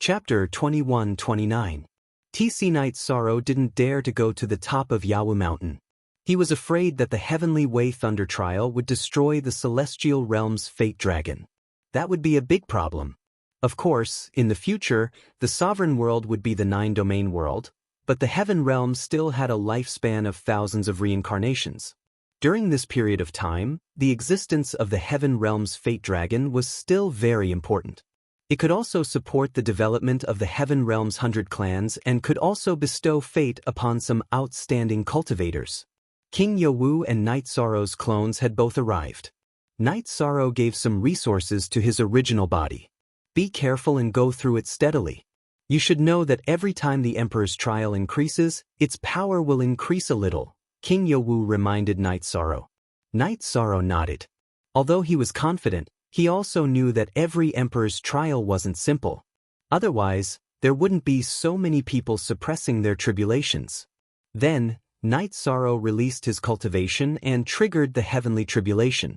Chapter 21-29. TC Night Sorrow didn't dare to go to the top of Yawu Mountain. He was afraid that the Heavenly Way Thunder Trial would destroy the Celestial Realm's Fate Dragon. That would be a big problem. Of course, in the future, the Sovereign World would be the 9-domain world, but the Heaven Realm still had a lifespan of thousands of reincarnations. During this period of time, the existence of the Heaven Realm's Fate Dragon was still very important. It could also support the development of the Heaven Realm's 100 clans and could also bestow fate upon some outstanding cultivators. King Yawu and Night Sorrow's clones had both arrived. Night Sorrow gave some resources to his original body. Be careful and go through it steadily. You should know that every time the Emperor's trial increases, its power will increase a little, King Yawu reminded Night Sorrow. Night Sorrow nodded. Although he was confident, he also knew that every Emperor's trial wasn't simple. Otherwise, there wouldn't be so many people suppressing their tribulations. Then, Night Sorrow released his cultivation and triggered the Heavenly Tribulation.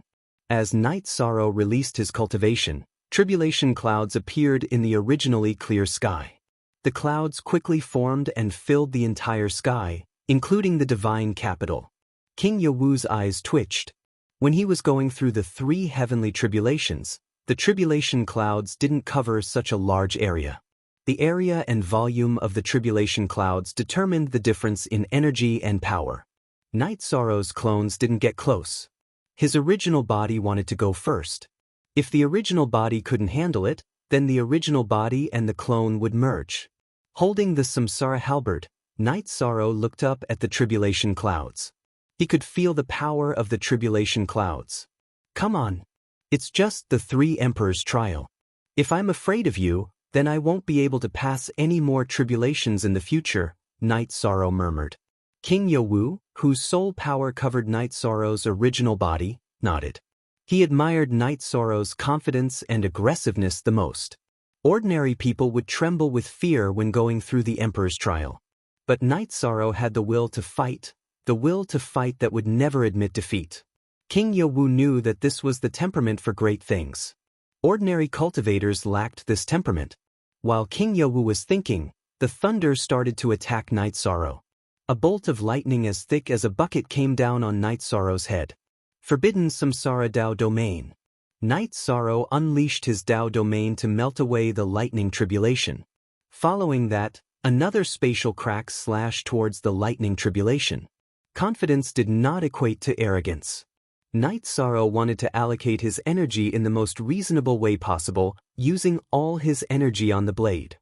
As Night Sorrow released his cultivation, tribulation clouds appeared in the originally clear sky. The clouds quickly formed and filled the entire sky, including the divine capital. King Yawu's eyes twitched. When he was going through the 3 heavenly tribulations, the tribulation clouds didn't cover such a large area. The area and volume of the tribulation clouds determined the difference in energy and power. Night Sorrow's clones didn't get close. His original body wanted to go first. If the original body couldn't handle it, then the original body and the clone would merge. Holding the Samsara halberd, Night Sorrow looked up at the tribulation clouds. He could feel the power of the tribulation clouds. Come on. It's just the 3 Emperors' trial. If I'm afraid of you, then I won't be able to pass any more tribulations in the future, Night Sorrow murmured. King Yawu, whose soul power covered Night Sorrow's original body, nodded. He admired Night Sorrow's confidence and aggressiveness the most. Ordinary people would tremble with fear when going through the Emperor's trial. But Night Sorrow had the will to fight that would never admit defeat. King Yawu knew that this was the temperament for great things. Ordinary cultivators lacked this temperament. While King Yawu was thinking, the thunder started to attack Night Sorrow. A bolt of lightning as thick as a bucket came down on Night Sorrow's head. Forbidden Samsara Dao Domain. Night Sorrow unleashed his Dao Domain to melt away the lightning tribulation. Following that, another spatial crack slashed towards the lightning tribulation. Confidence did not equate to arrogance. Night Sorrow wanted to allocate his energy in the most reasonable way possible, using all his energy on the blade.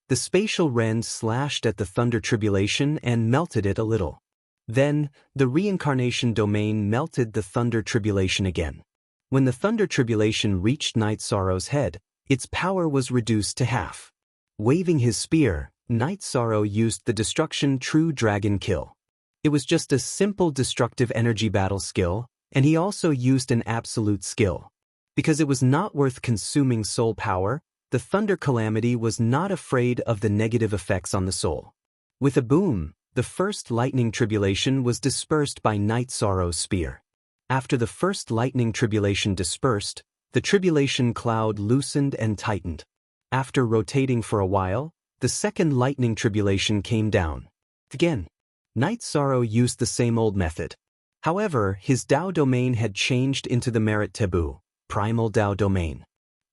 The spatial rend slashed at the thunder tribulation and melted it a little. Then, the reincarnation domain melted the thunder tribulation again. When the thunder tribulation reached Night Sorrow's head, its power was reduced to half. Waving his spear, Night Sorrow used the Destruction True Dragon Kill. It was just a simple destructive energy battle skill, and he also used an absolute skill. Because it was not worth consuming soul power, the Thunder Calamity was not afraid of the negative effects on the soul. With a boom, the first lightning tribulation was dispersed by Night Sorrow's spear. After the first lightning tribulation dispersed, the tribulation cloud loosened and tightened. After rotating for a while, the second lightning tribulation came down. Again, Night Sorrow used the same old method. However, his Dao domain had changed into the Merit Taboo, Primal Dao domain.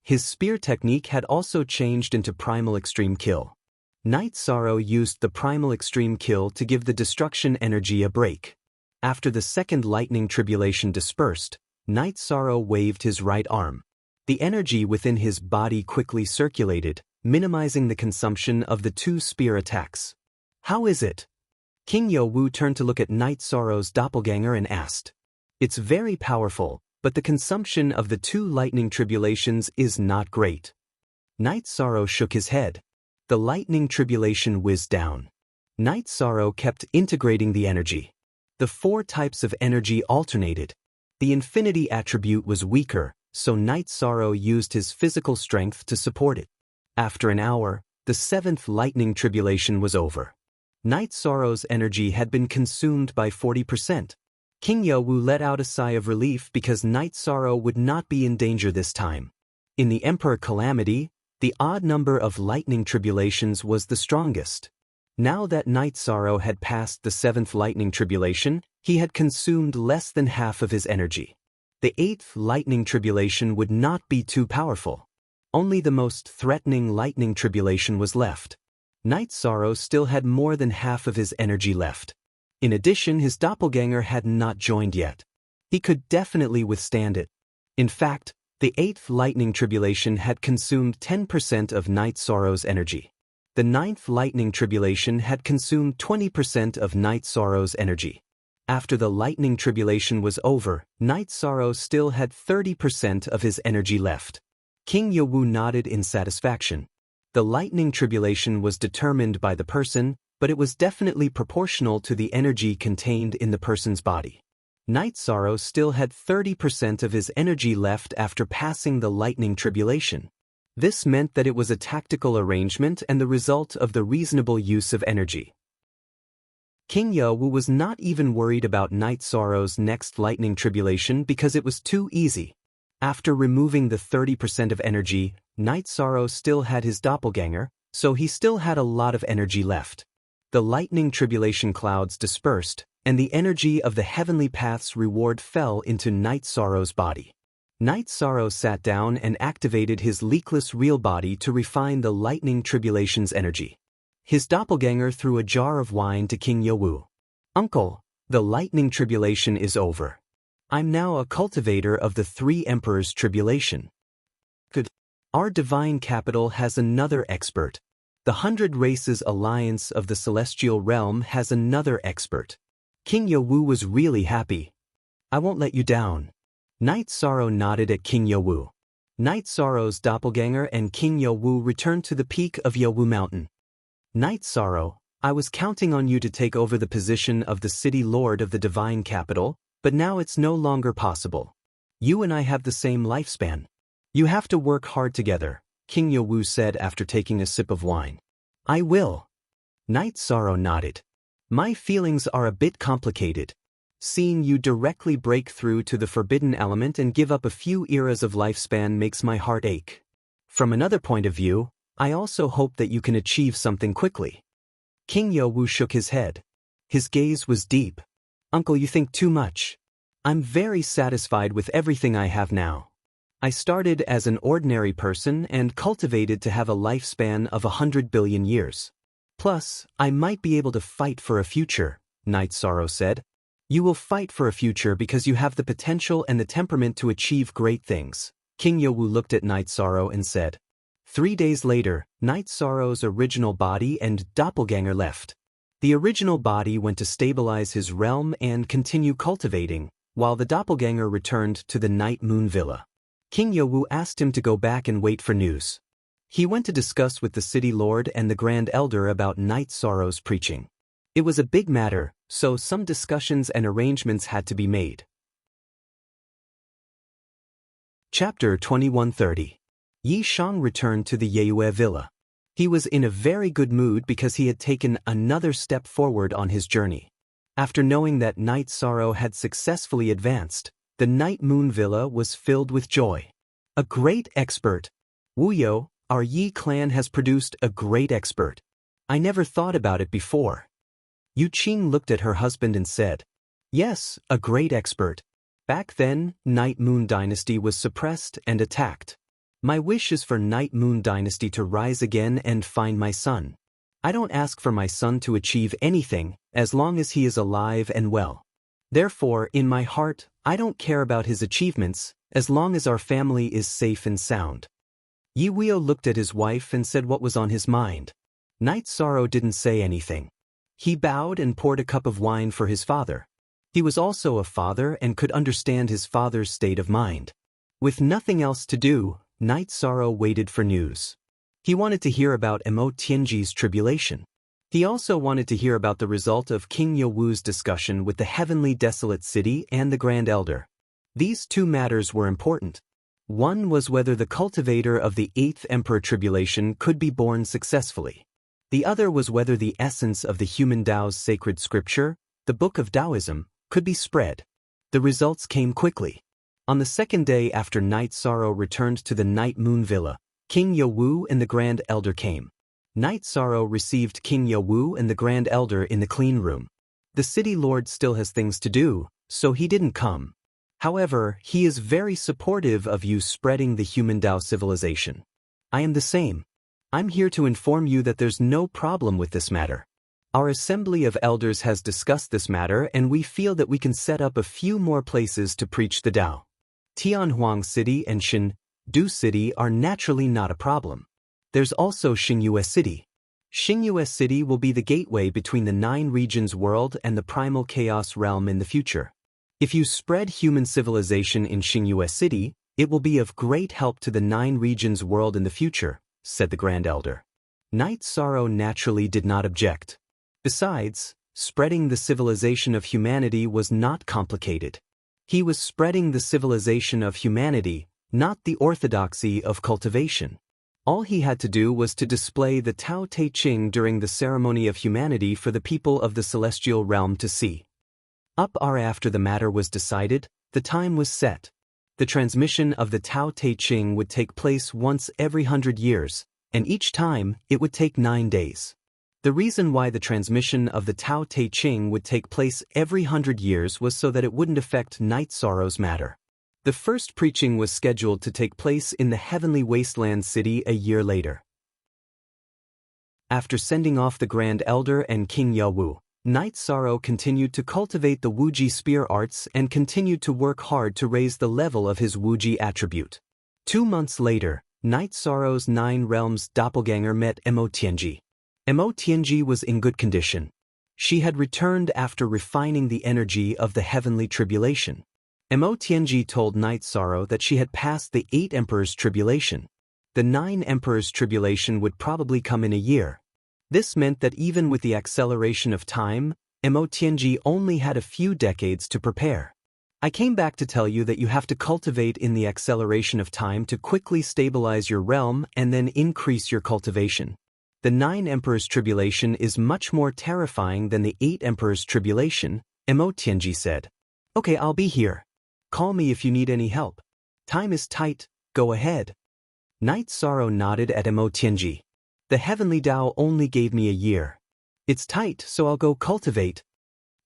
His spear technique had also changed into Primal Extreme Kill. Night Sorrow used the Primal Extreme Kill to give the destruction energy a break. After the second lightning tribulation dispersed, Night Sorrow waved his right arm. The energy within his body quickly circulated, minimizing the consumption of the 2 spear attacks. How is it? King Yawu turned to look at Night Sorrow's doppelganger and asked. It's very powerful, but the consumption of the 2 lightning tribulations is not great. Night Sorrow shook his head. The lightning tribulation whizzed down. Night Sorrow kept integrating the energy. The 4 types of energy alternated. The infinity attribute was weaker, so Night Sorrow used his physical strength to support it. After an hour, the 7th lightning tribulation was over. Night Sorrow's energy had been consumed by 40%. King Yawu let out a sigh of relief because Night Sorrow would not be in danger this time. In the Emperor Calamity, The odd number of lightning tribulations was the strongest. Now that Night Sorrow had passed the 7th lightning tribulation, he had consumed less than half of his energy. The 8th lightning tribulation would not be too powerful. Only the most threatening lightning tribulation was left. Night Sorrow still had more than half of his energy left. In addition, his doppelganger had not joined yet. He could definitely withstand it. In fact, the 8th lightning tribulation had consumed 10% of Night Sorrow's energy. The 9th lightning tribulation had consumed 20% of Night Sorrow's energy. After the lightning tribulation was over, Night Sorrow still had 30% of his energy left. King Yowu nodded in satisfaction. The lightning tribulation was determined by the person, but it was definitely proportional to the energy contained in the person's body. Night Sorrow still had 30% of his energy left after passing the lightning tribulation. This meant that it was a tactical arrangement and the result of the reasonable use of energy. King Yowu was not even worried about Night Sorrow's next lightning tribulation because it was too easy. After removing the 30% of energy, Night Sorrow still had his doppelganger, so he still had a lot of energy left. The lightning tribulation clouds dispersed, and the energy of the heavenly path's reward fell into Night Sorrow's body. Night Sorrow sat down and activated his leakless real body to refine the lightning tribulation's energy. His doppelganger threw a jar of wine to King Yowu. "Uncle, the lightning tribulation is over. I'm now a cultivator of the 3 Emperors' tribulation. Good. Our divine capital has another expert. The 100 Races Alliance of the Celestial Realm has another expert." King Yowu was really happy. "I won't let you down." Night Sorrow nodded at King Yowu. Night Sorrow's doppelganger and King Yowu returned to the peak of Yowu Mountain. "Night Sorrow, I was counting on you to take over the position of the city lord of the divine capital, but now it's no longer possible. You and I have the same lifespan. You have to work hard together," King Yowu said after taking a sip of wine. "I will." Night Sorrow nodded. "My feelings are a bit complicated. Seeing you directly break through to the forbidden element and give up a few eras of lifespan makes my heart ache. From another point of view, I also hope that you can achieve something quickly." King Yowu shook his head. His gaze was deep. "Uncle, you think too much. I'm very satisfied with everything I have now. I started as an ordinary person and cultivated to have a lifespan of 100 billion years. Plus, I might be able to fight for a future," Night Sorrow said. "You will fight for a future because you have the potential and the temperament to achieve great things." King Yowu looked at Night Sorrow and said. 3 days later, Night Sorrow's original body and doppelganger left. The original body went to stabilize his realm and continue cultivating, while the doppelganger returned to the Night Moon Villa. King Yowu asked him to go back and wait for news. He went to discuss with the city lord and the Grand Elder about Night Sorrow's preaching. It was a big matter, so some discussions and arrangements had to be made. Chapter 2130. Yi Shang returned to the Yeyue Villa. He was in a very good mood because he had taken another step forward on his journey. After knowing that Night Sorrow had successfully advanced, the Night Moon Villa was filled with joy. "A great expert! Wuyo, our Yi clan has produced a great expert. I never thought about it before." Yu Qing looked at her husband and said, "Yes, a great expert. Back then, Night Moon Dynasty was suppressed and attacked. My wish is for Night Moon Dynasty to rise again and find my son. I don't ask for my son to achieve anything, as long as he is alive and well. Therefore, in my heart, I don't care about his achievements, as long as our family is safe and sound." Yi Weo looked at his wife and said what was on his mind. Night Sorrow didn't say anything. He bowed and poured a cup of wine for his father. He was also a father and could understand his father's state of mind. With nothing else to do, Night Sorrow waited for news. He wanted to hear about Mo Tianji's tribulation. He also wanted to hear about the result of King Yowu's discussion with the Heavenly Desolate City and the Grand Elder. These 2 matters were important. One was whether the cultivator of the 8th Emperor Tribulation could be born successfully. The other was whether the essence of the human Tao's sacred scripture, the Book of Taoism, could be spread. The results came quickly. On the 2nd day after Night Sorrow returned to the Night Moon Villa, King Yowu and the Grand Elder came. Knight Sorrow received King Yowu and the Grand Elder in the clean room. The city lord still has things to do, so he didn't come. However, he is very supportive of you spreading the human Dao civilization. I am the same. I'm here to inform you that there's no problem with this matter. Our assembly of elders has discussed this matter and we feel that we can set up a few more places to preach the Dao. Tianhuang City and Shindu City are naturally not a problem. There's also Xingyue City. Xingyue City will be the gateway between the 9 regions world and the primal chaos realm in the future. If you spread human civilization in Xingyue City, it will be of great help to the 9 regions world in the future, said the Grand Elder. Knight Sorrow naturally did not object. Besides, spreading the civilization of humanity was not complicated. He was spreading the civilization of humanity, not the orthodoxy of cultivation. All he had to do was to display the Tao Te Ching during the ceremony of humanity for the people of the celestial realm to see. After the matter was decided, the time was set. The transmission of the Tao Te Ching would take place once every 100 years, and each time it would take 9 days. The reason why the transmission of the Tao Te Ching would take place every 100 years was so that it wouldn't affect Knight Sorrow's matter. The first preaching was scheduled to take place in the Heavenly Wasteland City a year later. After sending off the Grand Elder and King Yowu, Knight Sorrow continued to cultivate the Wuji spear arts and continued to work hard to raise the level of his Wuji attribute. 2 months later, Knight Sorrow's 9 realms doppelganger met Mo Tianji. Mo Tianji was in good condition. She had returned after refining the energy of the heavenly tribulation. Mo Tianji told Knight Sorrow that she had passed the 8 Emperors' tribulation. The 9 Emperors' tribulation would probably come in a year. This meant that even with the acceleration of time, Mo Tianji only had a few decades to prepare. I came back to tell you that you have to cultivate in the acceleration of time to quickly stabilize your realm and then increase your cultivation. The 9 Emperors' tribulation is much more terrifying than the 8 Emperors' tribulation, Mo Tianji said. Okay, I'll be here. Call me if you need any help. Time is tight, go ahead. Knight Sorrow nodded at Mo Tianji. The heavenly Tao only gave me a year. It's tight, so I'll go cultivate.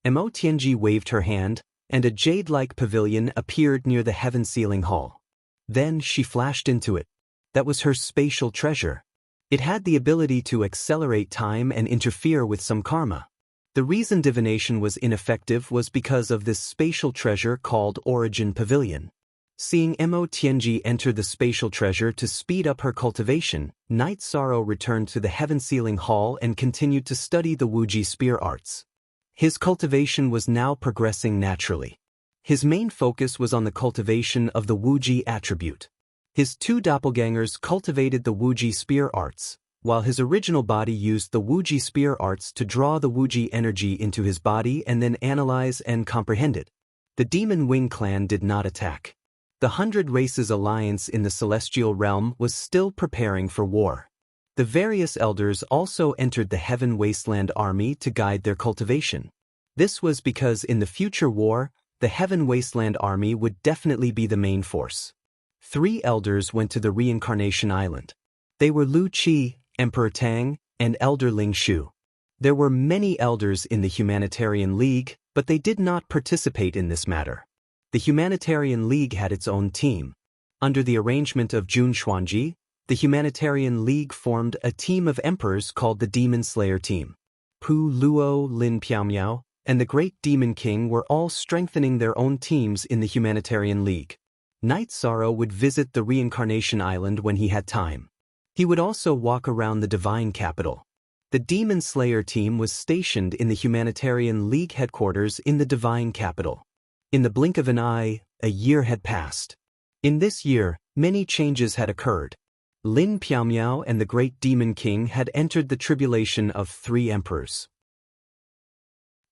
Mo Tianji waved her hand, and a jade-like pavilion appeared near the heaven ceiling hall. Then she flashed into it. That was her spatial treasure. It had the ability to accelerate time and interfere with some karma. The reason divination was ineffective was because of this spatial treasure called Origin Pavilion. Seeing Mo Tianji enter the spatial treasure to speed up her cultivation, Knight Sorrow returned to the heaven ceiling hall and continued to study the Wuji spear arts. His cultivation was now progressing naturally. His main focus was on the cultivation of the Wuji attribute. His 2 doppelgangers cultivated the Wuji spear arts, while his original body used the Wuji spear arts to draw the Wuji energy into his body and then analyze and comprehend it. The Demon Wing clan did not attack. The 100 Races Alliance in the Celestial Realm was still preparing for war. The various elders also entered the Heaven Wasteland Army to guide their cultivation. This was because in the future war, the Heaven Wasteland Army would definitely be the main force. 3 elders went to the Reincarnation Island. They were Lu Qi, Emperor Tang, and Elder Ling Shu. There were many elders in the Humanitarian League, but they did not participate in this matter. The Humanitarian League had its own team. Under the arrangement of Jun Xuanji, the Humanitarian League formed a team of emperors called the Demon Slayer Team. Pu Luo, Lin Piaomiao, and the Great Demon King were all strengthening their own teams in the Humanitarian League. Knight Sorrow would visit the Reincarnation Island when he had time. He would also walk around the Divine Capital. The Demon Slayer team was stationed in the Humanitarian League headquarters in the Divine Capital. In the blink of an eye, a year had passed. In this year, many changes had occurred. Lin Piaomiao and the Great Demon King had entered the tribulation of 3 emperors.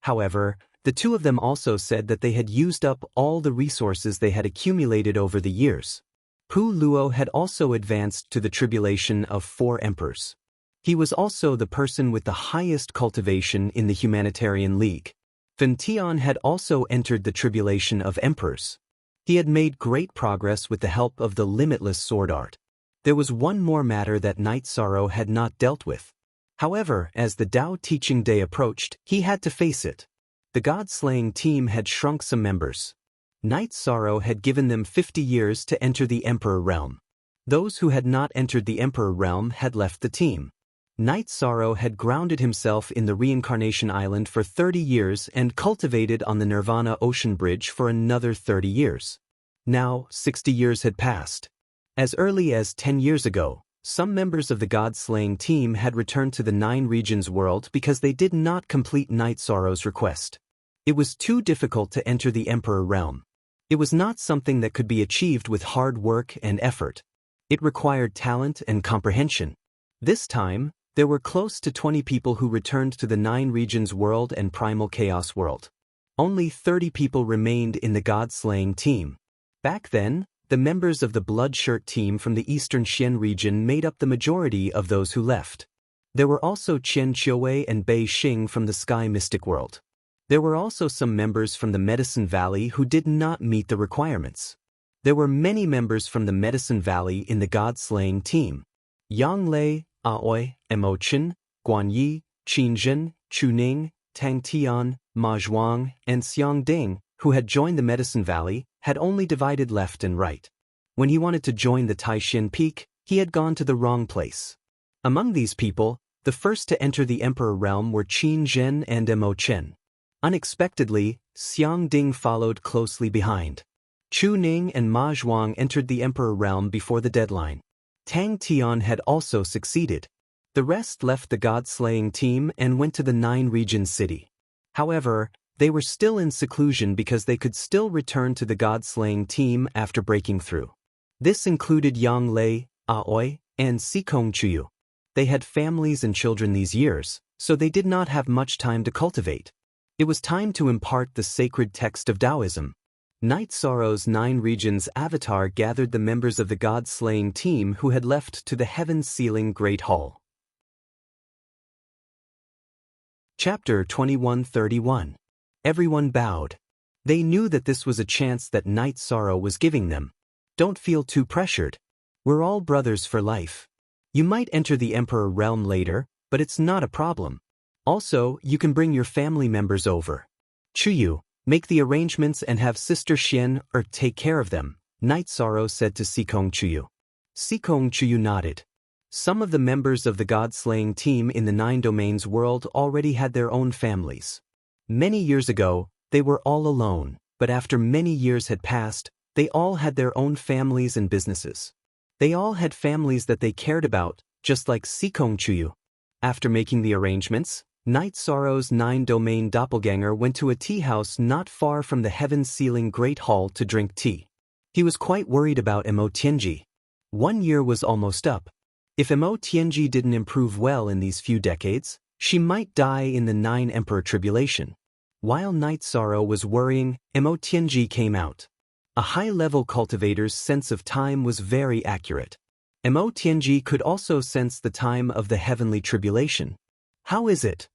However, the 2 of them also said that they had used up all the resources they had accumulated over the years. Pu Luo had also advanced to the tribulation of 4 emperors. He was also the person with the highest cultivation in the Humanitarian League. Fen Tian had also entered the tribulation of emperors. He had made great progress with the help of the limitless sword art. There was one more matter that Night Sorrow had not dealt with. However, as the Tao teaching day approached, he had to face it. The god-slaying team had shrunk some members. Night Sorrow had given them 50 years to enter the Emperor Realm. Those who had not entered the Emperor Realm had left the team. Night Sorrow had grounded himself in the Reincarnation Island for 30 years and cultivated on the Nirvana Ocean Bridge for another 30 years. Now, 60 years had passed. As early as 10 years ago, some members of the god-slaying team had returned to the Nine Regions world because they did not complete Night Sorrow's request. It was too difficult to enter the Emperor Realm. It was not something that could be achieved with hard work and effort. It required talent and comprehension. This time, there were close to 20 people who returned to the Nine Regions world and Primal Chaos world. Only 30 people remained in the god-slaying team. Back then, the members of the Bloodshirt team from the Eastern Xian region made up the majority of those who left. There were also Qian Qiuwei and Bei Xing from the Sky Mystic world. There were also some members from the Medicine Valley who did not meet the requirements. There were many members from the Medicine Valley in the god-slaying team. Yang Lei, Aoi, Mo Chen, Guan Yi, Qin Zhen, Chu Ning, Tang Tian, Ma Zhuang, and Xiang Ding, who had joined the Medicine Valley, had only divided left and right. When he wanted to join the Taishan Peak, he had gone to the wrong place. Among these people, the first to enter the Emperor Realm were Qin Zhen and Mo Chen. Unexpectedly, Xiang Ding followed closely behind. Chu Ning and Ma Zhuang entered the Emperor Realm before the deadline. Tang Tian had also succeeded. The rest left the god-slaying team and went to the Nine Regions city. However, they were still in seclusion because they could still return to the god-slaying team after breaking through. This included Yang Lei, Aoi, and Sikong Chuyu. They had families and children these years, so they did not have much time to cultivate. It was time to impart the sacred text of Taoism. Night Sorrow's Nine Regions avatar gathered the members of the god-slaying team who had left to the heaven-sealing Great Hall. Chapter 2131. Everyone bowed. They knew that this was a chance that Night Sorrow was giving them. Don't feel too pressured. We're all brothers for life. You might enter the Emperor Realm later, but it's not a problem. Also, you can bring your family members over. Chuyu, make the arrangements and have Sister Xian take care of them, Night Sorrow said to Sikong Chuyu. Sikong Chuyu nodded. Some of the members of the god-slaying team in the Nine Domains world already had their own families. Many years ago, they were all alone, but after many years had passed, they all had their own families and businesses. They all had families that they cared about, just like Sikong Chuyu. After making the arrangements, Night Sorrow's nine-domain doppelganger went to a tea house not far from the heaven-sealing Great Hall to drink tea. He was quite worried about Mo Tianji. 1 year was almost up. If Mo Tianji didn't improve well in these few decades, she might die in the Nine Emperor Tribulation. While Night Sorrow was worrying, Mo Tianji came out. A high-level cultivator's sense of time was very accurate. Mo Tianji could also sense the time of the heavenly tribulation. How is it?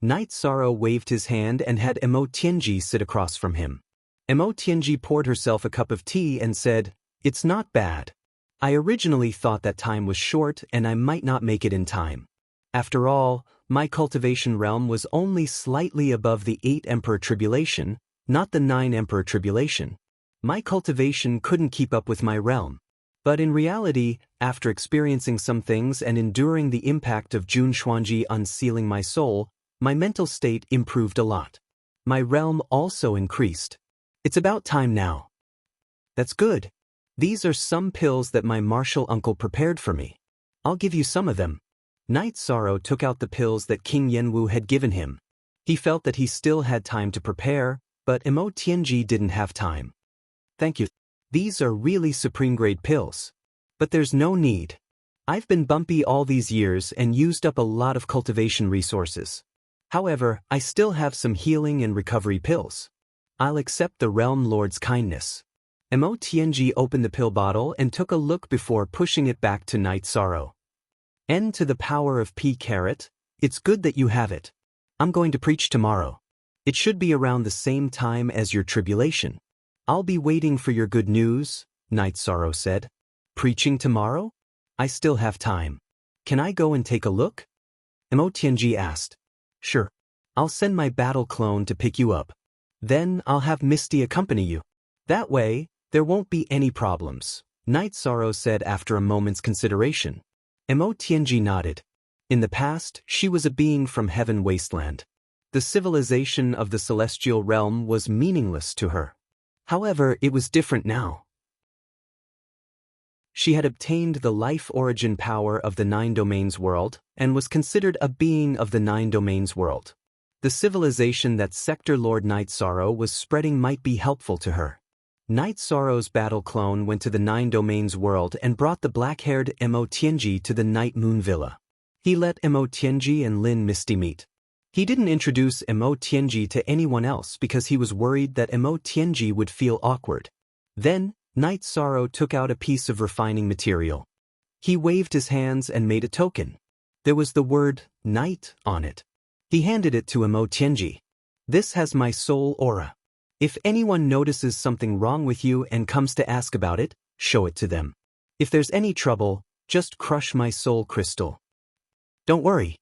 Night Sorrow waved his hand and had Mo Tianji sit across from him. Mo Tianji poured herself a cup of tea and said, "It's not bad. I originally thought that time was short and I might not make it in time. After all, my cultivation realm was only slightly above the 8 Emperor Tribulation, not the 9 Emperor Tribulation. My cultivation couldn't keep up with my realm. But in reality, after experiencing some things and enduring the impact of Jun Xuanji unsealing my soul, my mental state improved a lot. My realm also increased. It's about time now." "That's good. These are some pills that my martial uncle prepared for me. I'll give you some of them." Night Sorrow took out the pills that King Yenwu had given him. He felt that he still had time to prepare, but Mo Tianji didn't have time. "Thank you. These are really supreme-grade pills. But there's no need. I've been bumpy all these years and used up a lot of cultivation resources. However, I still have some healing and recovery pills. I'll accept the Realm Lord's kindness." Mo Tianji opened the pill bottle and took a look before pushing it back to Night Sorrow. "N to the power of P carat, it's good that you have it. I'm going to preach tomorrow. It should be around the same time as your tribulation. I'll be waiting for your good news," Night Sorrow said. "Preaching tomorrow? I still have time. Can I go and take a look? Emotianji asked. Sure. I'll send my battle clone to pick you up. Then I'll have Misty accompany you. That way, there won't be any problems, Night Sorrow said after a moment's consideration. Emotianji nodded. In the past, she was a being from Heaven Wasteland. The civilization of the celestial realm was meaningless to her. However, it was different now. She had obtained the life origin power of the Nine Domains world and was considered a being of the Nine Domains world. The civilization that Sector Lord Night Sorrow was spreading might be helpful to her. Night Sorrow's battle clone went to the Nine Domains world and brought the black-haired Mo Tianji to the Night Moon Villa. He let Mo Tianji and Lin Misty meet. He didn't introduce Mo Tianji to anyone else because he was worried that Mo Tianji would feel awkward. Then, Night Sorrow took out a piece of refining material. He waved his hands and made a token. There was the word, Night, on it. He handed it to Mo Tianji. This has my soul aura. If anyone notices something wrong with you and comes to ask about it, show it to them. If there's any trouble, just crush my soul crystal. Don't worry.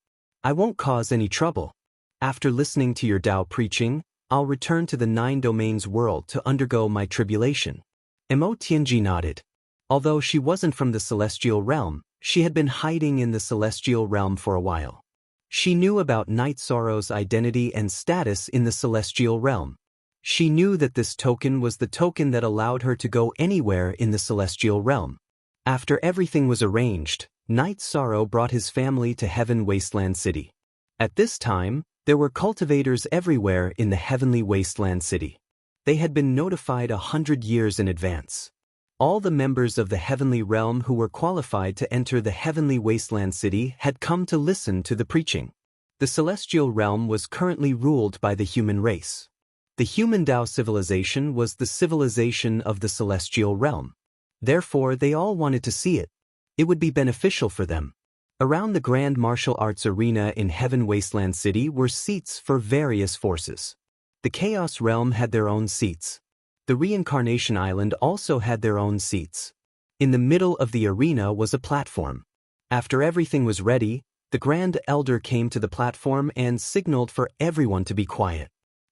I won't cause any trouble. After listening to your Tao preaching, I'll return to the Nine Domains world to undergo my tribulation. Mo Tianji nodded. Although she wasn't from the celestial realm, she had been hiding in the celestial realm for a while. She knew about Night Sorrow's identity and status in the celestial realm. She knew that this token was the token that allowed her to go anywhere in the celestial realm. After everything was arranged, Night Sorrow brought his family to Heaven Wasteland City. At this time, there were cultivators everywhere in the Heavenly Wasteland City. They had been notified 100 years in advance. All the members of the Heavenly Realm who were qualified to enter the Heavenly Wasteland City had come to listen to the preaching. The Celestial Realm was currently ruled by the human race. The human Tao civilization was the civilization of the Celestial Realm. Therefore, they all wanted to see it. It would be beneficial for them. Around the Grand Martial Arts Arena in Heaven Wasteland City were seats for various forces. The Chaos Realm had their own seats. The Reincarnation Island also had their own seats. In the middle of the arena was a platform. After everything was ready, the Grand Elder came to the platform and signaled for everyone to be quiet.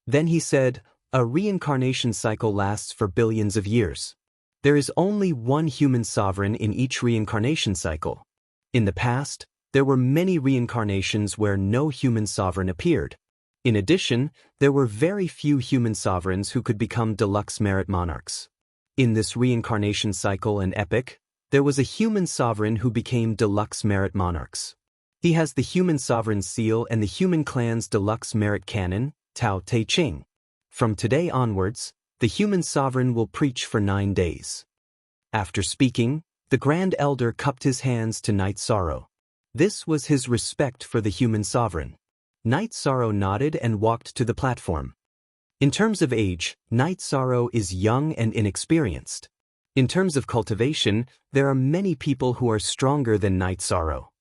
Then he said, a reincarnation cycle lasts for billions of years. There is only one human sovereign in each reincarnation cycle. In the past, there were many reincarnations where no human sovereign appeared. In addition, there were very few human sovereigns who could become deluxe merit monarchs. In this reincarnation cycle and epic, there was a human sovereign who became deluxe merit monarchs. He has the human sovereign seal and the human clan's deluxe merit canon, Tao Te Ching. From today onwards, the human sovereign will preach for 9 days. After speaking, the Grand Elder cupped his hands to Night Sorrow. This was his respect for the human sovereign. Night Sorrow nodded and walked to the platform. In terms of age, Night Sorrow is young and inexperienced. In terms of cultivation, there are many people who are stronger than Night Sorrow.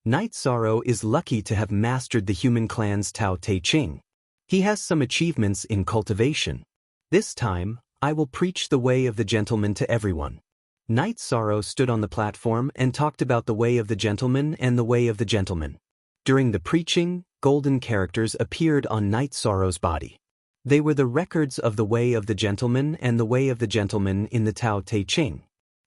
Night Sorrow is lucky to have mastered the human clan's Tao Te Ching. He has some achievements in cultivation. This time, I will preach the way of the gentleman to everyone. Night Sorrow stood on the platform and talked about the way of the gentleman and the way of the gentleman. During the preaching, golden characters appeared on Night Sorrow's body. They were the records of the way of the gentleman and the way of the gentleman in the Tao Te Ching.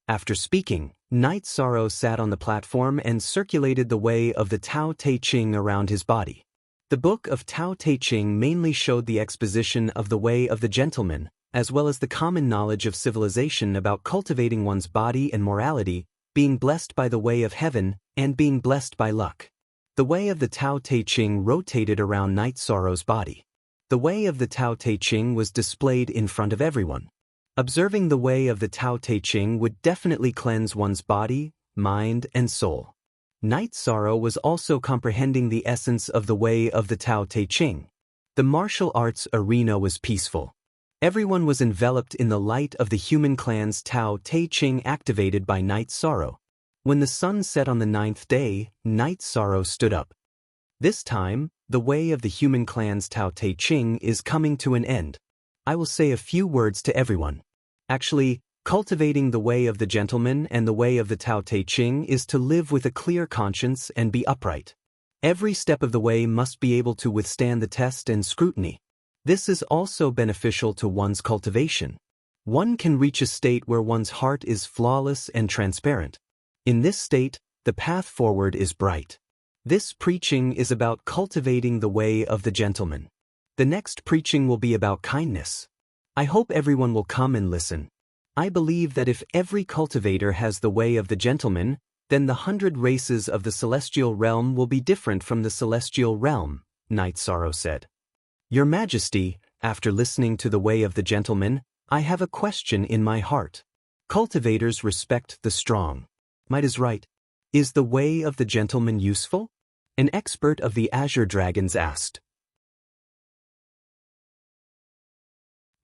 After speaking, Night Sorrow sat on the platform and circulated the way of the Tao Te Ching around his body. The book of Tao Te Ching mainly showed the exposition of the way of the gentleman, as well as the common knowledge of civilization about cultivating one's body and morality, being blessed by the way of heaven, and being blessed by luck. The way of the Tao Te Ching rotated around Night Sorrow's body. The way of the Tao Te Ching was displayed in front of everyone. Observing the way of the Tao Te Ching would definitely cleanse one's body, mind, and soul. Night Sorrow was also comprehending the essence of the way of the Tao Te Ching. The martial arts arena was peaceful. Everyone was enveloped in the light of the human clan's Tao Te Ching activated by Night Sorrow. When the sun set on the 9th day, Night Sorrow stood up. This time, the way of the human clan's Tao Te Ching is coming to an end. I will say a few words to everyone. Actually, Cultivating the way of the gentleman and the way of the Tao Te Ching is to live with a clear conscience and be upright. Every step of the way must be able to withstand the test and scrutiny. This is also beneficial to one's cultivation. One can reach a state where one's heart is flawless and transparent. In this state, the path forward is bright. This preaching is about cultivating the way of the gentleman. The next preaching will be about kindness. I hope everyone will come and listen. I believe that if every cultivator has the way of the gentleman, then the 100 races of the celestial realm will be different from the celestial realm, Night Sorrow said. Your Majesty, after listening to the way of the gentleman, I have a question in my heart. Cultivators respect the strong. Might is right. Is the way of the gentleman useful? An expert of the Azure Dragons asked.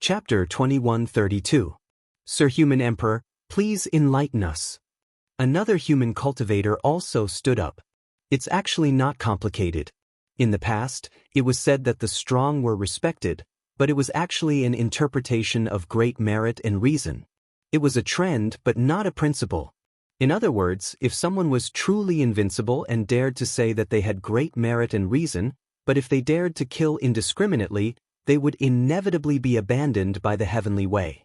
Chapter 2132. Sir Human Emperor, please enlighten us. Another human cultivator also stood up. It's actually not complicated. In the past, it was said that the strong were respected, but it was actually an interpretation of great merit and reason. It was a trend but not a principle. In other words, if someone was truly invincible and dared to say that they had great merit and reason, but if they dared to kill indiscriminately, they would inevitably be abandoned by the heavenly way.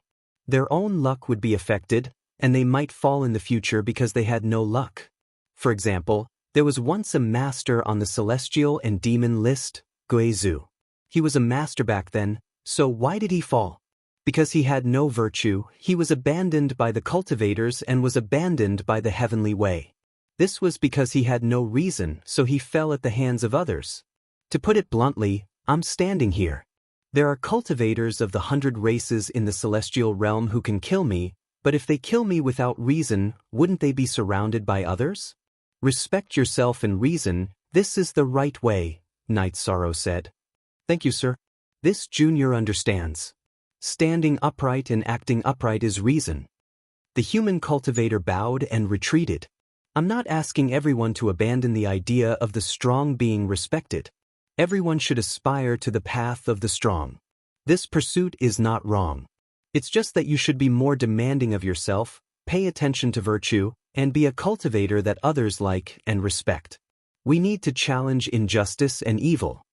Their own luck would be affected, and they might fall in the future because they had no luck. For example, there was once a master on the celestial and demon list, Guizhu. He was a master back then, so why did he fall? Because he had no virtue, he was abandoned by the cultivators and was abandoned by the heavenly way. This was because he had no reason, so he fell at the hands of others. To put it bluntly, I'm standing here. There are cultivators of the 100 races in the celestial realm who can kill me, but if they kill me without reason, wouldn't they be surrounded by others? Respect yourself and reason, this is the right way, Night Sorrow said. Thank you, sir. This junior understands. Standing upright and acting upright is reason. The human cultivator bowed and retreated. I'm not asking everyone to abandon the idea of the strong being respected. Everyone should aspire to the path of the strong. This pursuit is not wrong. It's just that you should be more demanding of yourself, pay attention to virtue, and be a cultivator that others like and respect. We need to challenge injustice and evil.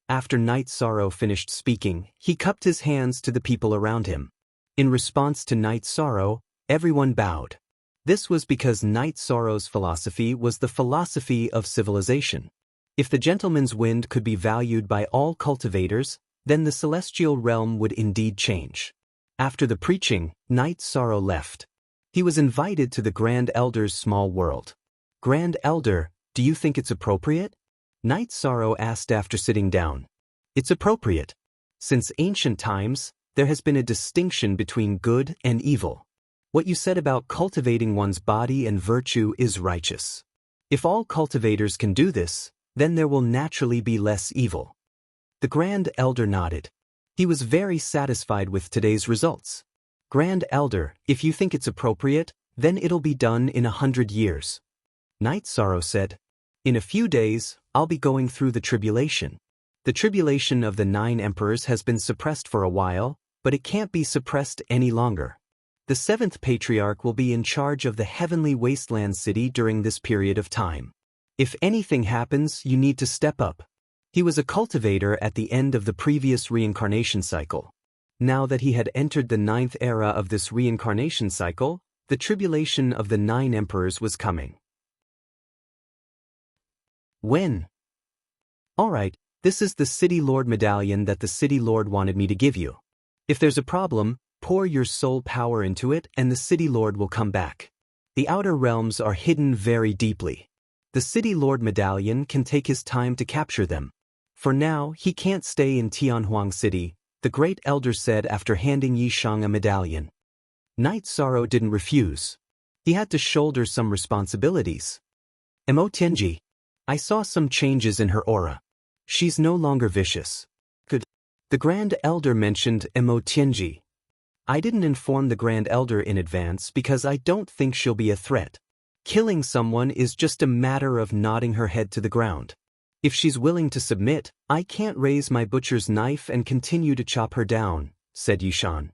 After Night Sorrow finished speaking, he cupped his hands to the people around him. In response to Night Sorrow, everyone bowed. This was because Night Sorrow's philosophy was the philosophy of civilization. If the gentleman's wind could be valued by all cultivators, then the celestial realm would indeed change. After the preaching, Night Sorrow left. He was invited to the Grand Elder's small world. Grand Elder, do you think it's appropriate? Night Sorrow asked after sitting down. It's appropriate. Since ancient times, there has been a distinction between good and evil. What you said about cultivating one's body and virtue is righteous. If all cultivators can do this, then there will naturally be less evil. The Grand Elder nodded. He was very satisfied with today's results. Grand Elder, if you think it's appropriate, then it'll be done in 100 years. Night Sorrow said, in a few days, I'll be going through the tribulation. The tribulation of the 9 emperors has been suppressed for a while, but it can't be suppressed any longer. The 7th patriarch will be in charge of the heavenly wasteland city during this period of time. If anything happens, you need to step up. He was a cultivator at the end of the previous reincarnation cycle. Now that he had entered the 9th era of this reincarnation cycle, the tribulation of the 9 emperors was coming. When? Alright, this is the City Lord medallion that the City Lord wanted me to give you. If there's a problem, pour your soul power into it and the City Lord will come back. The outer realms are hidden very deeply. The City Lord medallion can take his time to capture them. For now, he can't stay in Tianhuang City, the Great Elder said after handing Yishang a medallion. Night Sorrow didn't refuse. He had to shoulder some responsibilities. Mo Tianji. I saw some changes in her aura. She's no longer vicious. Good. The Grand Elder mentioned Mo Tianji. I didn't inform the Grand Elder in advance because I don't think she'll be a threat. Killing someone is just a matter of nodding her head to the ground. If she's willing to submit, I can't raise my butcher's knife and continue to chop her down, said Yishan.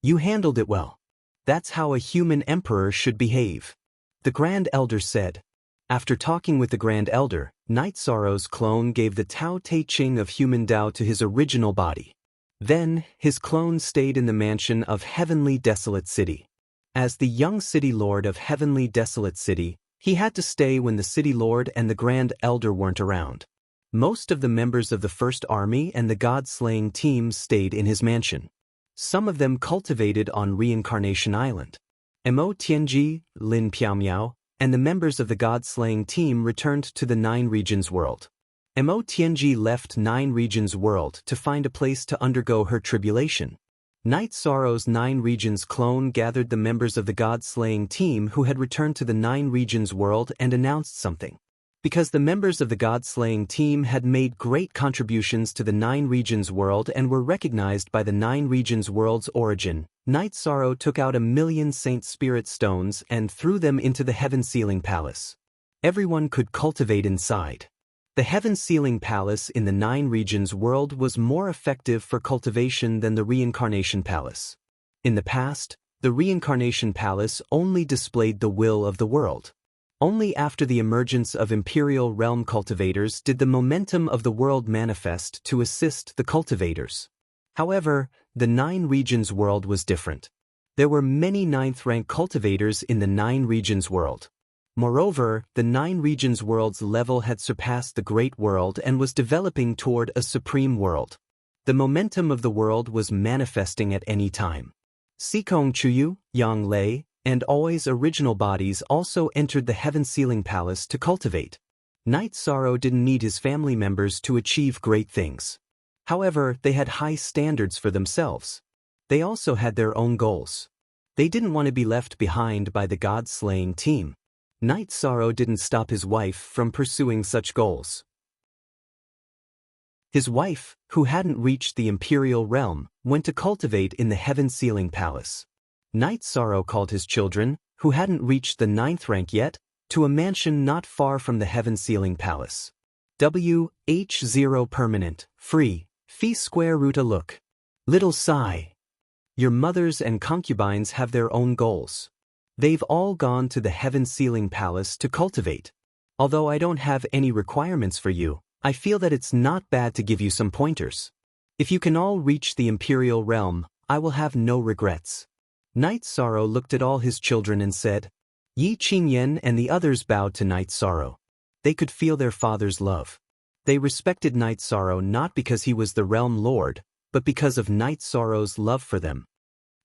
You handled it well. That's how a human emperor should behave. The Grand Elder said. After talking with the Grand Elder, Night Sorrow's clone gave the Tao Te Ching of human Tao to his original body. Then, his clone stayed in the mansion of Heavenly Desolate City. As the young city lord of Heavenly Desolate City, he had to stay when the city lord and the Grand Elder weren't around. Most of the members of the First Army and the God-slaying teams stayed in his mansion. Some of them cultivated on Reincarnation Island. Mo Tianji, Lin Piaomiao, and the members of the God-slaying team returned to the Nine Regions world. Mo Tianji left Nine Regions world to find a place to undergo her tribulation. Night Sorrow's Nine Regions clone gathered the members of the God-slaying team who had returned to the Nine Regions world and announced something. Because the members of the God-slaying team had made great contributions to the Nine Regions world and were recognized by the Nine Regions world's origin, Night Sorrow took out 1,000,000 Saint Spirit stones and threw them into the Heaven Sealing Palace. Everyone could cultivate inside. The Heaven Sealing Palace in the Nine Regions world was more effective for cultivation than the Reincarnation Palace. In the past, the Reincarnation Palace only displayed the will of the world. Only after the emergence of Imperial Realm cultivators did the momentum of the world manifest to assist the cultivators. However, the Nine Regions world was different. There were many ninth-rank cultivators in the Nine Regions world. Moreover, the Nine Regions world's level had surpassed the Great World and was developing toward a supreme world. The momentum of the world was manifesting at any time. Sikong Chuyu, Yang Lei, and Always original bodies also entered the Heaven Sealing Palace to cultivate. Night Sorrow didn't need his family members to achieve great things. However, they had high standards for themselves. They also had their own goals. They didn't want to be left behind by the God-slaying team. Night Sorrow didn't stop his wife from pursuing such goals. His wife, who hadn't reached the Imperial Realm, went to cultivate in the Heaven Sealing Palace. Night Sorrow called his children, who hadn't reached the 9th rank yet, to a mansion not far from the Heaven Sealing Palace. WH0 permanent, free, fee square root a look. Little sigh. Your mothers and concubines have their own goals. They've all gone to the Heaven Sealing Palace to cultivate. Although I don't have any requirements for you, I feel that it's not bad to give you some pointers. If you can all reach the Imperial Realm, I will have no regrets. Night Sorrow looked at all his children and said. Yi Qingyan and the others bowed to Night Sorrow. They could feel their father's love. They respected Night Sorrow not because he was the Realm Lord, but because of Night Sorrow's love for them.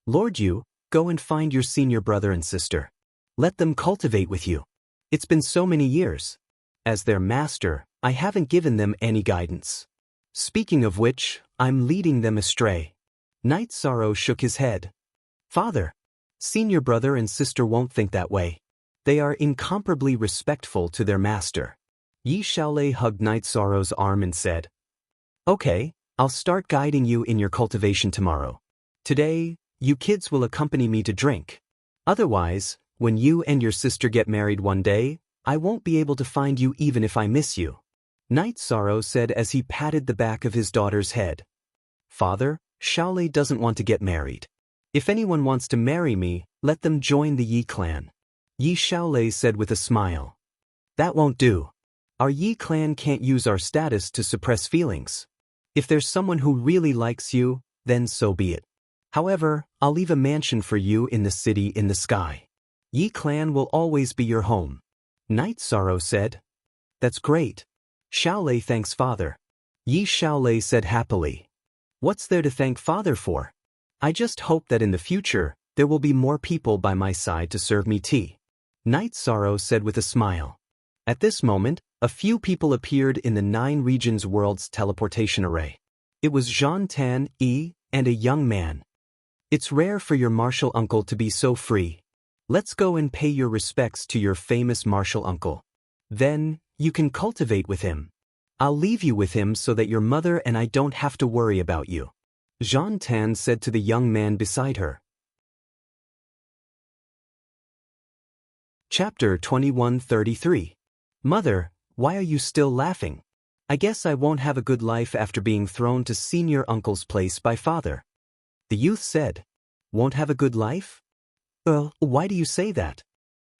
Lord Yu, go and find your senior brother and sister. Let them cultivate with you. It's been so many years. As their master, I haven't given them any guidance. Speaking of which, I'm leading them astray. Night Sorrow shook his head. Father, senior brother and sister won't think that way. They are incomparably respectful to their master. Yi Xiaolei hugged Night Sorrow's arm and said, Okay, I'll start guiding you in your cultivation tomorrow. Today, you kids will accompany me to drink. Otherwise, when you and your sister get married one day, I won't be able to find you even if I miss you. Night Sorrow said as he patted the back of his daughter's head. Father, Xiaolei doesn't want to get married. If anyone wants to marry me, let them join the Yi clan. Yi Xiaolei said with a smile. That won't do. Our Yi clan can't use our status to suppress feelings. If there's someone who really likes you, then so be it. However, I'll leave a mansion for you in the city in the sky. Yi clan will always be your home. Night Sorrow said. That's great. Xiaolei thanks father. Yi Xiaolei said happily. What's there to thank father for? I just hope that in the future, there will be more people by my side to serve me tea. Night Sorrow said with a smile. At this moment, a few people appeared in the Nine Regions world's teleportation array. It was Zhan Tan, Yi, and a young man. It's rare for your martial uncle to be so free. Let's go and pay your respects to your famous martial uncle. Then, you can cultivate with him. I'll leave you with him so that your mother and I don't have to worry about you. Zhan Tan said to the young man beside her. Chapter 2133. Mother, why are you still laughing? I guess I won't have a good life after being thrown to senior uncle's place by father. The youth said, Won't have a good life? Why do you say that?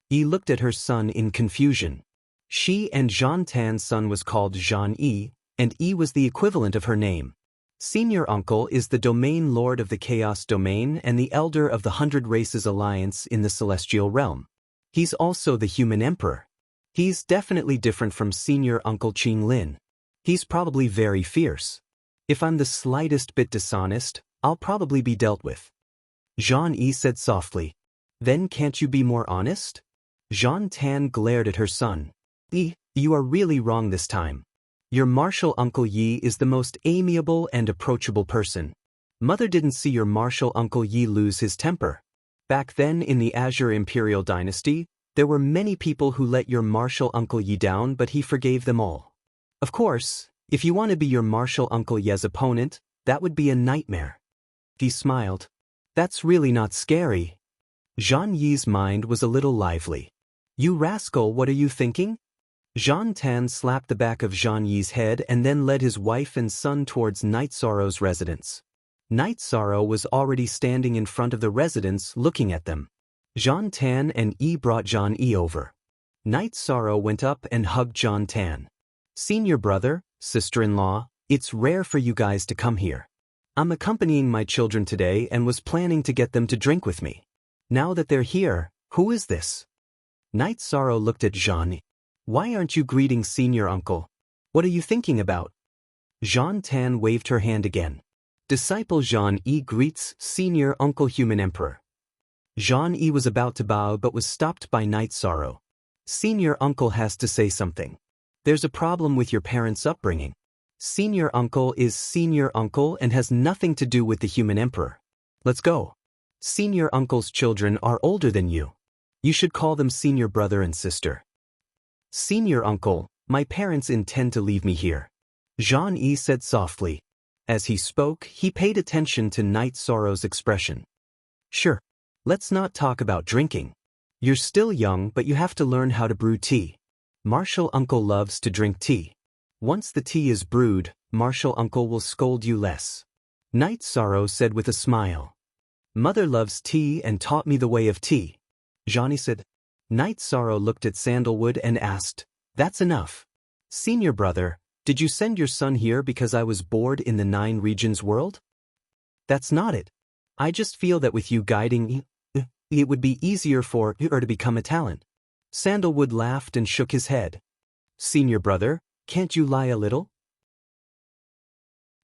Yi looked at her son in confusion. She and Jean Tan's son was called Jean Yi, and Yi was the equivalent of her name. Senior Uncle is the domain lord of the Chaos Domain and the elder of the 100 Races Alliance in the Celestial Realm. He's also the human emperor. He's definitely different from Senior Uncle Qing Lin. He's probably very fierce. If I'm the slightest bit dishonest, I'll probably be dealt with. Jean Yi said softly. Then can't you be more honest? Jean Tan glared at her son. Yi, you are really wrong this time. Your martial uncle Yi is the most amiable and approachable person. Mother didn't see your martial uncle Yi lose his temper. Back then in the Azure Imperial Dynasty, there were many people who let your martial uncle Yi down, but he forgave them all. Of course, if you want to be your martial uncle Yi's opponent, that would be a nightmare. He smiled. That's really not scary. Jean Yi's mind was a little lively. You rascal, what are you thinking? Jean Tan slapped the back of Jean Yi's head and then led his wife and son towards Night Sorrow's residence. Night Sorrow was already standing in front of the residence looking at them. Jean Tan and Yi brought Jean Yi over. Night Sorrow went up and hugged Jean Tan. Senior brother, sister-in-law, it's rare for you guys to come here. I'm accompanying my children today and was planning to get them to drink with me. Now that they're here, who is this? Night Sorrow looked at Jean Yi. Why aren't you greeting Senior Uncle? What are you thinking about? Jean Tan waved her hand again. Disciple Jean Yi greets Senior Uncle Human Emperor. Jean Yi was about to bow but was stopped by Night Sorrow. Senior Uncle has to say something. There's a problem with your parents' upbringing. Senior Uncle is Senior Uncle and has nothing to do with the Human Emperor. Let's go. Senior Uncle's children are older than you. You should call them Senior Brother and Sister. Senior Uncle, my parents intend to leave me here. Jean Yi said softly. As he spoke, he paid attention to Night Sorrow's expression. Sure. Let's not talk about drinking. You're still young, but you have to learn how to brew tea. Martial Uncle loves to drink tea. Once the tea is brewed, Martial Uncle will scold you less. Night Sorrow said with a smile. Mother loves tea and taught me the way of tea. Jean Yi said. Night Sorrow looked at Sandalwood and asked, That's enough. Senior brother, did you send your son here because I was bored in the 9 regions world? That's not it. I just feel that with you guiding it would be easier for her to become a talent. Sandalwood laughed and shook his head. Senior brother, can't you lie a little?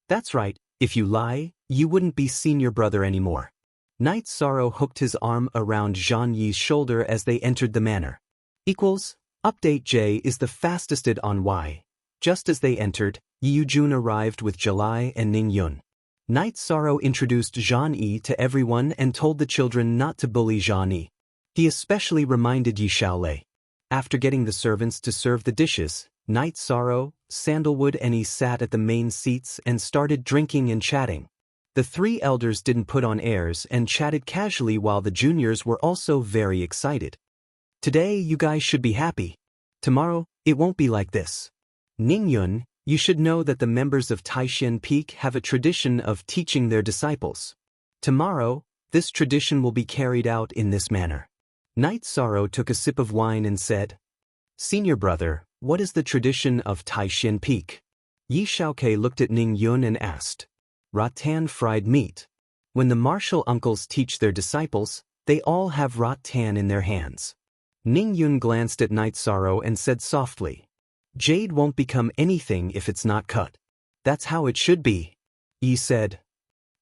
That's right, if you lie, you wouldn't be senior brother anymore. Night Sorrow hooked his arm around Jean Yi's shoulder as they entered the manor. Update J is the fastest it on Y. Just as they entered, Yi Yujun arrived with July and Ning Yun. Night Sorrow introduced Jean Yi to everyone and told the children not to bully Jean Yi. He especially reminded Yi Xiaolei. After getting the servants to serve the dishes, Night Sorrow, Sandalwood and Yi sat at the main seats and started drinking and chatting. The 3 elders didn't put on airs and chatted casually while the juniors were also very excited. Today you guys should be happy. Tomorrow, it won't be like this. Ning Yun, you should know that the members of Taishan Peak have a tradition of teaching their disciples. Tomorrow, this tradition will be carried out in this manner. Night Sorrow took a sip of wine and said, Senior brother, what is the tradition of Taishan Peak? Yi Xiaokei looked at Ning Yun and asked. Rattan fried meat. When the martial uncles teach their disciples, they all have rattan in their hands. Ning Yun glanced at Night Sorrow and said softly, Jade won't become anything if it's not cut. That's how it should be. Yi said.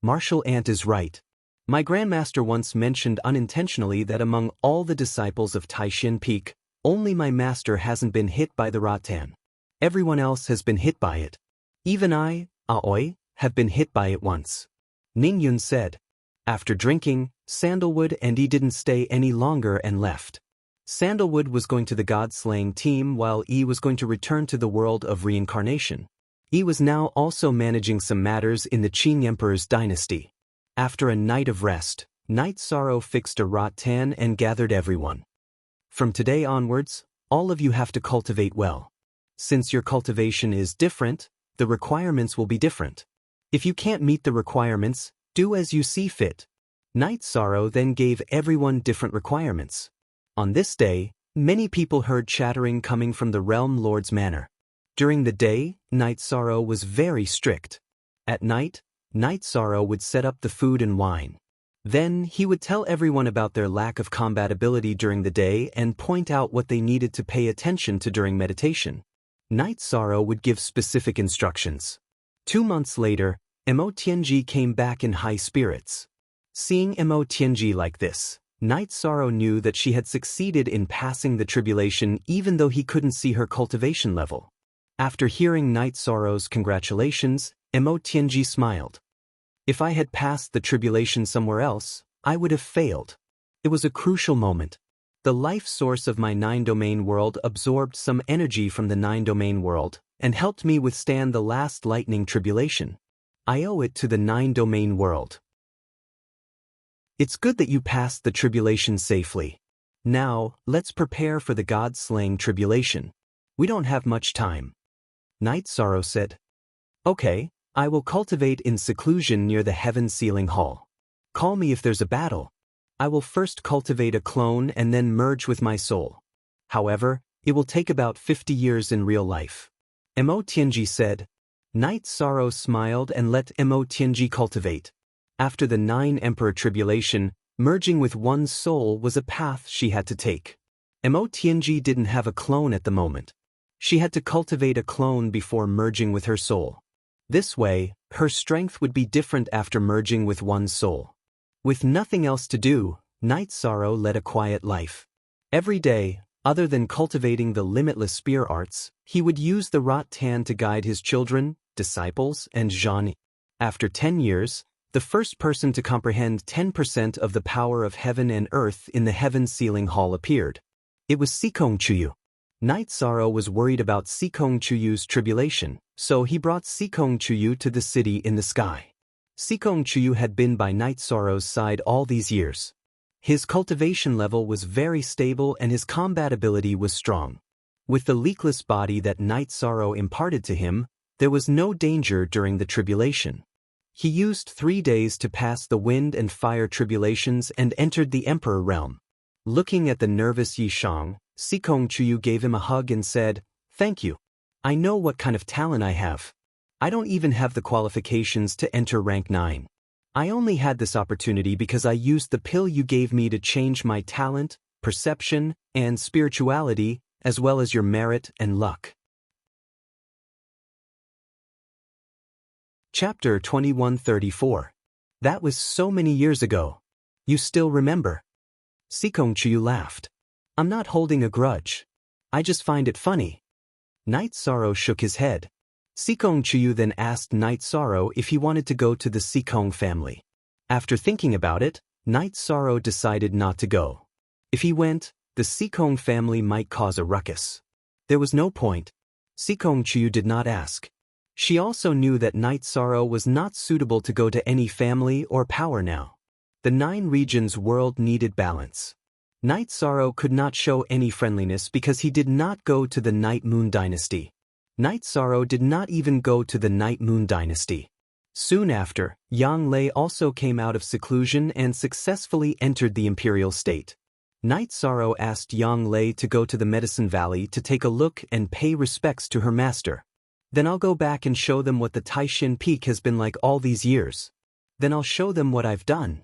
Martial Ant is right. My grandmaster once mentioned unintentionally that among all the disciples of Taishan Peak, only my master hasn't been hit by the rattan. Everyone else has been hit by it. Even I, Aoi, have been hit by it once. Ning Yun said. After drinking, Sandalwood and Yi didn't stay any longer and left. Sandalwood was going to the god-slaying team while Yi was going to return to the world of reincarnation. Yi was now also managing some matters in the Qing Emperor's dynasty. After a night of rest, Night Sorrow fixed a rattan and gathered everyone. From today onwards, all of you have to cultivate well. Since your cultivation is different, the requirements will be different. If you can't meet the requirements, do as you see fit. Night Sorrow then gave everyone different requirements. On this day, many people heard chattering coming from the Realm Lord's manor. During the day, Night Sorrow was very strict. At night, Night Sorrow would set up the food and wine. Then, he would tell everyone about their lack of compatibility during the day and point out what they needed to pay attention to during meditation. Night Sorrow would give specific instructions. 2 months later, Mo Tianji came back in high spirits. Seeing Mo Tianji like this, Night Sorrow knew that she had succeeded in passing the tribulation even though he couldn't see her cultivation level. After hearing Night Sorrow's congratulations, Mo Tianji smiled. If I had passed the tribulation somewhere else, I would have failed. It was a crucial moment. The life source of my 9-domain world absorbed some energy from the 9-domain world and helped me withstand the last lightning tribulation. I owe it to the 9-domain world. It's good that you passed the tribulation safely. Now, let's prepare for the God-slaying tribulation. We don't have much time. Night Sorrow said. Okay, I will cultivate in seclusion near the Heaven Sealing Hall. Call me if there's a battle. I will first cultivate a clone and then merge with my soul. However, it will take about 50 years in real life. Mo Tianji said. Night Sorrow smiled and let Mo Tianji cultivate. After the 9 Emperor Tribulation, merging with one's soul was a path she had to take. Mo Tianji didn't have a clone at the moment. She had to cultivate a clone before merging with her soul. This way, her strength would be different after merging with one's soul. With nothing else to do, Night Sorrow led a quiet life. Every day, other than cultivating the limitless spear arts, he would use the Rattan to guide his children, disciples, and Zhani. After 10 years, the first person to comprehend 10% of the power of heaven and earth in the Heaven Sealing Hall appeared. It was Sikong Chuyu. Night Sorrow was worried about Sikong Chuyu's tribulation, so he brought Sikong Chuyu to the city in the sky. Sikong Chuyu had been by Night Sorrow's side all these years. His cultivation level was very stable and his compatibility was strong. With the leakless body that Night Sorrow imparted to him, there was no danger during the tribulation. He used 3 days to pass the wind and fire tribulations and entered the Emperor realm. Looking at the nervous Yi Shang, Sikong Chuyu gave him a hug and said, "Thank you. I know what kind of talent I have. I don't even have the qualifications to enter rank 9. I only had this opportunity because I used the pill you gave me to change my talent, perception, and spirituality, as well as your merit and luck." Chapter 2134. That was so many years ago. You still remember? Sikong Chuyu laughed. I'm not holding a grudge. I just find it funny. Night Sorrow shook his head. Sikong Chuyu then asked Night Sorrow if he wanted to go to the Sikong family. After thinking about it, Night Sorrow decided not to go. If he went, the Sikong family might cause a ruckus. There was no point. Sikong Chuyu did not ask. She also knew that Night Sorrow was not suitable to go to any family or power now. The 9 regions world needed balance. Night Sorrow could not show any friendliness because he did not go to the Night Moon Dynasty. Night Sorrow did not even go to the Night Moon Dynasty. Soon after, Yang Lei also came out of seclusion and successfully entered the imperial state. Night Sorrow asked Yang Lei to go to the Medicine Valley to take a look and pay respects to her master. Then I'll go back and show them what the Taishin Peak has been like all these years. Then I'll show them what I've done.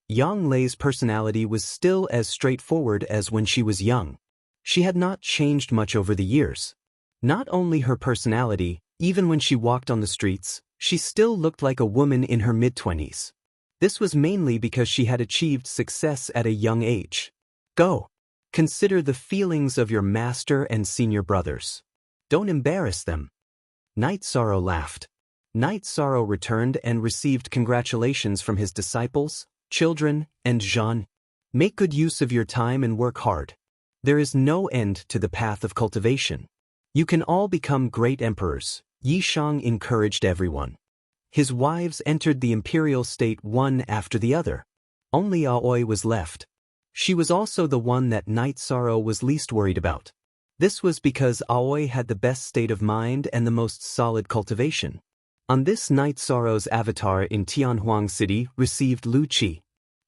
Yang Lei's personality was still as straightforward as when she was young. She had not changed much over the years. Not only her personality, even when she walked on the streets, she still looked like a woman in her mid-20s. This was mainly because she had achieved success at a young age. Go. Consider the feelings of your master and senior brothers. Don't embarrass them. Night Sorrow laughed. Night Sorrow returned and received congratulations from his disciples, children, and Zhan. Make good use of your time and work hard. There is no end to the path of cultivation. You can all become great emperors. Yi Shang encouraged everyone. His wives entered the imperial state one after the other. Only Aoi was left. She was also the one that Night Sorrow was least worried about. This was because Aoi had the best state of mind and the most solid cultivation. On this Night Sorrow's avatar in Tianhuang City received Lu Qi.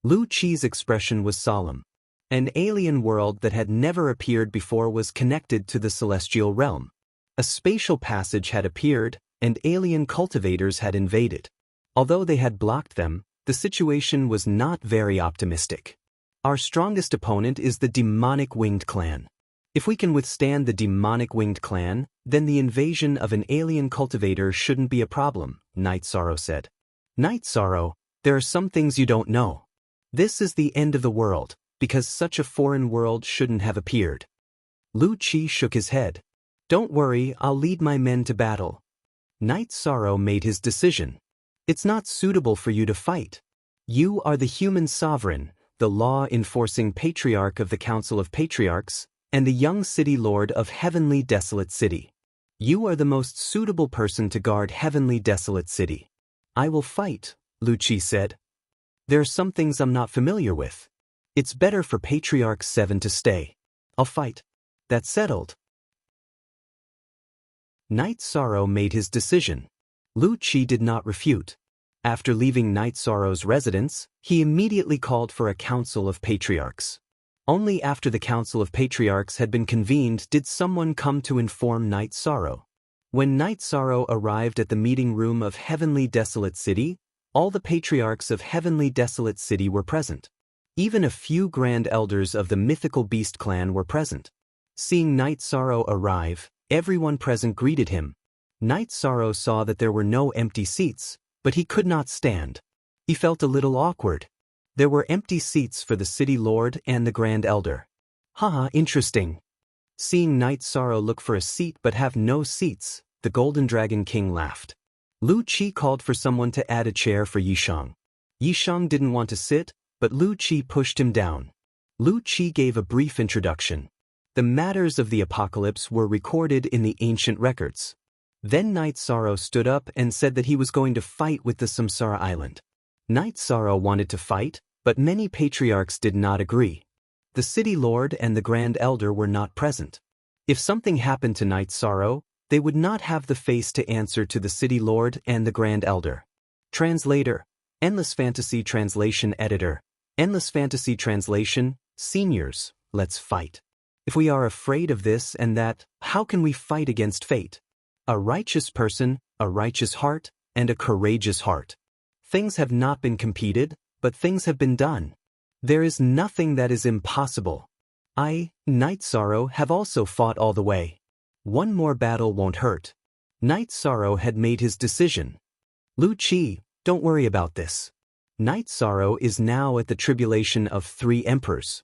Lu Qi's expression was solemn. An alien world that had never appeared before was connected to the celestial realm. A spatial passage had appeared, and alien cultivators had invaded. Although they had blocked them, the situation was not very optimistic. Our strongest opponent is the demonic winged clan. If we can withstand the demonic winged clan, then the invasion of an alien cultivator shouldn't be a problem, Night Sorrow said. Night Sorrow, there are some things you don't know. This is the end of the world, because such a foreign world shouldn't have appeared. Lu Qi shook his head. Don't worry, I'll lead my men to battle. Night Sorrow made his decision. It's not suitable for you to fight. You are the human sovereign, the law-enforcing patriarch of the Council of Patriarchs, and the young city lord of Heavenly Desolate City. You are the most suitable person to guard Heavenly Desolate City. I will fight, Lu Qi said. There are some things I'm not familiar with. It's better for Patriarch 7 to stay. I'll fight. That's settled. Night Sorrow made his decision. Lu Qi did not refute. After leaving Night Sorrow's residence, he immediately called for a council of patriarchs. Only after the council of patriarchs had been convened did someone come to inform Night Sorrow. When Night Sorrow arrived at the meeting room of Heavenly Desolate City, all the patriarchs of Heavenly Desolate City were present. Even a few grand elders of the mythical beast clan were present. Seeing Night Sorrow arrive, everyone present greeted him. Night Sorrow saw that there were no empty seats, but he could not stand. He felt a little awkward. There were empty seats for the city lord and the grand elder. Haha, interesting. Seeing Night Sorrow look for a seat but have no seats, the Golden Dragon King laughed. Lu Qi called for someone to add a chair for Yisheng. Yisheng didn't want to sit, but Lu Qi pushed him down. Lu Qi gave a brief introduction. The matters of the apocalypse were recorded in the ancient records. Then Night Sorrow stood up and said that he was going to fight with the Samsara Island. Night Sorrow wanted to fight, but many patriarchs did not agree. The city lord and the grand elder were not present. If something happened to Night Sorrow, they would not have the face to answer to the city lord and the grand elder. Translator, Endless Fantasy Translation Editor, Endless Fantasy Translation, Seniors, let's fight. If we are afraid of this and that, how can we fight against fate? A righteous person, a righteous heart, and a courageous heart. Things have not been competed, but things have been done. There is nothing that is impossible. I, Night Sorrow, have also fought all the way. One more battle won't hurt. Night Sorrow had made his decision. Lu Qi, don't worry about this. Night Sorrow is now at the tribulation of 3 emperors.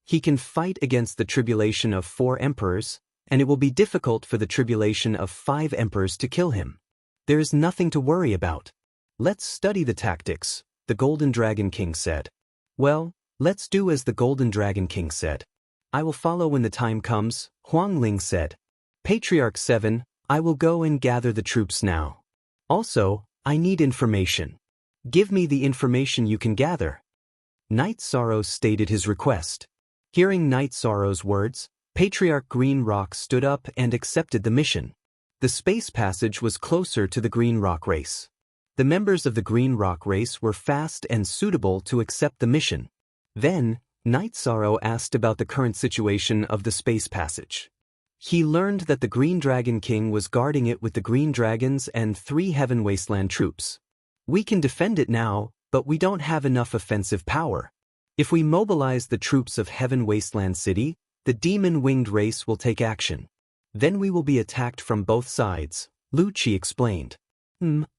He can fight against the tribulation of 4 emperors, and it will be difficult for the tribulation of 5 emperors to kill him. There is nothing to worry about. Let's study the tactics, the Golden Dragon King said. Well, let's do as the Golden Dragon King said. I will follow when the time comes, Huang Ling said. Patriarch 7, I will go and gather the troops now. Also, I need information. Give me the information you can gather. Night Sorrow stated his request. Hearing Night Sorrow's words, Patriarch Green Rock stood up and accepted the mission. The space passage was closer to the Green Rock race. The members of the Green Rock race were fast and suitable to accept the mission. Then, Night Sorrow asked about the current situation of the space passage. He learned that the Green Dragon King was guarding it with the Green Dragons and 3 Heaven Wasteland troops. We can defend it now, but we don't have enough offensive power. If we mobilize the troops of Heaven Wasteland City, the demon-winged race will take action. Then we will be attacked from both sides, Lu Qi explained.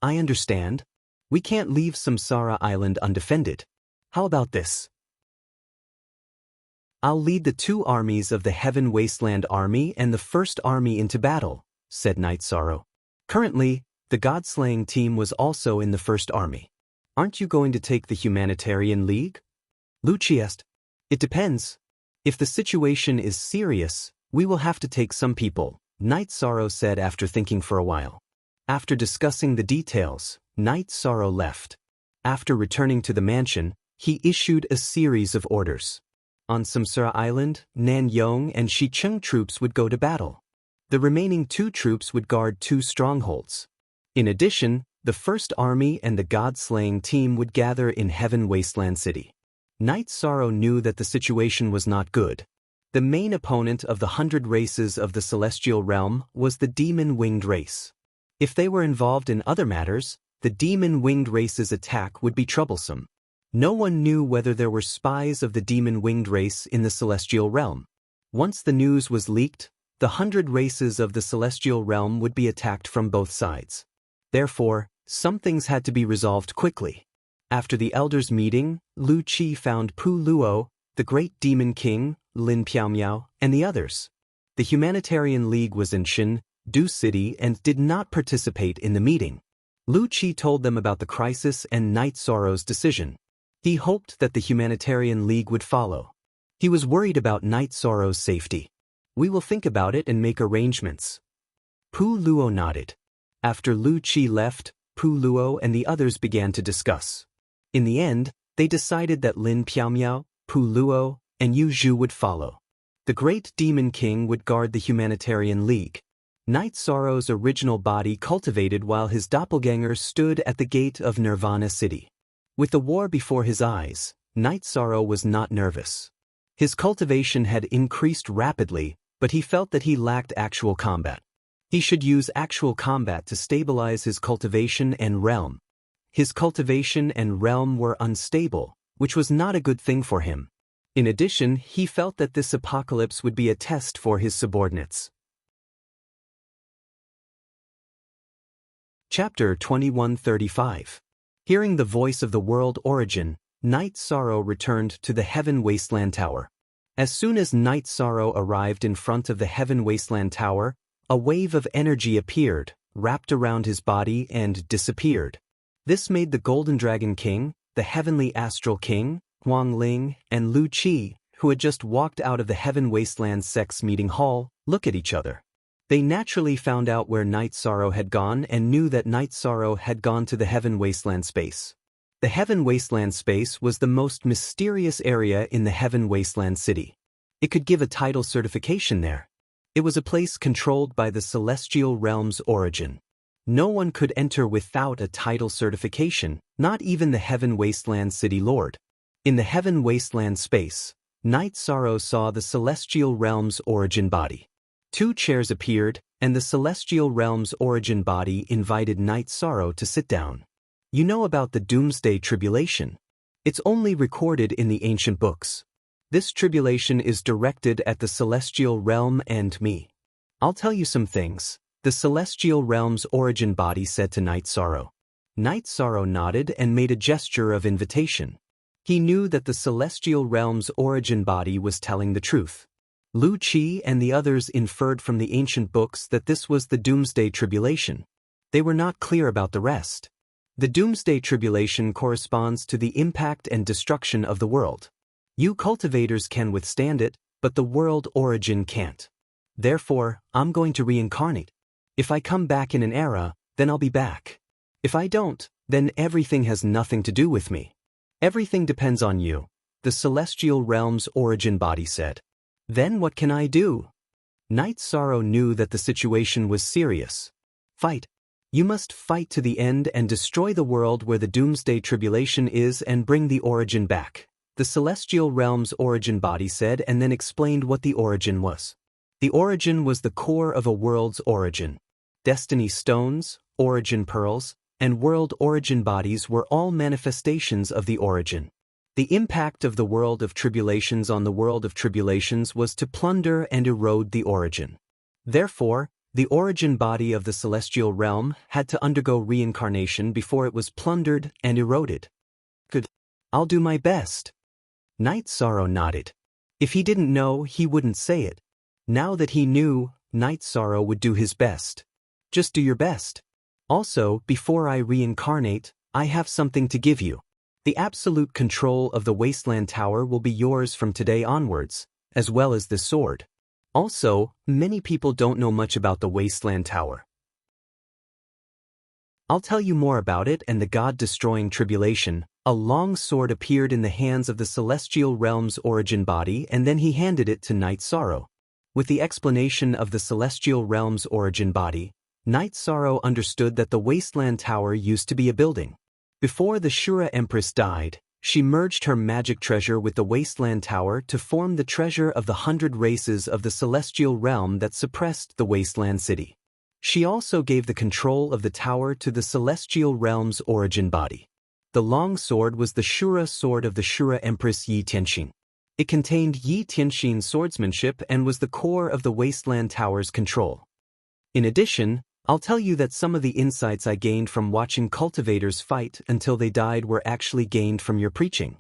I understand. We can't leave Samsara Island undefended. How about this? I'll lead the 2 armies of the Heaven Wasteland Army and the 1st Army into battle, said Night Sorrow. Currently, the God-slaying team was also in the 1st Army. Aren't you going to take the Humanitarian League? Lu Qi asked. It depends. If the situation is serious, we will have to take some people, Night Sorrow said after thinking for a while. After discussing the details, Night Sorrow left. After returning to the mansion, he issued a series of orders. On Samsara Island, Nan Yong and Shicheng troops would go to battle. The remaining 2 troops would guard 2 strongholds. In addition, the 1st Army and the God-slaying team would gather in Heaven Wasteland City. Night Sorrow knew that the situation was not good. The main opponent of the 100 races of the celestial realm was the demon-winged race. If they were involved in other matters, the demon-winged race's attack would be troublesome. No one knew whether there were spies of the demon-winged race in the celestial realm. Once the news was leaked, the 100 races of the celestial realm would be attacked from both sides. Therefore, some things had to be resolved quickly. After the elders' meeting, Lu Qi found Pu Luo, the great demon king, Lin Piaomiao, and the others. The Humanitarian League was in Shin, Du City, and did not participate in the meeting. Lu Qi told them about the crisis and Night Sorrow's decision. He hoped that the Humanitarian League would follow. He was worried about Night Sorrow's safety. "We will think about it and make arrangements." Pu Luo nodded. After Lu Qi left, Pu Luo and the others began to discuss. In the end, they decided that Lin Piaomiao, Pu Luo, and Yu Zhu would follow. The great demon king would guard the Humanitarian League. Night Sorrow's original body cultivated while his doppelganger stood at the gate of Nirvana City. With the war before his eyes, Night Sorrow was not nervous. His cultivation had increased rapidly, but he felt that he lacked actual combat. He should use actual combat to stabilize his cultivation and realm. His cultivation and realm were unstable, which was not a good thing for him. In addition, he felt that this apocalypse would be a test for his subordinates. Chapter 2135. Hearing the voice of the world origin, Night Sorrow returned to the Heaven Wasteland Tower. As soon as Night Sorrow arrived in front of the Heaven Wasteland Tower, a wave of energy appeared, wrapped around his body and disappeared. This made the Golden Dragon King, the Heavenly Astral King, Huang Ling, and Lu Qi, who had just walked out of the Heaven Wasteland Sex Meeting Hall, look at each other. They naturally found out where Night Sorrow had gone and knew that Night Sorrow had gone to the Heaven Wasteland space. The Heaven Wasteland space was the most mysterious area in the Heaven Wasteland City. It could give a title certification there. It was a place controlled by the celestial realm's origin. No one could enter without a title certification, not even the Heaven Wasteland City Lord. In the Heaven Wasteland space, Night Sorrow saw the celestial realm's origin body. 2 chairs appeared, and the celestial realm's origin body invited Night Sorrow to sit down. You know about the Doomsday Tribulation. It's only recorded in the ancient books. This tribulation is directed at the celestial realm and me. I'll tell you some things, the celestial realm's origin body said to Night Sorrow. Night Sorrow nodded and made a gesture of invitation. He knew that the celestial realm's origin body was telling the truth. Lu Qi and the others inferred from the ancient books that this was the Doomsday Tribulation. They were not clear about the rest. The Doomsday Tribulation corresponds to the impact and destruction of the world. You cultivators can withstand it, but the world origin can't. Therefore, I'm going to reincarnate. If I come back in an era, then I'll be back. If I don't, then everything has nothing to do with me. Everything depends on you, the celestial realm's origin body said. Then what can I do? Night Sorrow knew that the situation was serious. Fight. You must fight to the end and destroy the world where the Doomsday Tribulation is and bring the origin back, the celestial realm's origin body said, and then explained what the origin was. The origin was the core of a world's origin. Destiny stones, origin pearls, and world origin bodies were all manifestations of the origin. The impact of the world of tribulations on the world of tribulations was to plunder and erode the origin. Therefore, the origin body of the celestial realm had to undergo reincarnation before it was plundered and eroded. Good. I'll do my best. Night Sorrow nodded. If he didn't know, he wouldn't say it. Now that he knew, Night Sorrow would do his best. Just do your best. Also, before I reincarnate, I have something to give you. The absolute control of the Wasteland Tower will be yours from today onwards, as well as the sword. Also, many people don't know much about the Wasteland Tower. I'll tell you more about it and the God-destroying tribulation. A long sword appeared in the hands of the celestial realm's origin body, and then he handed it to Night Sorrow. With the explanation of the celestial realm's origin body, Night Sorrow understood that the Wasteland Tower used to be a building. Before the Shura Empress died, She merged her magic treasure with the Wasteland Tower to form the treasure of the 100 races of the celestial realm that suppressed the Wasteland City. She also gave the control of the tower to the celestial realm's origin body. The long sword was the Shura sword of the Shura Empress Yi Tianxin. It contained Yi Tianxin's swordsmanship and was the core of the Wasteland Tower's control. In addition, I'll tell you that some of the insights I gained from watching cultivators fight until they died were actually gained from your preaching.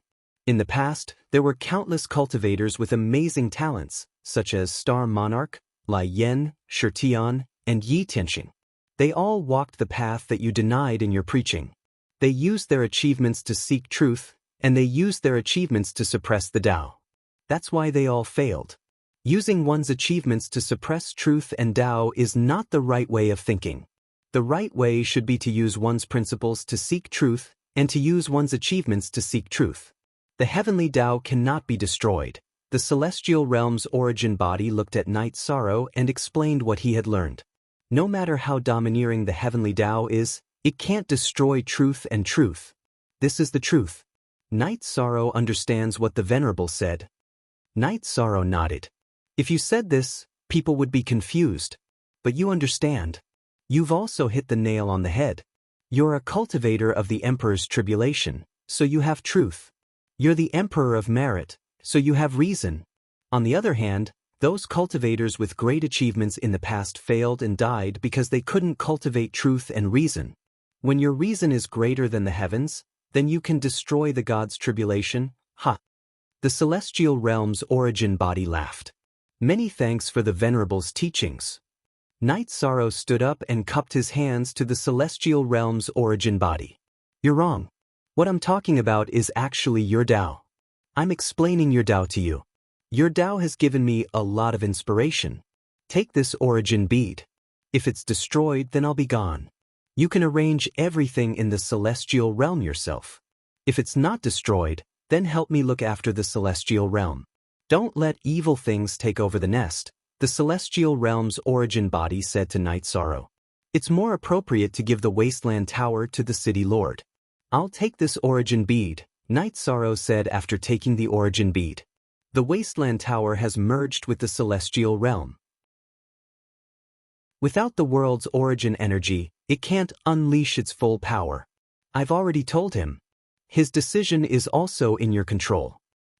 In the past, there were countless cultivators with amazing talents, such as Star Monarch, Lai Yan, Shirtian, and Yi Tianxin. They all walked the path that you denied in your preaching. They used their achievements to seek truth, and they used their achievements to suppress the Tao. That's why they all failed. Using one's achievements to suppress truth and Tao is not the right way of thinking. The right way should be to use one's principles to seek truth and to use one's achievements to seek truth. The heavenly Tao cannot be destroyed. The celestial realm's origin body looked at Night Sorrow and explained what he had learned. No matter how domineering the heavenly Tao is, it can't destroy truth and truth. This is the truth. Night Sorrow understands what the Venerable said. Night Sorrow nodded. If you said this, people would be confused. But you understand. You've also hit the nail on the head. You're a cultivator of the Emperor's tribulation, so you have truth. You're the Emperor of merit, so you have reason. On the other hand, those cultivators with great achievements in the past failed and died because they couldn't cultivate truth and reason. When your reason is greater than the heavens, then you can destroy the God's tribulation. Ha! The celestial realm's origin body laughed. Many thanks for the Venerable's teachings. Night Sorrow stood up and cupped his hands to the celestial realm's origin body. You're wrong. What I'm talking about is actually your Tao. I'm explaining your Tao to you. Your Tao has given me a lot of inspiration. Take this origin bead. If it's destroyed, then I'll be gone. You can arrange everything in the celestial realm yourself. If it's not destroyed, then help me look after the celestial realm. Don't let evil things take over the nest, the celestial realm's origin body said to Night Sorrow. It's more appropriate to give the Wasteland Tower to the City Lord. I'll take this origin bead, Night Sorrow said after taking the origin bead. The Wasteland Tower has merged with the celestial realm. Without the world's origin energy, it can't unleash its full power. I've already told him. His decision is also in your control.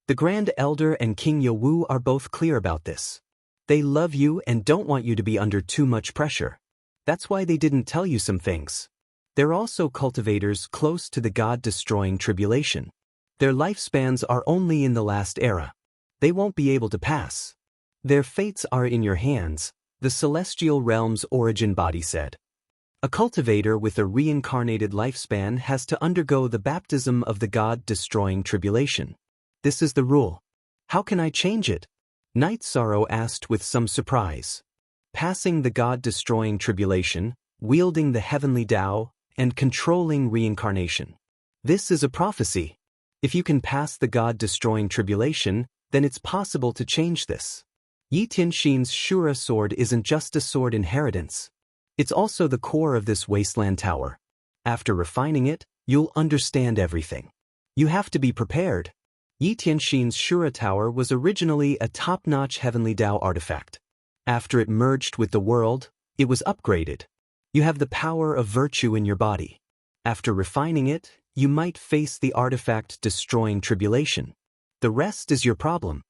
The Grand Elder and King Yowu are both clear about this. They love you and don't want you to be under too much pressure. That's why they didn't tell you some things. They're also cultivators close to the God-destroying tribulation. Their lifespans are only in the last era. They won't be able to pass. Their fates are in your hands, the celestial realm's origin body said. A cultivator with a reincarnated lifespan has to undergo the baptism of the God-destroying tribulation. This is the rule. How can I change it? Night Sorrow asked with some surprise. Passing the God-destroying tribulation, wielding the heavenly Tao, and controlling reincarnation. This is a prophecy. If you can pass the God-destroying tribulation, then it's possible to change this. Yi Tianxin's Shura sword isn't just a sword inheritance. It's also the core of this Wasteland Tower. After refining it, you'll understand everything. You have to be prepared. Yi Tianxin's Shura Tower was originally a top-notch heavenly Tao artifact. After it merged with the world, it was upgraded. You have the power of virtue in your body. After refining it, you might face the artifact destroying tribulation. The rest is your problem.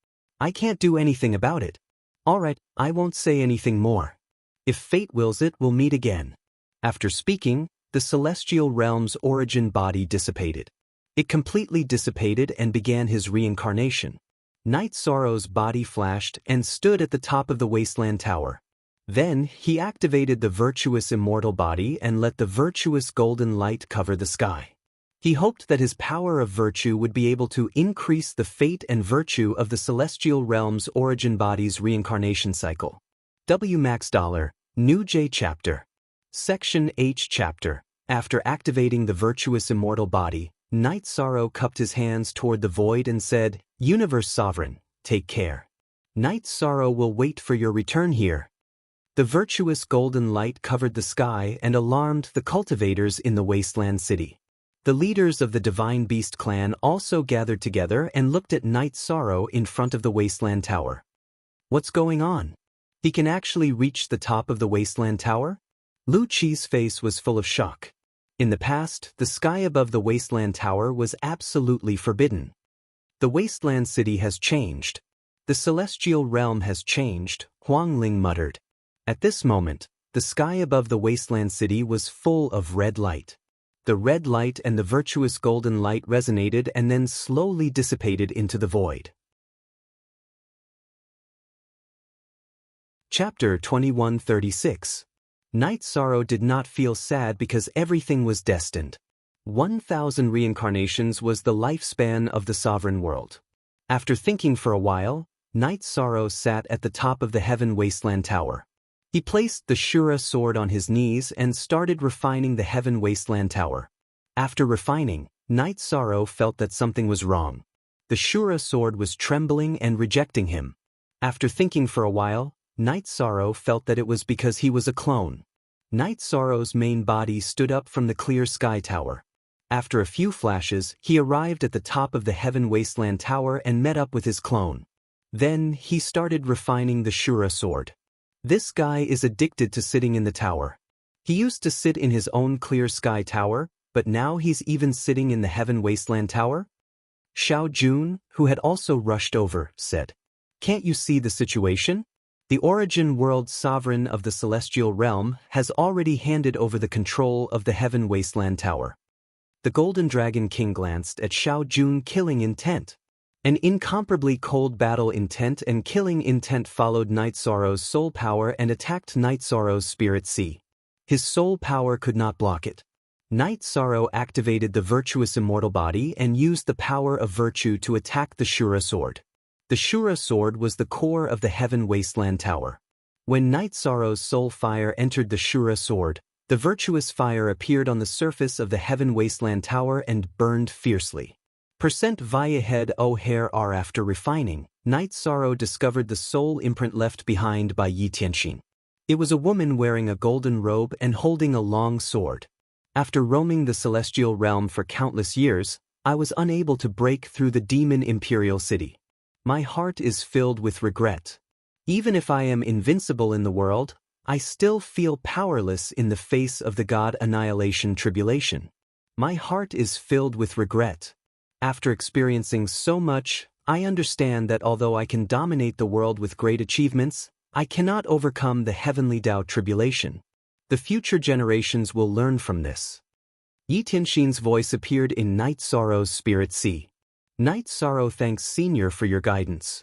I can't do anything about it. Alright, I won't say anything more. If fate wills it, we'll meet again. After speaking, the celestial realm's origin body dissipated. It completely dissipated and began his reincarnation. Night Sorrow's body flashed and stood at the top of the Wasteland Tower. Then, he activated the virtuous immortal body and let the virtuous golden light cover the sky. He hoped that his power of virtue would be able to increase the fate and virtue of the celestial realm's origin body's reincarnation cycle. W Max $, New J Chapter. Section H Chapter. After activating the virtuous immortal body, Night Sorrow cupped his hands toward the void and said, Universe Sovereign, take care. Night Sorrow will wait for your return here. The virtuous golden light covered the sky and alarmed the cultivators in the Wasteland City. The leaders of the Divine Beast clan also gathered together and looked at Night Sorrow in front of the Wasteland Tower. What's going on? He can actually reach the top of the Wasteland Tower? Lu Qi's face was full of shock. In the past, the sky above the Wasteland Tower was absolutely forbidden. The Wasteland City has changed. The celestial realm has changed, Huang Ling muttered. At this moment, the sky above the Wasteland City was full of red light. The red light and the virtuous golden light resonated and then slowly dissipated into the void. Chapter 2136. Night Sorrow did not feel sad because everything was destined. 1,000 reincarnations was the lifespan of the sovereign world. After thinking for a while, Night Sorrow sat at the top of the Heaven Wasteland Tower. He placed the Shura sword on his knees and started refining the Heaven Wasteland Tower. After refining, Night Sorrow felt that something was wrong. The Shura sword was trembling and rejecting him. After thinking for a while, Night Sorrow felt that it was because he was a clone. Night Sorrow's main body stood up from the clear sky tower. After a few flashes, he arrived at the top of the Heaven Wasteland Tower and met up with his clone. Then, he started refining the Shura sword. This guy is addicted to sitting in the tower. He used to sit in his own clear sky tower, but now he's even sitting in the Heaven Wasteland Tower? Xiao Jun, who had also rushed over, said, "Can't you see the situation? The origin world sovereign of the celestial realm has already handed over the control of the Heaven Wasteland Tower." The Golden Dragon King glanced at Xiao Jun killing intent. An incomparably cold battle intent and killing intent followed Night Sorrow's soul power and attacked Night Sorrow's spirit sea. His soul power could not block it. Night Sorrow activated the virtuous immortal body and used the power of virtue to attack the Shura sword. The Shura sword was the core of the Heaven Wasteland Tower. When Night Sorrow's soul fire entered the Shura sword, the virtuous fire appeared on the surface of the Heaven Wasteland Tower and burned fiercely. Via head O'Hare R. After refining, Night Sorrow discovered the soul imprint left behind by Yi Tianxin. It was a woman wearing a golden robe and holding a long sword. After roaming the celestial realm for countless years, I was unable to break through the demon imperial city. My heart is filled with regret. Even if I am invincible in the world, I still feel powerless in the face of the God Annihilation tribulation. My heart is filled with regret. After experiencing so much, I understand that although I can dominate the world with great achievements, I cannot overcome the heavenly Tao tribulation. The future generations will learn from this. Yi Tianxin's voice appeared in Night Sorrow's spirit sea. Night Sorrow thanks Senior for your guidance.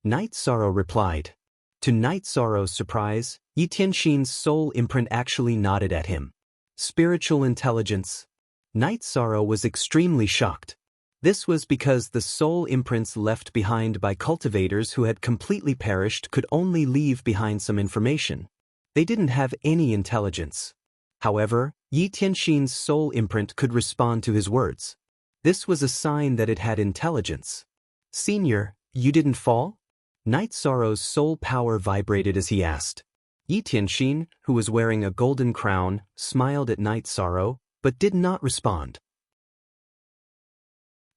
Night Sorrow replied. To Night Sorrow's surprise, Yi Tianxin's soul imprint actually nodded at him. Spiritual intelligence. Night Sorrow was extremely shocked. This was because the soul imprints left behind by cultivators who had completely perished could only leave behind some information. They didn't have any intelligence. However, Yi Tianxin's soul imprint could respond to his words. This was a sign that it had intelligence. Senior, you didn't fall? Night Sorrow's soul power vibrated as he asked. Yi Tianxin, who was wearing a golden crown, smiled at Night Sorrow, but did not respond.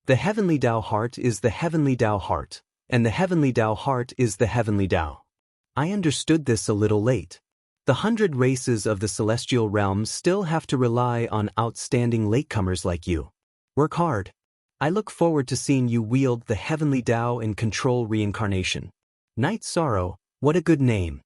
The Heavenly Tao Heart is the Heavenly Tao Heart, and the Heavenly Tao Heart is the Heavenly Tao. I understood this a little late. The 100 races of the celestial realms still have to rely on outstanding latecomers like you. Work hard. I look forward to seeing you wield the Heavenly Tao and control reincarnation. Night Sorrow, what a good name.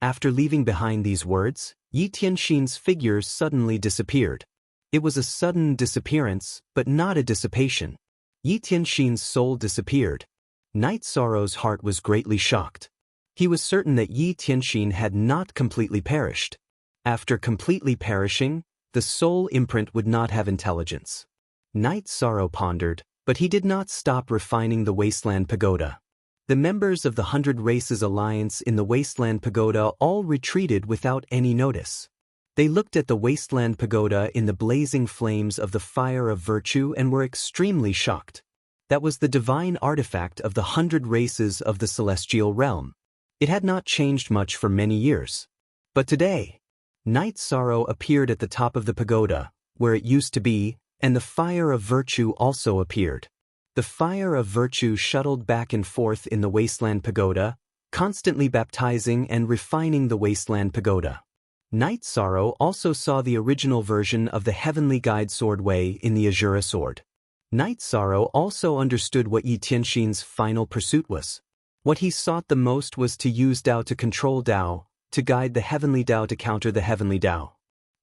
After leaving behind these words, Yi Tianxin's figure suddenly disappeared. It was a sudden disappearance, but not a dissipation. Yi Tianxin's soul disappeared. Night Sorrow's heart was greatly shocked. He was certain that Yi Tianxin had not completely perished. After completely perishing, the soul imprint would not have intelligence. Night Sorrow pondered, but he did not stop refining the Wasteland Pagoda. The members of the 100 Races Alliance in the Wasteland Pagoda all retreated without any notice. They looked at the Wasteland Pagoda in the blazing flames of the fire of virtue and were extremely shocked. That was the divine artifact of the 100 races of the celestial realm. It had not changed much for many years. But today, Night Sorrow appeared at the top of the pagoda, where it used to be, and the fire of virtue also appeared. The fire of virtue shuttled back and forth in the Wasteland Pagoda, constantly baptizing and refining the Wasteland Pagoda. Night Sorrow also saw the original version of the Heavenly Guide Sword Way in the Azura Sword. Night Sorrow also understood what Yi Tianxin's final pursuit was. What he sought the most was to use Tao to control Tao, to guide the Heavenly Tao to counter the Heavenly Tao.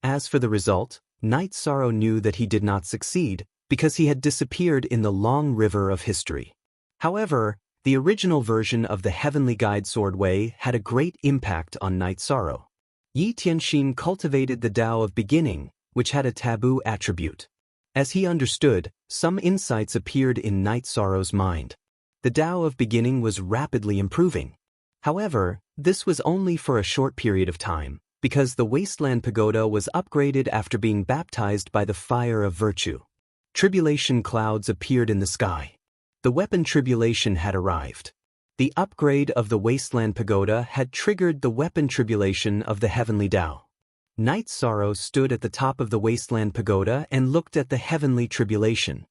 As for the result, Night Sorrow knew that he did not succeed, because he had disappeared in the long river of history. However, the original version of the Heavenly Guide Sword Way had a great impact on Night Sorrow. Yi Tianxin cultivated the Tao of beginning, which had a taboo attribute. As he understood, some insights appeared in Night Sorrow's mind. The Tao of beginning was rapidly improving. However, this was only for a short period of time, because the Wasteland Pagoda was upgraded after being baptized by the fire of virtue. Tribulation clouds appeared in the sky. The weapon tribulation had arrived. The upgrade of the Wasteland Pagoda had triggered the weapon tribulation of the Heavenly Tao. Night Sorrow stood at the top of the Wasteland Pagoda and looked at the Heavenly Tribulation.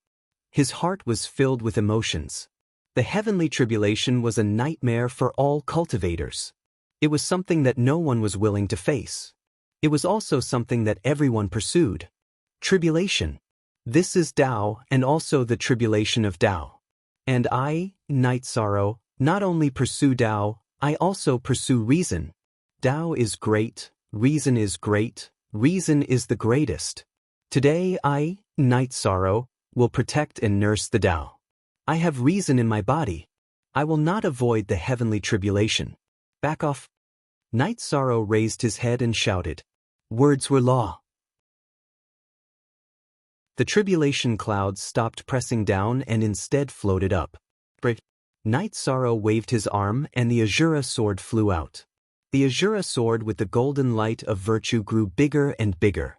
His heart was filled with emotions. The Heavenly Tribulation was a nightmare for all cultivators. It was something that no one was willing to face. It was also something that everyone pursued. Tribulation. This is Tao and also the tribulation of Tao. And I, Night Sorrow, not only pursue Tao, I also pursue reason. Tao is great, reason is great, reason is the greatest. Today I, Night Sorrow, will protect and nurse the Tao. I have reason in my body. I will not avoid the Heavenly Tribulation. Back off. Night Sorrow raised his head and shouted. Words were law. The tribulation clouds stopped pressing down and instead floated up. Night Sorrow waved his arm and the Azura sword flew out. The Azura sword with the golden light of virtue grew bigger and bigger.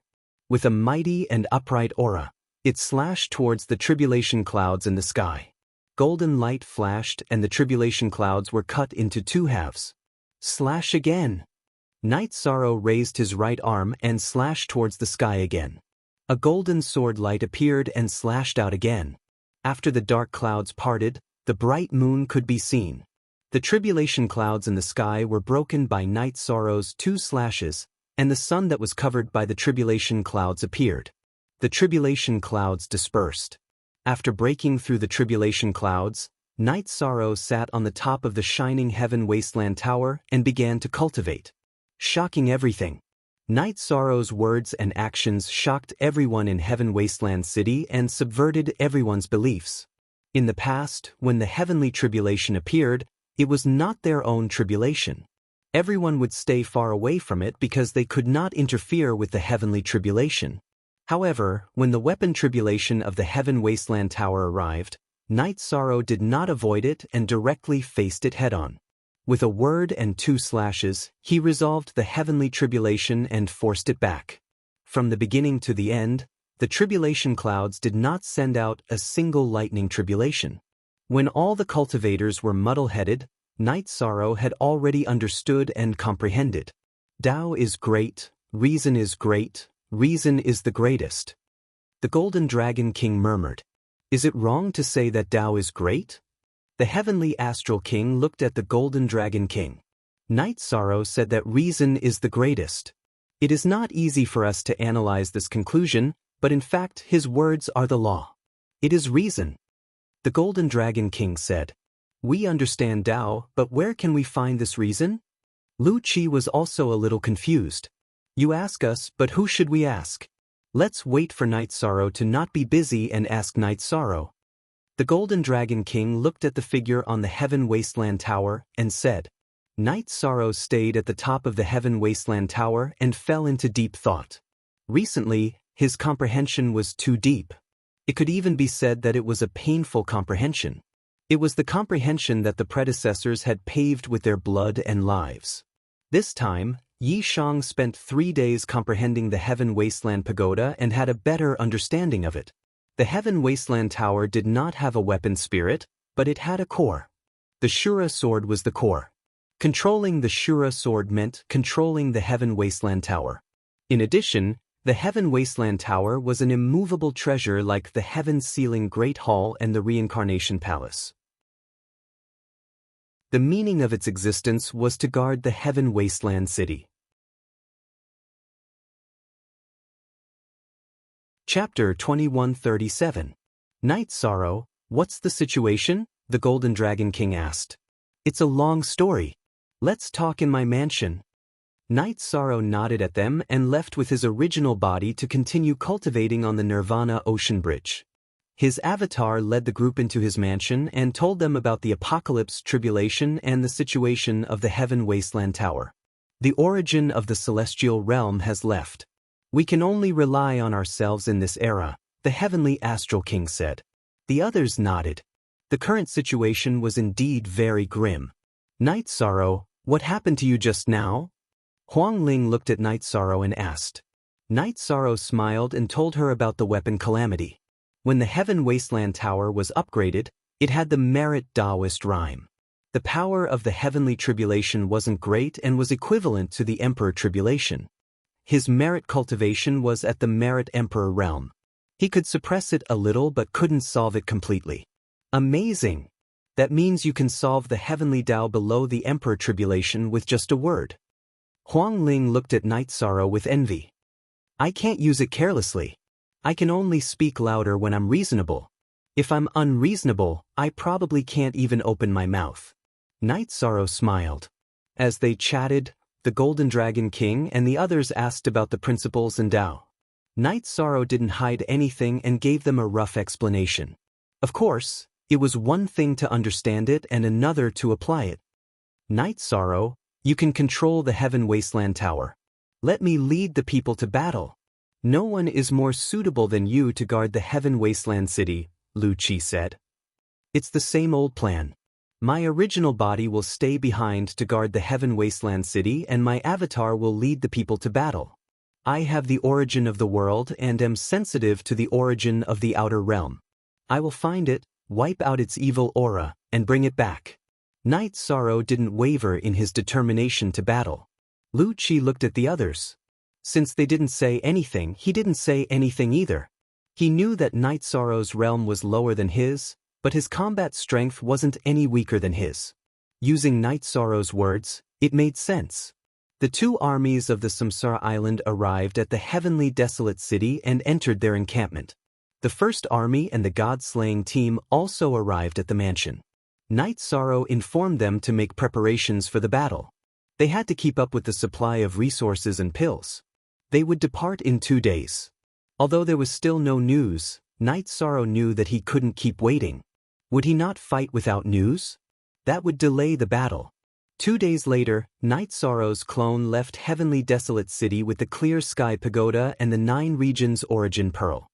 With a mighty and upright aura, it slashed towards the tribulation clouds in the sky. Golden light flashed and the tribulation clouds were cut into two halves. Slash again. Night Sorrow raised his right arm and slashed towards the sky again. A golden sword light appeared and slashed out again. After the dark clouds parted, the bright moon could be seen. The tribulation clouds in the sky were broken by Night Sorrow's two slashes, and the sun that was covered by the tribulation clouds appeared. The tribulation clouds dispersed. After breaking through the tribulation clouds, Night Sorrow sat on the top of the shining Heaven Wasteland Tower and began to cultivate. Shocking everything. Night Sorrow's words and actions shocked everyone in Heaven Wasteland City and subverted everyone's beliefs. In the past, when the Heavenly Tribulation appeared, it was not their own tribulation. Everyone would stay far away from it because they could not interfere with the Heavenly Tribulation. However, when the weapon tribulation of the Heaven Wasteland Tower arrived, Night Sorrow did not avoid it and directly faced it head-on. With a word and two slashes, he resolved the Heavenly Tribulation and forced it back. From the beginning to the end, the tribulation clouds did not send out a single lightning tribulation. When all the cultivators were muddle-headed, Night Sorrow had already understood and comprehended. Tao is great, reason is great, reason is the greatest. The Golden Dragon King murmured, "Is it wrong to say that Tao is great?" The Heavenly Astral King looked at the Golden Dragon King. Night Sorrow said that reason is the greatest. It is not easy for us to analyze this conclusion, but in fact his words are the law. It is reason. The Golden Dragon King said, "We understand Tao, but where can we find this reason?" Lu Qi was also a little confused. "You ask us, but who should we ask? Let's wait for Night Sorrow to not be busy and ask Night Sorrow." The Golden Dragon King looked at the figure on the Heaven Wasteland Tower and said, Night Sorrow stayed at the top of the Heaven Wasteland Tower and fell into deep thought. Recently, his comprehension was too deep. It could even be said that it was a painful comprehension. It was the comprehension that the predecessors had paved with their blood and lives. This time, Yi Shang spent 3 days comprehending the Heaven Wasteland Pagoda and had a better understanding of it. The Heaven Wasteland Tower did not have a weapon spirit, but it had a core. The Shura sword was the core. Controlling the Shura sword meant controlling the Heaven Wasteland Tower. In addition, The Heaven Wasteland Tower was an immovable treasure like the heaven-sealing Great Hall and the Reincarnation Palace. The meaning of its existence was to guard the Heaven Wasteland City. Chapter 2137. Night Sorrow, what's the situation? The Golden Dragon King asked. It's a long story. Let's talk in my mansion. Night Sorrow nodded at them and left with his original body to continue cultivating on the Nirvana Ocean Bridge. His avatar led the group into his mansion and told them about the apocalypse, tribulation, and the situation of the Heaven Wasteland Tower. The origin of the celestial realm has left. We can only rely on ourselves in this era, the Heavenly Astral King said. The others nodded. The current situation was indeed very grim. Night Sorrow, what happened to you just now? Huang Ling looked at Night Sorrow and asked. Night Sorrow smiled and told her about the weapon Calamity. When the Heaven Wasteland Tower was upgraded, it had the Merit Taoist rhyme. The power of the heavenly tribulation wasn't great and was equivalent to the Emperor Tribulation. His merit cultivation was at the Merit Emperor realm. He could suppress it a little but couldn't solve it completely. Amazing! That means you can solve the heavenly Tao below the Emperor Tribulation with just a word. Huang Ling looked at Night Sorrow with envy. I can't use it carelessly. I can only speak louder when I'm reasonable. If I'm unreasonable, I probably can't even open my mouth. Night Sorrow smiled. As they chatted, the Golden Dragon King and the others asked about the principles and Tao. Night Sorrow didn't hide anything and gave them a rough explanation. Of course, it was one thing to understand it and another to apply it. Night Sorrow, you can control the Heaven Wasteland Tower. Let me lead the people to battle. No one is more suitable than you to guard the Heaven Wasteland City, Lu Qi said. It's the same old plan. My original body will stay behind to guard the Heaven Wasteland City and my avatar will lead the people to battle. I have the origin of the world and am sensitive to the origin of the outer realm. I will find it, wipe out its evil aura, and bring it back. Night Sorrow didn't waver in his determination to battle. Lu Qi looked at the others. Since they didn't say anything, he didn't say anything either. He knew that Night Sorrow's realm was lower than his, but his combat strength wasn't any weaker than his. Using Night Sorrow's words, it made sense. The two armies of the Samsara Island arrived at the heavenly desolate city and entered their encampment. The first army and the god-slaying team also arrived at the mansion. Night Sorrow informed them to make preparations for the battle. They had to keep up with the supply of resources and pills. They would depart in 2 days. Although there was still no news, Night Sorrow knew that he couldn't keep waiting. Would he not fight without news? That would delay the battle. 2 days later, Night Sorrow's clone left Heavenly Desolate City with the Clear Sky Pagoda and the 9 Regions Origin Pearl.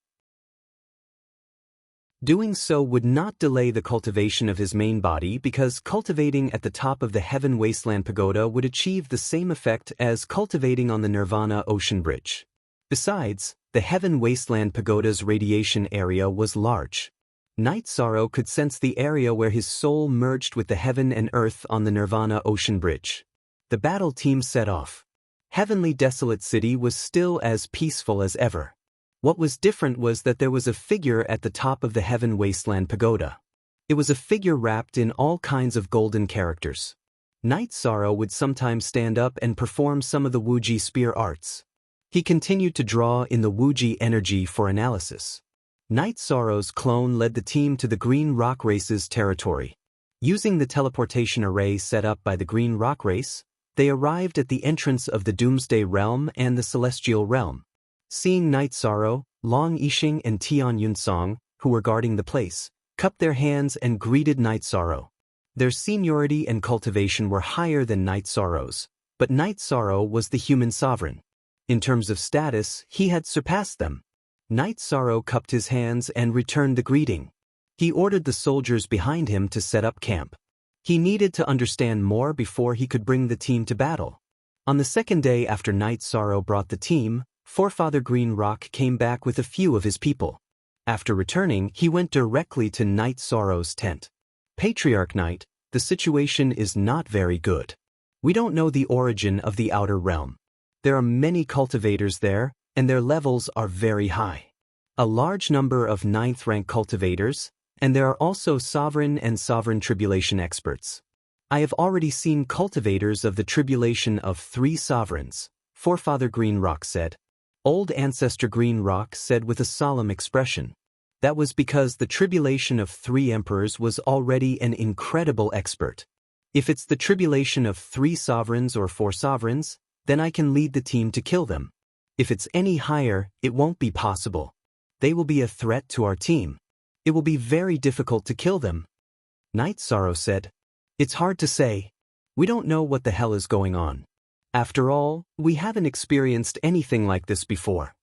Doing so would not delay the cultivation of his main body because cultivating at the top of the Heaven Wasteland Pagoda would achieve the same effect as cultivating on the Nirvana Ocean Bridge. Besides, the Heaven Wasteland Pagoda's radiation area was large. Night Sorrow could sense the area where his soul merged with the heaven and earth on the Nirvana Ocean Bridge. The battle team set off. Heavenly Desolate City was still as peaceful as ever. What was different was that there was a figure at the top of the Heaven Wasteland Pagoda. It was a figure wrapped in all kinds of golden characters. Night Sorrow would sometimes stand up and perform some of the Wuji spear arts. He continued to draw in the Wuji energy for analysis. Night Sorrow's clone led the team to the Green Rock Race's territory. Using the teleportation array set up by the Green Rock Race, they arrived at the entrance of the Doomsday Realm and the Celestial Realm. Seeing Night Sorrow, Long Yixing and Tian Yunsong, who were guarding the place, cupped their hands and greeted Night Sorrow. Their seniority and cultivation were higher than Night Sorrow's, but Night Sorrow was the human sovereign. In terms of status, he had surpassed them. Night Sorrow cupped his hands and returned the greeting. He ordered the soldiers behind him to set up camp. He needed to understand more before he could bring the team to battle. On the second day after Night Sorrow brought the team, Forefather Green Rock came back with a few of his people. After returning, he went directly to Night Sorrow's tent. Patriarch Knight, the situation is not very good. We don't know the origin of the outer realm. There are many cultivators there, and their levels are very high. A large number of 9th rank cultivators, and there are also sovereign and sovereign tribulation experts. I have already seen cultivators of the tribulation of 3 sovereigns, Forefather Green Rock said. Old Ancestor Green Rock said with a solemn expression. That was because the tribulation of 3 emperors was already an incredible expert. If it's the tribulation of 3 sovereigns or 4 sovereigns, then I can lead the team to kill them. If it's any higher, it won't be possible. They will be a threat to our team. It will be very difficult to kill them. Night Sorrow said. It's hard to say. We don't know what the hell is going on. After all, we haven't experienced anything like this before.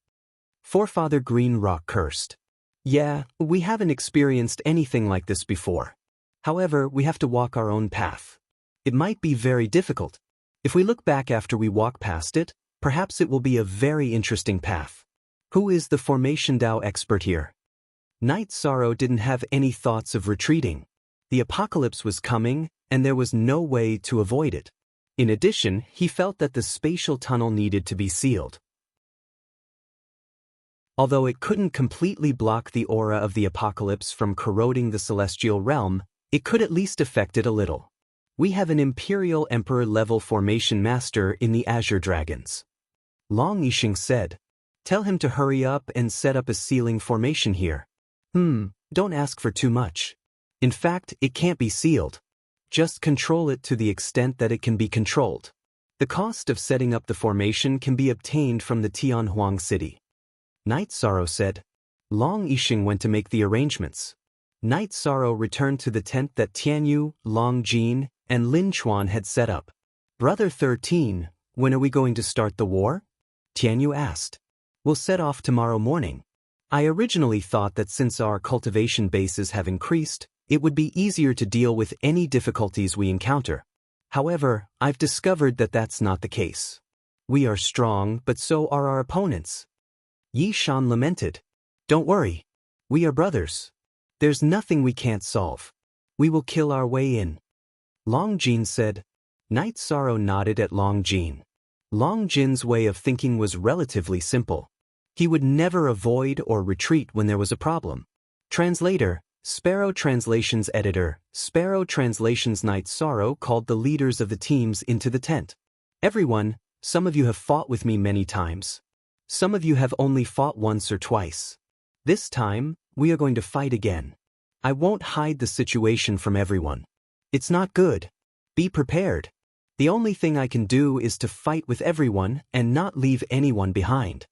Forefather Green Rock cursed. Yeah, we haven't experienced anything like this before. However, we have to walk our own path. It might be very difficult. If we look back after we walk past it, perhaps it will be a very interesting path. Who is the Formation Dao expert here? Night Sorrow didn't have any thoughts of retreating. The apocalypse was coming, and there was no way to avoid it. In addition, he felt that the spatial tunnel needed to be sealed. Although it couldn't completely block the aura of the apocalypse from corroding the celestial realm, it could at least affect it a little. We have an Imperial Emperor-level formation master in the Azure Dragons. Long Yixing said. Tell him to hurry up and set up a sealing formation here. Don't ask for too much. In fact, it can't be sealed. Just control it to the extent that it can be controlled. The cost of setting up the formation can be obtained from the Tianhuang city. Night Sorrow said. Long Yixing went to make the arrangements. Night Sorrow returned to the tent that Tianyu, Long Jin, and Lin Chuan had set up. Brother 13, when are we going to start the war? Tianyu asked. We'll set off tomorrow morning. I originally thought that since our cultivation bases have increased, it would be easier to deal with any difficulties we encounter. However, I've discovered that that's not the case. We are strong, but so are our opponents. Yi Shan lamented. Don't worry. We are brothers. There's nothing we can't solve. We will kill our way in. Long Jin said. Night Sorrow nodded at Long Jin. Long Jin's way of thinking was relatively simple. He would never avoid or retreat when there was a problem. Translator, Sparrow Translations Editor, Sparrow Translations. Night Sorrow called the leaders of the teams into the tent. Everyone, some of you have fought with me many times. Some of you have only fought once or twice. This time, we are going to fight again. I won't hide the situation from everyone. It's not good. Be prepared. The only thing I can do is to fight with everyone and not leave anyone behind.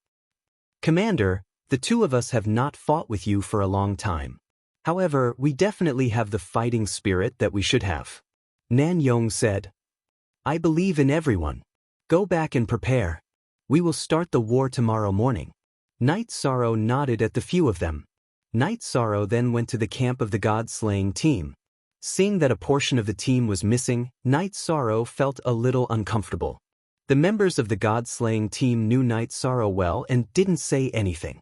Commander, the 2 of us have not fought with you for a long time. However, we definitely have the fighting spirit that we should have. Nan Yong said. I believe in everyone. Go back and prepare. We will start the war tomorrow morning. Night Sorrow nodded at the few of them. Night Sorrow then went to the camp of the god-slaying team. Seeing that a portion of the team was missing, Night Sorrow felt a little uncomfortable. The members of the god-slaying team knew Night Sorrow well and didn't say anything.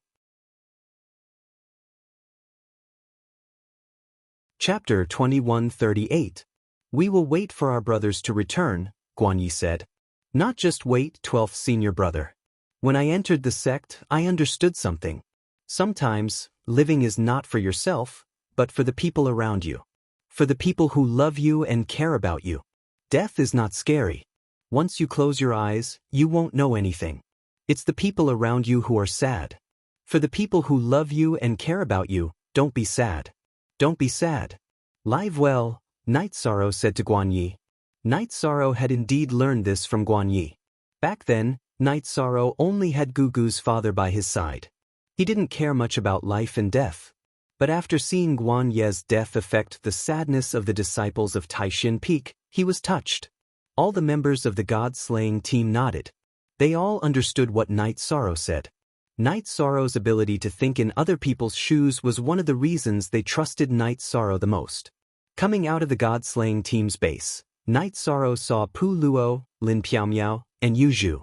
Chapter 2138. We will wait for our brothers to return, Guan Yi said. Not just wait, 12th senior brother. When I entered the sect, I understood something. Sometimes, living is not for yourself, but for the people around you. For the people who love you and care about you. Death is not scary. Once you close your eyes, you won't know anything. It's the people around you who are sad. For the people who love you and care about you, don't be sad. Don't be sad. Live well, Night Sorrow said to Guan Yi. Night Sorrow had indeed learned this from Guan Yi. Back then, Night Sorrow only had Gugu's father by his side. He didn't care much about life and death. But after seeing Guan Ye's death affect the sadness of the disciples of Taishin Peak, he was touched. All the members of the god-slaying team nodded. They all understood what Night Sorrow said. Night Sorrow's ability to think in other people's shoes was one of the reasons they trusted Night Sorrow the most. Coming out of the god-slaying team's base, Night Sorrow saw Pu Luo, Lin Piaomiao, and Yu Zhu.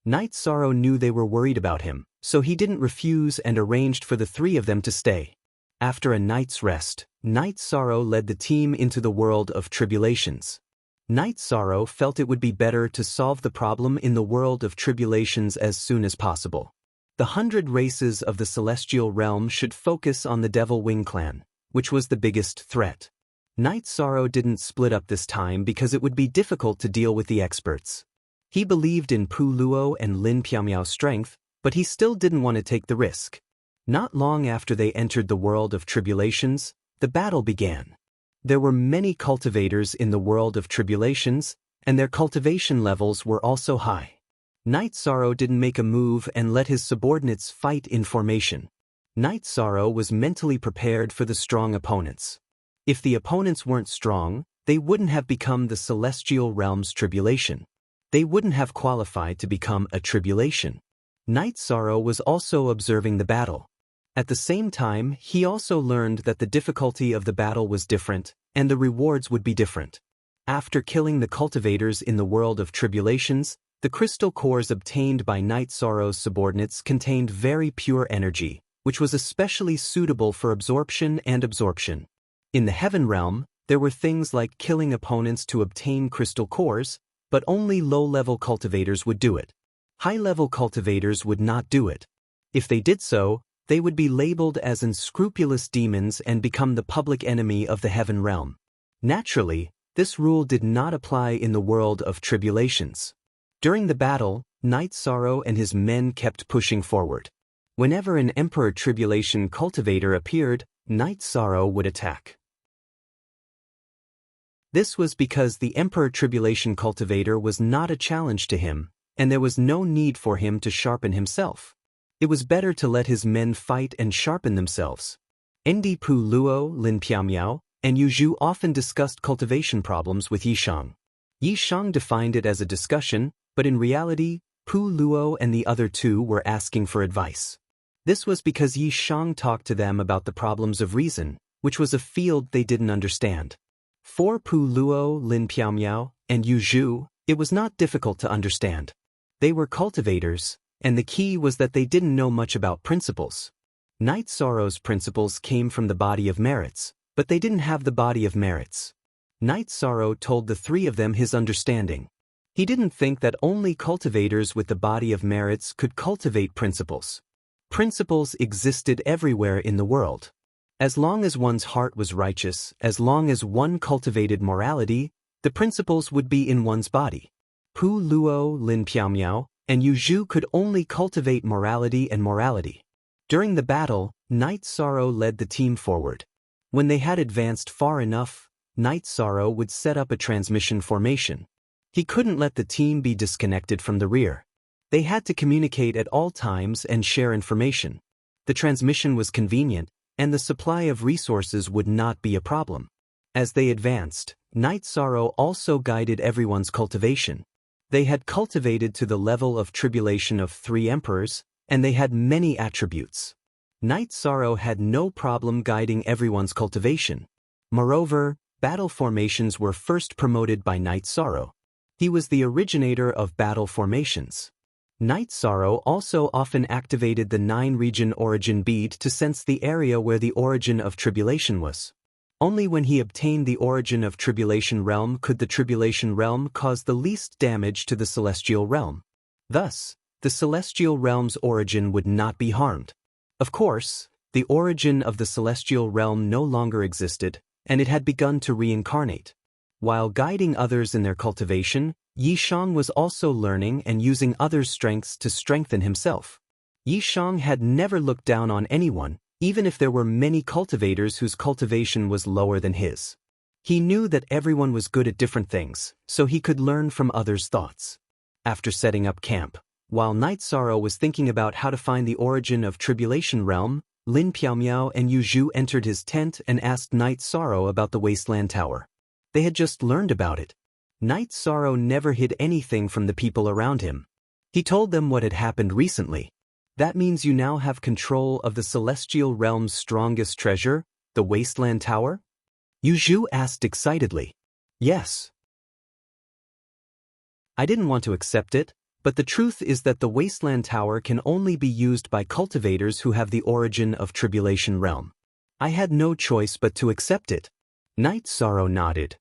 Night Sorrow knew they were worried about him, so he didn't refuse and arranged for the 3 of them to stay. After a night's rest, Night Sorrow led the team into the world of tribulations. Night Sorrow felt it would be better to solve the problem in the world of tribulations as soon as possible. The 100 races of the celestial realm should focus on the Devil Wing clan, which was the biggest threat. Night Sorrow didn't split up this time because it would be difficult to deal with the experts. He believed in Pu Luo and Lin Piaomiao's strength, but he still didn't want to take the risk. Not long after they entered the world of tribulations, the battle began. There were many cultivators in the world of tribulations, and their cultivation levels were also high. Night Sorrow didn't make a move and let his subordinates fight in formation. Night Sorrow was mentally prepared for the strong opponents. If the opponents weren't strong, they wouldn't have become the celestial realm's tribulation. They wouldn't have qualified to become a tribulation. Night Sorrow was also observing the battle. At the same time, he also learned that the difficulty of the battle was different, and the rewards would be different. After killing the cultivators in the world of tribulations, the crystal cores obtained by Night Sorrow's subordinates contained very pure energy, which was especially suitable for absorption and absorption. In the heaven realm, there were things like killing opponents to obtain crystal cores, but only low-level cultivators would do it. High-level cultivators would not do it. If they did so, they would be labeled as unscrupulous demons and become the public enemy of the heaven realm. Naturally, this rule did not apply in the world of tribulations. During the battle, Night Sorrow and his men kept pushing forward. Whenever an Emperor Tribulation cultivator appeared, Night Sorrow would attack. This was because the Emperor Tribulation cultivator was not a challenge to him, and there was no need for him to sharpen himself. It was better to let his men fight and sharpen themselves. Ndi Pu Luo, Lin Piaomiao, and Yu Zhu often discussed cultivation problems with Yi Shang. Yi Shang defined it as a discussion, but in reality, Pu Luo and the other two were asking for advice. This was because Yi Shang talked to them about the problems of reason, which was a field they didn't understand. For Pu Luo, Lin Piaomiao, and Yu Zhu, it was not difficult to understand. They were cultivators, and the key was that they didn't know much about principles. Night Sorrow's principles came from the body of merits, but they didn't have the body of merits. Night Sorrow told the three of them his understanding. He didn't think that only cultivators with the body of merits could cultivate principles. Principles existed everywhere in the world. As long as one's heart was righteous, as long as one cultivated morality, the principles would be in one's body. Pu Luo, Lin Piaomiao, and Yu Zhu could only cultivate morality and morality. During the battle, Night Sorrow led the team forward. When they had advanced far enough, Night Sorrow would set up a transmission formation. He couldn't let the team be disconnected from the rear. They had to communicate at all times and share information. The transmission was convenient, and the supply of resources would not be a problem. As they advanced, Night Sorrow also guided everyone's cultivation. They had cultivated to the level of tribulation of 3 emperors, and they had many attributes. Night Sorrow had no problem guiding everyone's cultivation. Moreover, battle formations were first promoted by Night Sorrow. He was the originator of battle formations. Night Sorrow also often activated the 9-region origin bead to sense the area where the origin of tribulation was. Only when he obtained the origin of tribulation realm could the tribulation realm cause the least damage to the celestial realm. Thus, the celestial realm's origin would not be harmed. Of course, the origin of the celestial realm no longer existed, and it had begun to reincarnate. While guiding others in their cultivation, Yi Shang was also learning and using others' strengths to strengthen himself. Yi Shang had never looked down on anyone, even if there were many cultivators whose cultivation was lower than his. He knew that everyone was good at different things, so he could learn from others' thoughts. After setting up camp, while Night Sorrow was thinking about how to find the origin of Tribulation Realm, Lin Piaomiao and Yu Zhu entered his tent and asked Night Sorrow about the Wasteland Tower. They had just learned about it. Night Sorrow never hid anything from the people around him. He told them what had happened recently. That means you now have control of the celestial realm's strongest treasure, the Wasteland Tower? Yu Zhu asked excitedly. Yes. I didn't want to accept it, but the truth is that the Wasteland Tower can only be used by cultivators who have the origin of Tribulation Realm. I had no choice but to accept it. Night Sorrow nodded.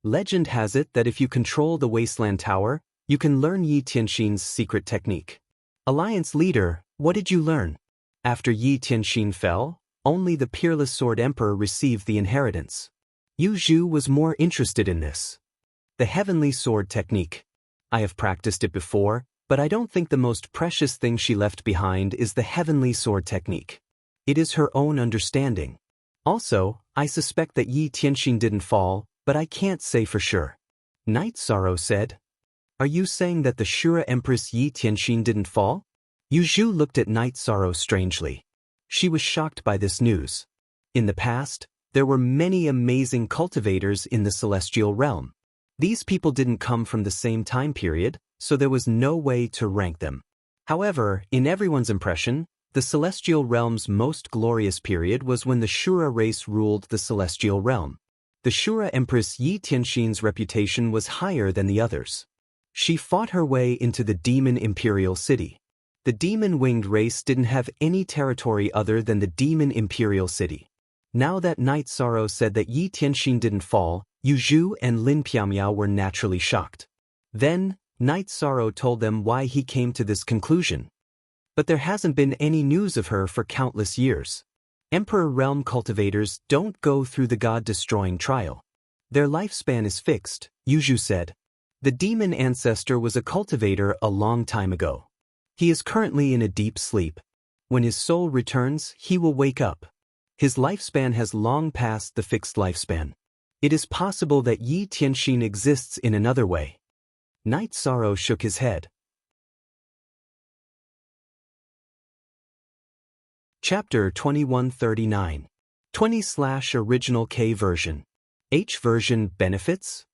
Legend has it that if you control the Wasteland Tower, you can learn Yi Tianxin's secret technique. Alliance leader, what did you learn? After Yi Tianxin fell, only the peerless sword emperor received the inheritance. Yu Zhu was more interested in this. The heavenly sword technique. I have practiced it before, but I don't think the most precious thing she left behind is the heavenly sword technique. It is her own understanding. Also, I suspect that Yi Tianxin didn't fall, but I can't say for sure. Night Sorrow said. Are you saying that the Shura Empress Yi Tianxin didn't fall? Yu Zhu looked at Night Sorrow strangely. She was shocked by this news. In the past, there were many amazing cultivators in the celestial realm. These people didn't come from the same time period, so there was no way to rank them. However, in everyone's impression, the celestial realm's most glorious period was when the Shura race ruled the celestial realm. The Shura Empress Yi Tianxin's reputation was higher than the others. She fought her way into the demon imperial city. The demon-winged race didn't have any territory other than the demon imperial city. Now that Night Sorrow said that Yi Tianxin didn't fall, Yu Zhu and Lin Piamiao were naturally shocked. Then, Night Sorrow told them why he came to this conclusion. But there hasn't been any news of her for countless years. Emperor Realm cultivators don't go through the god-destroying trial. Their lifespan is fixed, Yu Zhu said. The demon ancestor was a cultivator a long time ago. He is currently in a deep sleep. When his soul returns, he will wake up. His lifespan has long passed the fixed lifespan. It is possible that Yi Tianxin exists in another way. Night Sorrow shook his head. Chapter 2139. 20/original K version. H version benefits?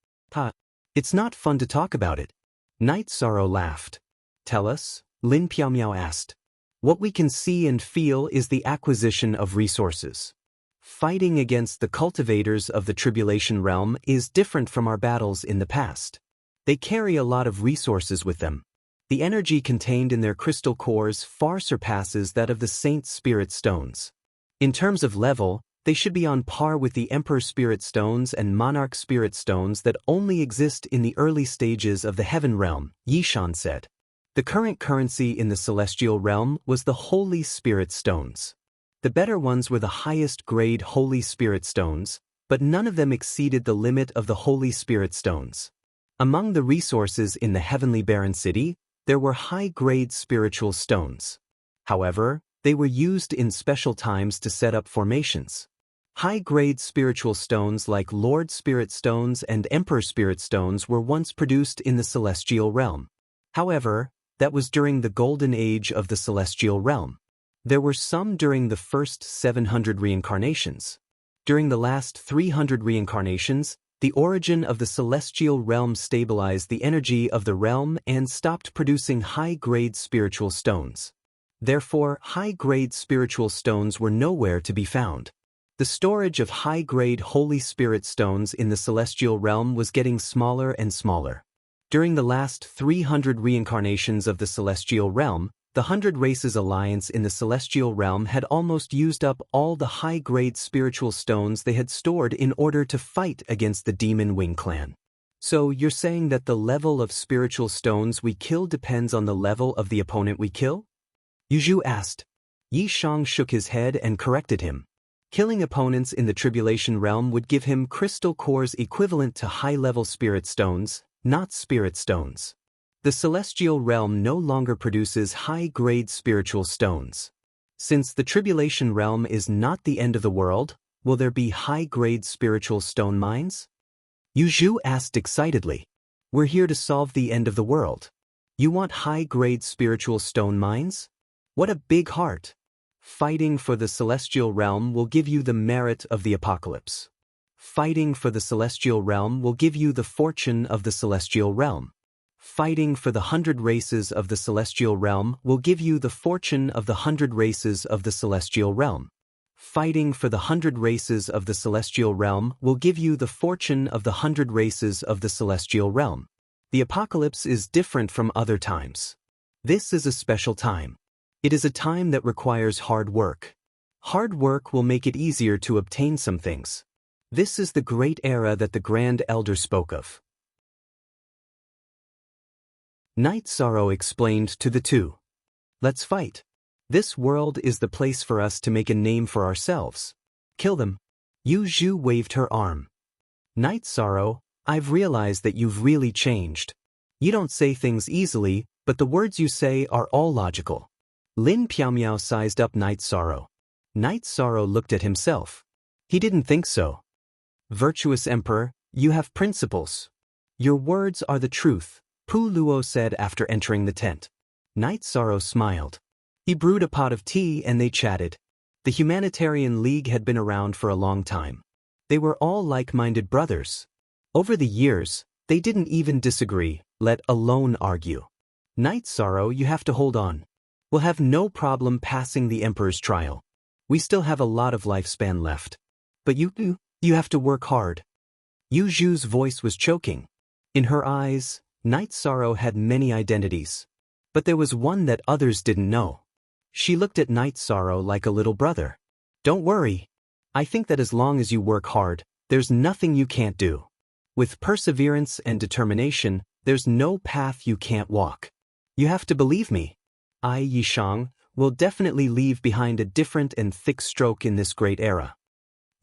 It's not fun to talk about it. Night Sorrow laughed. Tell us, Lin Piamiao asked. What we can see and feel is the acquisition of resources. Fighting against the cultivators of the Tribulation Realm is different from our battles in the past. They carry a lot of resources with them. The energy contained in their crystal cores far surpasses that of the Saint Spirit Stones. In terms of level, they should be on par with the Emperor Spirit Stones and Monarch Spirit Stones that only exist in the early stages of the Heaven Realm, Yishan said. The current currency in the Celestial Realm was the Holy Spirit Stones. The better ones were the highest grade Holy Spirit Stones, but none of them exceeded the limit of the Holy Spirit Stones. Among the resources in the Heavenly Barren City, there were high-grade spiritual stones. However, they were used in special times to set up formations. High-grade spiritual stones like Lord Spirit Stones and Emperor Spirit Stones were once produced in the Celestial Realm. However, that was during the Golden Age of the Celestial Realm. There were some during the first 700 reincarnations. During the last 300 reincarnations, the origin of the Celestial Realm stabilized the energy of the realm and stopped producing high-grade spiritual stones. Therefore, high-grade spiritual stones were nowhere to be found. The storage of high-grade Holy Spirit Stones in the Celestial Realm was getting smaller and smaller. During the last 300 reincarnations of the Celestial Realm, the 100 Races Alliance in the Celestial Realm had almost used up all the high-grade spiritual stones they had stored in order to fight against the Demon Wing clan. So you're saying that the level of spiritual stones we kill depends on the level of the opponent we kill? Yu Zhu asked. Yi Shang shook his head and corrected him. Killing opponents in the Tribulation Realm would give him crystal cores equivalent to high-level spirit stones, not spirit stones. The Celestial Realm no longer produces high-grade spiritual stones. Since the Tribulation Realm is not the end of the world, will there be high-grade spiritual stone mines? Yu Zhu asked excitedly. We're here to solve the end of the world. You want high-grade spiritual stone mines? What a big heart! Fighting for the Celestial Realm will give you the merit of the Apocalypse. Fighting for the Celestial Realm will give you the fortune of the Celestial Realm. Fighting for the 100 Races of the Celestial Realm will give you the fortune of the 100 Races of the Celestial Realm. Fighting for the 100 Races of the Celestial Realm will give you the fortune of the 100 Races of the Celestial Realm. The Apocalypse is different from other times. This is a special time. It is a time that requires hard work. Hard work will make it easier to obtain some things. This is the great era that the Grand Elder spoke of. Night Sorrow explained to the two. Let's fight. This world is the place for us to make a name for ourselves. Kill them. Yu Zhu waved her arm. Night Sorrow, I've realized that you've really changed. You don't say things easily, but the words you say are all logical. Lin Piaomiao sized up Night Sorrow. Night Sorrow looked at himself. He didn't think so. Virtuous Emperor, you have principles. Your words are the truth, Pu Luo said after entering the tent. Night Sorrow smiled. He brewed a pot of tea and they chatted. The Humanitarian League had been around for a long time. They were all like-minded brothers. Over the years, they didn't even disagree, let alone argue. Night Sorrow, you have to hold on. We'll have no problem passing the Emperor's trial. We still have a lot of lifespan left. But you have to work hard. Yu Zhu's voice was choking. In her eyes, Night Sorrow had many identities. But there was one that others didn't know. She looked at Night Sorrow like a little brother. Don't worry. I think that as long as you work hard, there's nothing you can't do. With perseverance and determination, there's no path you can't walk. You have to believe me. I, Yishang, will definitely leave behind a different and thick stroke in this great era.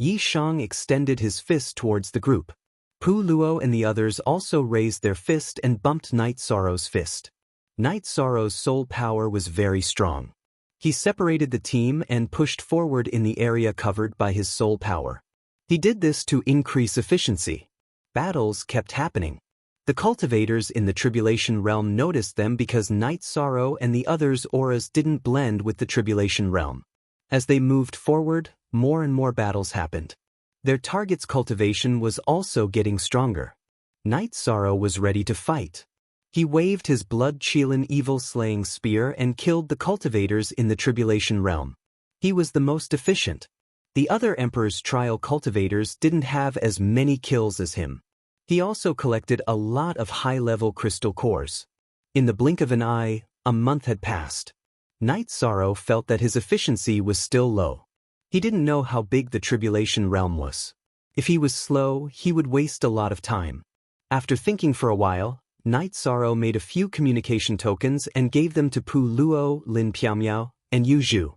Yishang extended his fist towards the group. Pu Luo and the others also raised their fist and bumped Night Sorrow's fist. Night Sorrow's soul power was very strong. He separated the team and pushed forward in the area covered by his soul power. He did this to increase efficiency. Battles kept happening. The cultivators in the Tribulation Realm noticed them because Night Sorrow and the others' auras didn't blend with the Tribulation Realm. As they moved forward, more and more battles happened. Their target's cultivation was also getting stronger. Night Sorrow was ready to fight. He waved his blood-chilling evil-slaying spear and killed the cultivators in the Tribulation Realm. He was the most efficient. The other Emperor's trial cultivators didn't have as many kills as him. He also collected a lot of high-level crystal cores. In the blink of an eye, a month had passed. Night Sorrow felt that his efficiency was still low. He didn't know how big the Tribulation Realm was. If he was slow, he would waste a lot of time. After thinking for a while, Night Sorrow made a few communication tokens and gave them to Pu Luo, Lin Piaomiao, and Yu Zhu.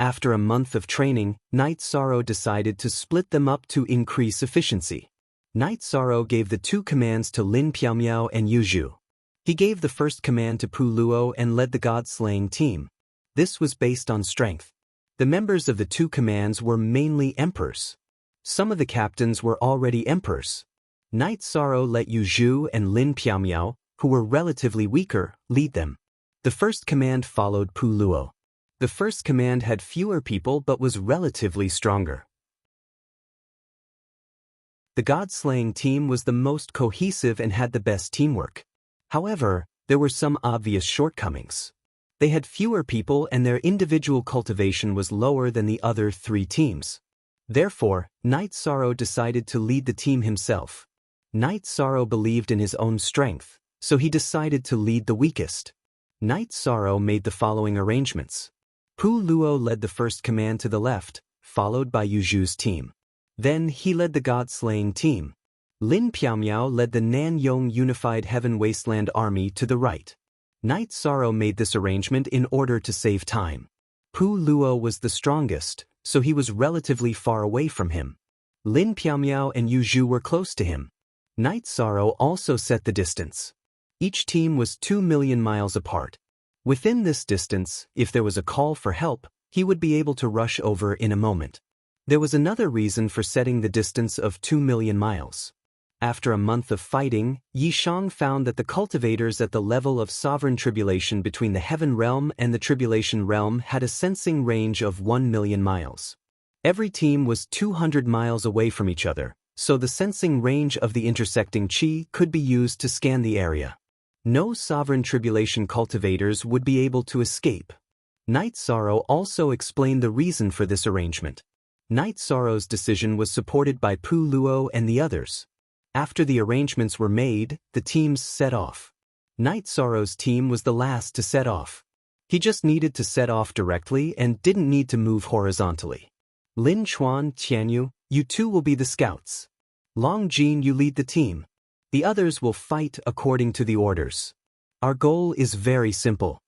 After a month of training, Night Sorrow decided to split them up to increase efficiency. Night Sorrow gave the 2 commands to Lin Piaomiao and Yu Zhu. He gave the first command to Pu Luo and led the God-slaying team. This was based on strength. The members of the 2 commands were mainly emperors. Some of the captains were already emperors. Night Sorrow let Yu Zhu and Lin Piaomiao, who were relatively weaker, lead them. The first command followed Pu Luo. The first command had fewer people but was relatively stronger. The God-slaying team was the most cohesive and had the best teamwork. However, there were some obvious shortcomings. They had fewer people and their individual cultivation was lower than the other 3 teams. Therefore, Night Sorrow decided to lead the team himself. Night Sorrow believed in his own strength, so he decided to lead the weakest. Night Sorrow made the following arrangements. Pu Luo led the first command to the left, followed by Yu Zhu's team. Then he led the God-slaying team. Lin Piaomiao led the Nanyong Unified Heaven Wasteland Army to the right. Night Sorrow made this arrangement in order to save time. Pu Luo was the strongest, so he was relatively far away from him. Lin Piaomiao and Yu Zhu were close to him. Night Sorrow also set the distance. Each team was 2 million miles apart. Within this distance, if there was a call for help, he would be able to rush over in a moment. There was another reason for setting the distance of 2 million miles. After a month of fighting, Yishang found that the cultivators at the level of sovereign tribulation between the Heaven Realm and the Tribulation Realm had a sensing range of 1 million miles. Every team was 200 miles away from each other, so the sensing range of the intersecting chi could be used to scan the area. No sovereign tribulation cultivators would be able to escape. Night Sorrow also explained the reason for this arrangement. Night Sorrow's decision was supported by Pu Luo and the others. After the arrangements were made, the teams set off. Night Sorrow's team was the last to set off. He just needed to set off directly and didn't need to move horizontally. Lin Chuan, Tianyu, you 2 will be the scouts. Long Jin, you lead the team. The others will fight according to the orders. Our goal is very simple.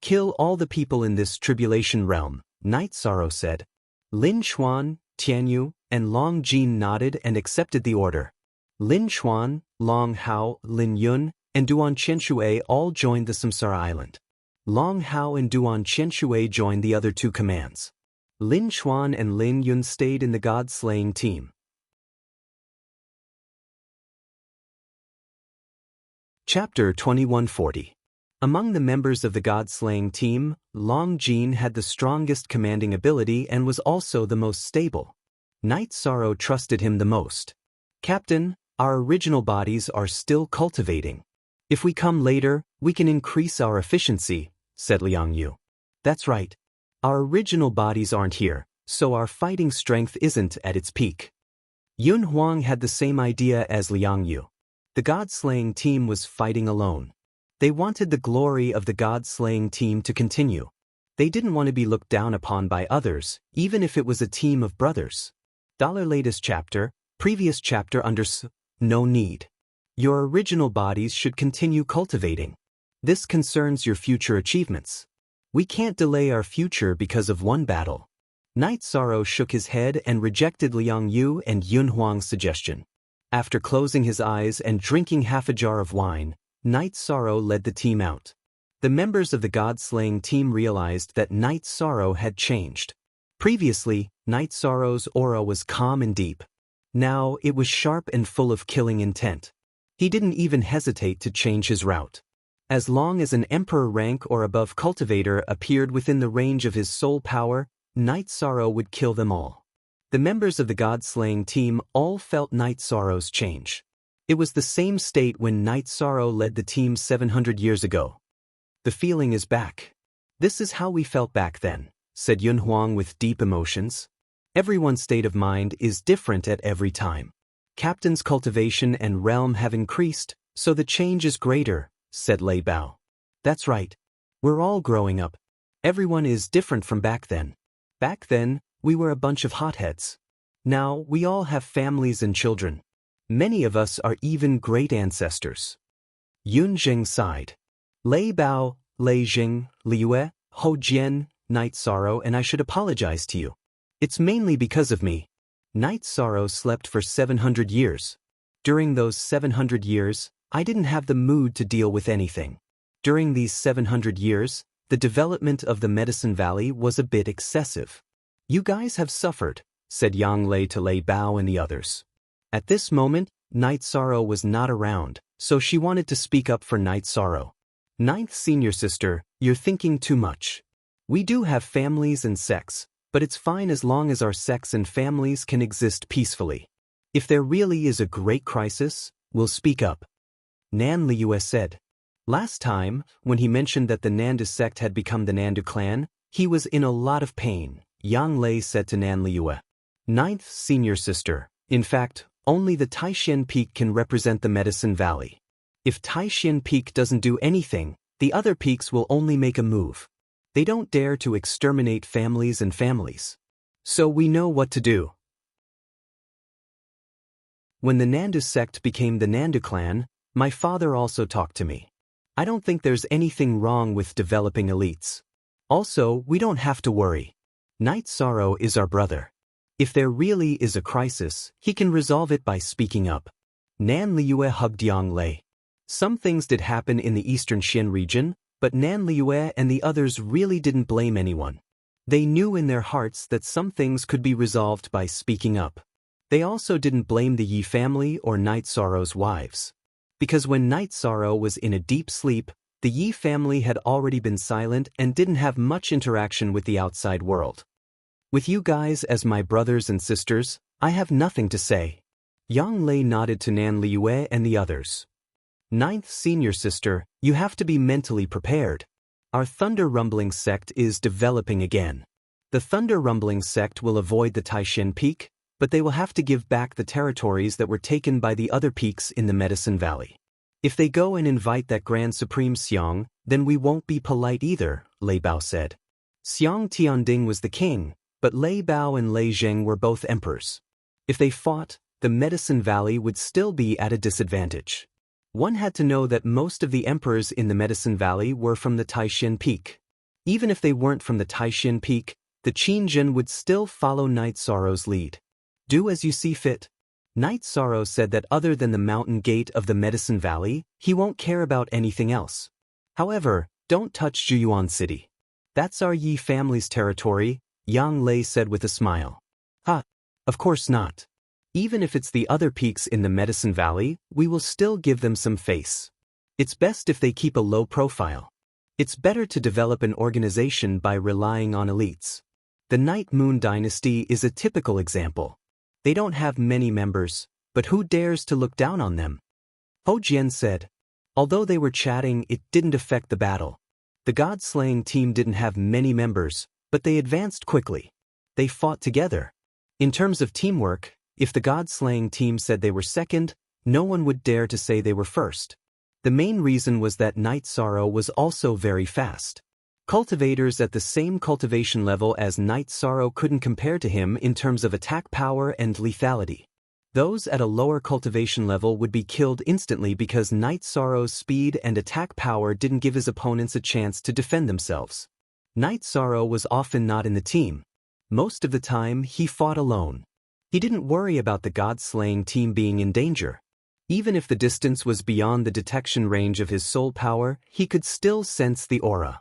Kill all the people in this tribulation realm, Night Sorrow said. Lin Xuan, Tianyu, and Long Jin nodded and accepted the order. Lin Xuan, Long Hao, Lin Yun, and Duan Qianxue all joined the Samsara Island. Long Hao and Duan Qianxue joined the other two commands. Lin Xuan and Lin Yun stayed in the god-slaying team. Chapter 2140. Among the members of the god-slaying team, Long Jin had the strongest commanding ability and was also the most stable. Night Sorrow trusted him the most. Captain, our original bodies are still cultivating. If we come later, we can increase our efficiency, said Liang Yu. That's right. Our original bodies aren't here, so our fighting strength isn't at its peak. Yun Huang had the same idea as Liang Yu. The god-slaying team was fighting alone. They wanted the glory of the god-slaying team to continue. They didn't want to be looked down upon by others, even if it was a team of brothers. Latest chapter, previous chapter under no need. Your original bodies should continue cultivating. This concerns your future achievements. We can't delay our future because of one battle. Night Sorrow shook his head and rejected Liang Yu and Yun Huang's suggestion. After closing his eyes and drinking half a jar of wine, Night Sorrow led the team out. The members of the god-slaying team realized that Night Sorrow had changed. Previously, Night Sorrow's aura was calm and deep. Now it was sharp and full of killing intent. He didn't even hesitate to change his route. As long as an emperor rank or above cultivator appeared within the range of his soul power, Night Sorrow would kill them all. The members of the god-slaying team all felt Night Sorrow's change. It was the same state when Night Sorrow led the team 700 years ago. The feeling is back. This is how we felt back then, said Yun Huang with deep emotions. Everyone's state of mind is different at every time. Captain's cultivation and realm have increased, so the change is greater, said Lei Bao. That's right. We're all growing up. Everyone is different from back then. Back then, we were a bunch of hotheads. Now, we all have families and children. Many of us are even great ancestors. Yun Jing sighed. Lei Bao, Lei Jing, Liue, Ho Jian, Night Sorrow, and I should apologize to you. It's mainly because of me. Night Sorrow slept for 700 years. During those 700 years, I didn't have the mood to deal with anything. During these 700 years, the development of the Medicine Valley was a bit excessive. You guys have suffered, said Yang Lei to Lei Bao and the others. At this moment, Night Sorrow was not around, so she wanted to speak up for Night Sorrow. Ninth senior sister, you're thinking too much. We do have families and sex, but it's fine as long as our sex and families can exist peacefully. If there really is a great crisis, we'll speak up. Nan Liu said. Last time, when he mentioned that the Nandu sect had become the Nandu clan, he was in a lot of pain, Yang Lei said to Nan Liu. Ninth senior sister, in fact, only the Taishan Peak can represent the Medicine Valley. If Taishan Peak doesn't do anything, the other peaks will only make a move. They don't dare to exterminate families and families. So we know what to do. When the Nandu sect became the Nandu clan, my father also talked to me. I don't think there's anything wrong with developing elites. Also, we don't have to worry. Night Sorrow is our brother. If there really is a crisis, he can resolve it by speaking up. Nan Liu hugged Yang Lei. Some things did happen in the eastern Xian region, but Nan Liu and the others really didn't blame anyone. They knew in their hearts that some things could be resolved by speaking up. They also didn't blame the Yi family or Night Sorrow's wives. Because when Night Sorrow was in a deep sleep, the Yi family had already been silent and didn't have much interaction with the outside world. With you guys as my brothers and sisters, I have nothing to say. Yang Lei nodded to Nan Liu and the others. Ninth senior sister, you have to be mentally prepared. Our Thunder Rumbling sect is developing again. The Thunder Rumbling sect will avoid the Taishan Peak, but they will have to give back the territories that were taken by the other peaks in the Medicine Valley. If they go and invite that Grand Supreme Xiong, then we won't be polite either, Lei Bao said. Xiong Tianding was the king, but Lei Bao and Lei Zheng were both emperors. If they fought, the Medicine Valley would still be at a disadvantage. One had to know that most of the emperors in the Medicine Valley were from the Taishan Peak. Even if they weren't from the Taishin Peak, the Qinjin would still follow Night Sorrow's lead. Do as you see fit. Night Sorrow said that other than the mountain gate of the Medicine Valley, he won't care about anything else. However, don't touch Juyuan City. That's our Yi family's territory, Yang Lei said with a smile. Ha! Of course not. Even if it's the other peaks in the Medicine Valley, we will still give them some face. It's best if they keep a low profile. It's better to develop an organization by relying on elites. The Night Moon Dynasty is a typical example. They don't have many members, but who dares to look down on them? Ho Jian said. Although they were chatting, it didn't affect the battle. The God-slaying team didn't have many members, but they advanced quickly. They fought together. In terms of teamwork, if the God-slaying team said they were second, no one would dare to say they were first. The main reason was that Night Sorrow was also very fast. Cultivators at the same cultivation level as Night Sorrow couldn't compare to him in terms of attack power and lethality. Those at a lower cultivation level would be killed instantly because Night Sorrow's speed and attack power didn't give his opponents a chance to defend themselves. Night Sorrow was often not in the team. Most of the time, he fought alone. He didn't worry about the God-slaying team being in danger. Even if the distance was beyond the detection range of his soul power, he could still sense the aura.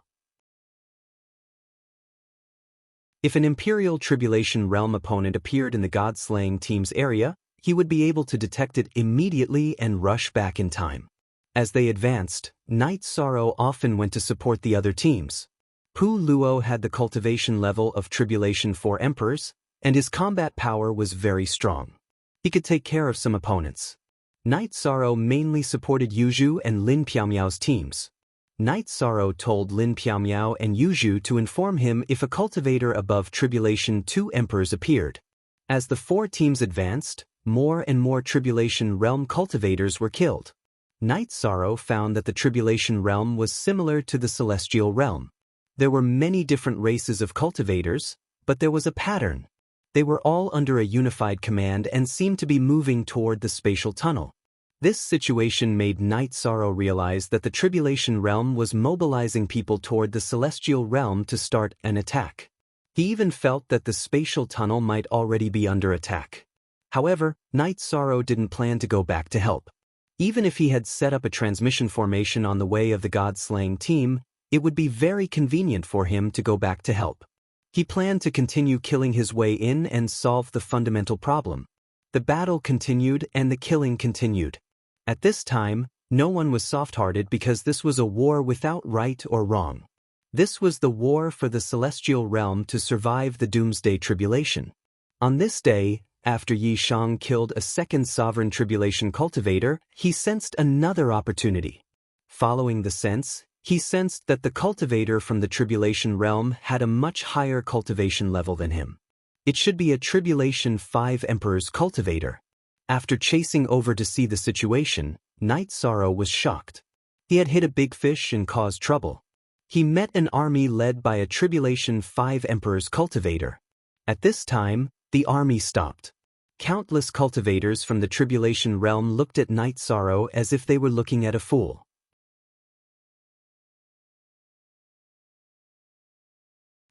If an Imperial Tribulation Realm opponent appeared in the God-slaying team's area, he would be able to detect it immediately and rush back in time. As they advanced, Night Sorrow often went to support the other teams. Pu Luo had the cultivation level of Tribulation 4 Emperors, and his combat power was very strong. He could take care of some opponents. Night Sorrow mainly supported Yuzhu and Lin Piaomiao's teams. Night Sorrow told Lin Piaomiao and Yuzhu to inform him if a cultivator above Tribulation 2 Emperors appeared. As the four teams advanced, more and more Tribulation Realm cultivators were killed. Night Sorrow found that the Tribulation Realm was similar to the Celestial Realm. There were many different races of cultivators, but there was a pattern. They were all under a unified command and seemed to be moving toward the spatial tunnel. This situation made Night Sorrow realize that the Tribulation Realm was mobilizing people toward the Celestial Realm to start an attack. He even felt that the spatial tunnel might already be under attack. However, Night Sorrow didn't plan to go back to help. Even if he had set up a transmission formation on the way of the God-slaying team, it would be very convenient for him to go back to help. He planned to continue killing his way in and solve the fundamental problem. The battle continued and the killing continued. At this time, no one was soft-hearted because this was a war without right or wrong. This was the war for the Celestial Realm to survive the Doomsday Tribulation. On this day, after Yi Shang killed a second Sovereign Tribulation cultivator, he sensed another opportunity. Following the sense, he sensed that the cultivator from the Tribulation Realm had a much higher cultivation level than him. It should be a Tribulation 5 Emperor's cultivator. After chasing over to see the situation, Night Sorrow was shocked. He had hit a big fish and caused trouble. He met an army led by a Tribulation 5 Emperor's cultivator. At this time, the army stopped. Countless cultivators from the Tribulation Realm looked at Night Sorrow as if they were looking at a fool.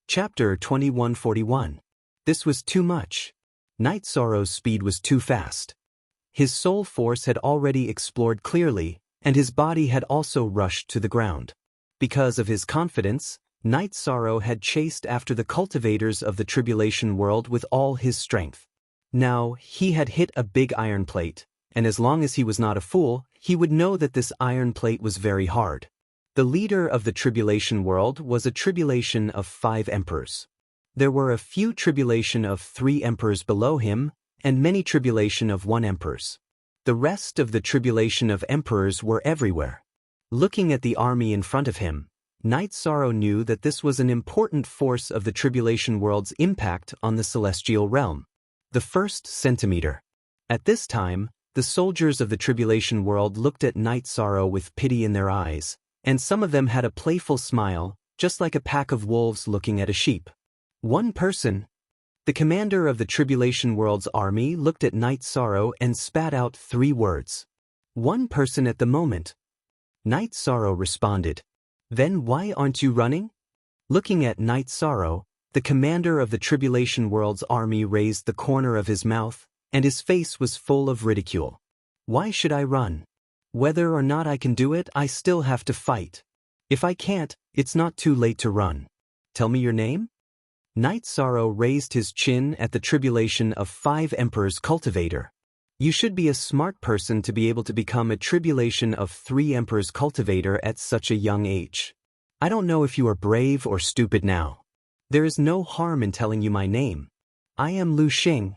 Chapter 2141. This was too much. Night Sorrow's speed was too fast. His soul force had already explored clearly, and his body had also rushed to the ground. Because of his confidence, Night Sorrow had chased after the cultivators of the Tribulation world with all his strength. Now, he had hit a big iron plate, and as long as he was not a fool, he would know that this iron plate was very hard. The leader of the Tribulation world was a Tribulation of 5 Emperors. There were a few Tribulation of 3 Emperors below him, and many Tribulation of 1 Emperors. The rest of the Tribulation of Emperors were everywhere. Looking at the army in front of him, Night Sorrow knew that this was an important force of the Tribulation world's impact on the Celestial Realm. The first centimeter. At this time, the soldiers of the Tribulation world looked at Night Sorrow with pity in their eyes, and some of them had a playful smile, just like a pack of wolves looking at a sheep. One person. The commander of the Tribulation world's army looked at Night Sorrow and spat out 3 words. One person at the moment. Night Sorrow responded. Then why aren't you running? Looking at Night Sorrow, the commander of the Tribulation World's army raised the corner of his mouth, and his face was full of ridicule. Why should I run? Whether or not I can do it, I still have to fight. If I can't, it's not too late to run. Tell me your name? Night Sorrow raised his chin at the Tribulation of 5 Emperors cultivator. You should be a smart person to be able to become a Tribulation of 3 Emperors cultivator at such a young age. I don't know if you are brave or stupid now. There is no harm in telling you my name. I am Lu Xing.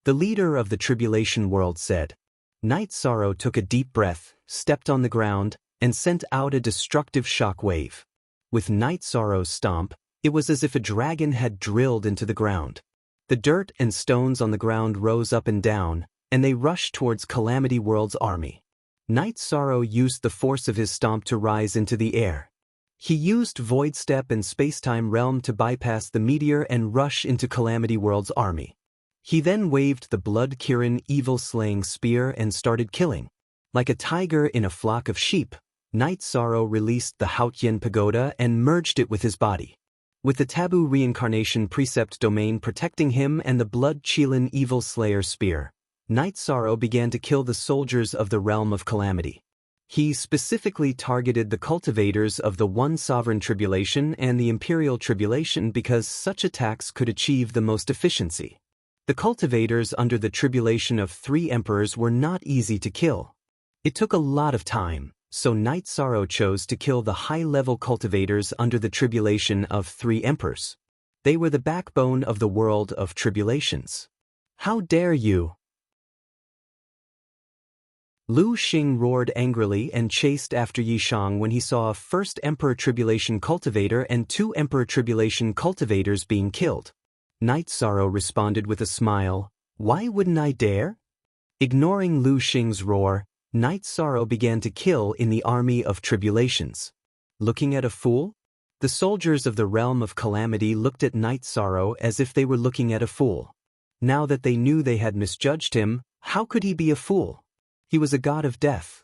The leader of the Tribulation World said. Night Sorrow took a deep breath, stepped on the ground, and sent out a destructive shock wave. With Night Sorrow's stomp, it was as if a dragon had drilled into the ground. The dirt and stones on the ground rose up and down, and they rushed towards Calamity World's army. Night Sorrow used the force of his stomp to rise into the air. He used Void Step and Spacetime Realm to bypass the meteor and rush into Calamity World's army. He then waved the Blood Kirin evil-slaying spear and started killing. Like a tiger in a flock of sheep, Night Sorrow released the Haotian Pagoda and merged it with his body. With the Taboo Reincarnation Precept Domain protecting him and the Blood Qilin Evil Slayer spear, Night Sorrow began to kill the soldiers of the Realm of Calamity. He specifically targeted the cultivators of the One Sovereign Tribulation and the Imperial Tribulation because such attacks could achieve the most efficiency. The cultivators under the Tribulation of 3 Emperors were not easy to kill. It took a lot of time, so Night Sorrow chose to kill the high-level cultivators under the Tribulation of 3 Emperors. They were the backbone of the world of tribulations. How dare you! Lu Xing roared angrily and chased after Yishang when he saw a 1st Emperor Tribulation cultivator and 2 Emperor Tribulation cultivators being killed. Night Sorrow responded with a smile, "Why wouldn't I dare?" Ignoring Lu Xing's roar, Night Sorrow began to kill in the army of tribulations. Looking at a fool? The soldiers of the Realm of Calamity looked at Night Sorrow as if they were looking at a fool. Now that they knew they had misjudged him, how could he be a fool? He was a god of death.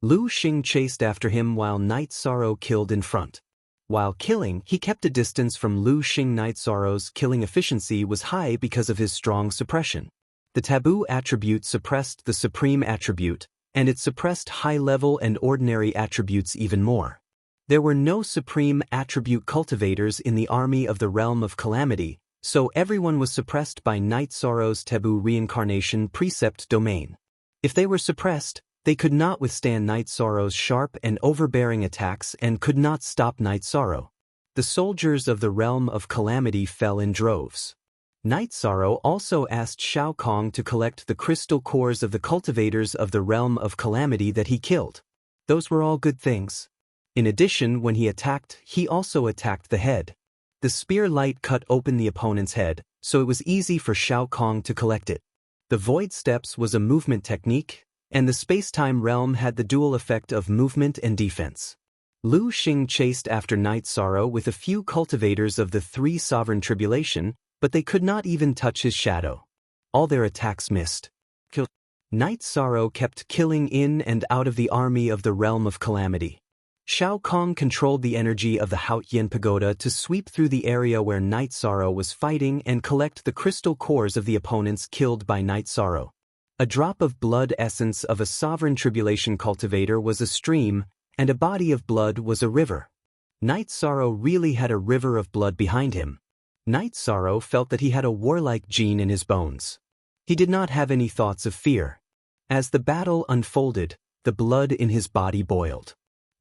Lu Xing chased after him while Night Sorrow killed in front. While killing, he kept a distance from Lu Xing. Night Sorrow's killing efficiency was high because of his strong suppression. The taboo attribute suppressed the supreme attribute, and it suppressed high-level and ordinary attributes even more. There were no supreme attribute cultivators in the army of the Realm of Calamity, so everyone was suppressed by Night Sorrow's taboo reincarnation precept domain. If they were suppressed, they could not withstand Night Sorrow's sharp and overbearing attacks and could not stop Night Sorrow. The soldiers of the Realm of Calamity fell in droves. Night Sorrow also asked Shao Kong to collect the crystal cores of the cultivators of the Realm of Calamity that he killed. Those were all good things. In addition, when he attacked, he also attacked the head. The spear light cut open the opponent's head, so it was easy for Shao Kong to collect it. The Void Steps was a movement technique, and the Space-Time Realm had the dual effect of movement and defense. Lu Xing chased after Night Sorrow with a few cultivators of the 3 Sovereign Tribulation, but they could not even touch his shadow. All their attacks missed. Night Sorrow kept killing in and out of the army of the Realm of Calamity. Shao Kong controlled the energy of the Haotian Pagoda to sweep through the area where Night Sorrow was fighting and collect the crystal cores of the opponents killed by Night Sorrow. A drop of blood essence of a Sovereign Tribulation cultivator was a stream, and a body of blood was a river. Night Sorrow really had a river of blood behind him. Night Sorrow felt that he had a warlike gene in his bones. He did not have any thoughts of fear. As the battle unfolded, the blood in his body boiled.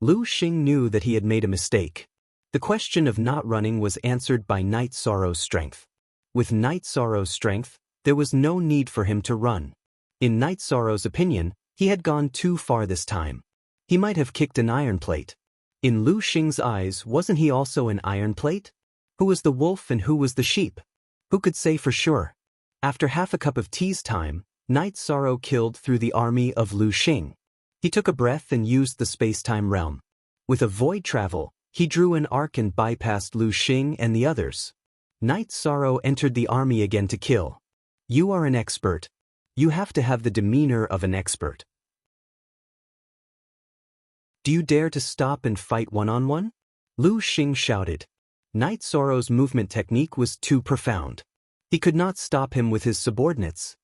Lu Xing knew that he had made a mistake. The question of not running was answered by Night Sorrow's strength. With Night Sorrow's strength, there was no need for him to run. In Night Sorrow's opinion, he had gone too far this time. He might have kicked an iron plate. In Lu Xing's eyes, wasn't he also an iron plate? Who was the wolf and who was the sheep? Who could say for sure? After half a cup of tea's time, Night Sorrow killed through the army of Lu Xing. He took a breath and used the space-time realm. With a void travel, he drew an arc and bypassed Lu Xing and the others. Night Sorrow entered the army again to kill. You are an expert. You have to have the demeanor of an expert. Do you dare to stop and fight one-on-one? Lu Xing shouted. Night Sorrow's movement technique was too profound. He could not stop him with his subordinates.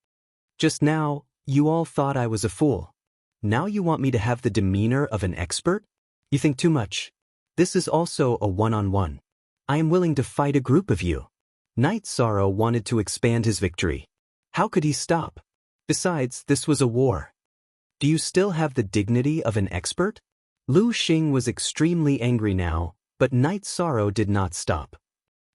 Just now, you all thought I was a fool. Now you want me to have the demeanor of an expert? You think too much. This is also a one-on-one. I am willing to fight a group of you. Night Sorrow wanted to expand his victory. How could he stop? Besides, this was a war. Do you still have the dignity of an expert? Lu Xing was extremely angry now, but Night Sorrow did not stop.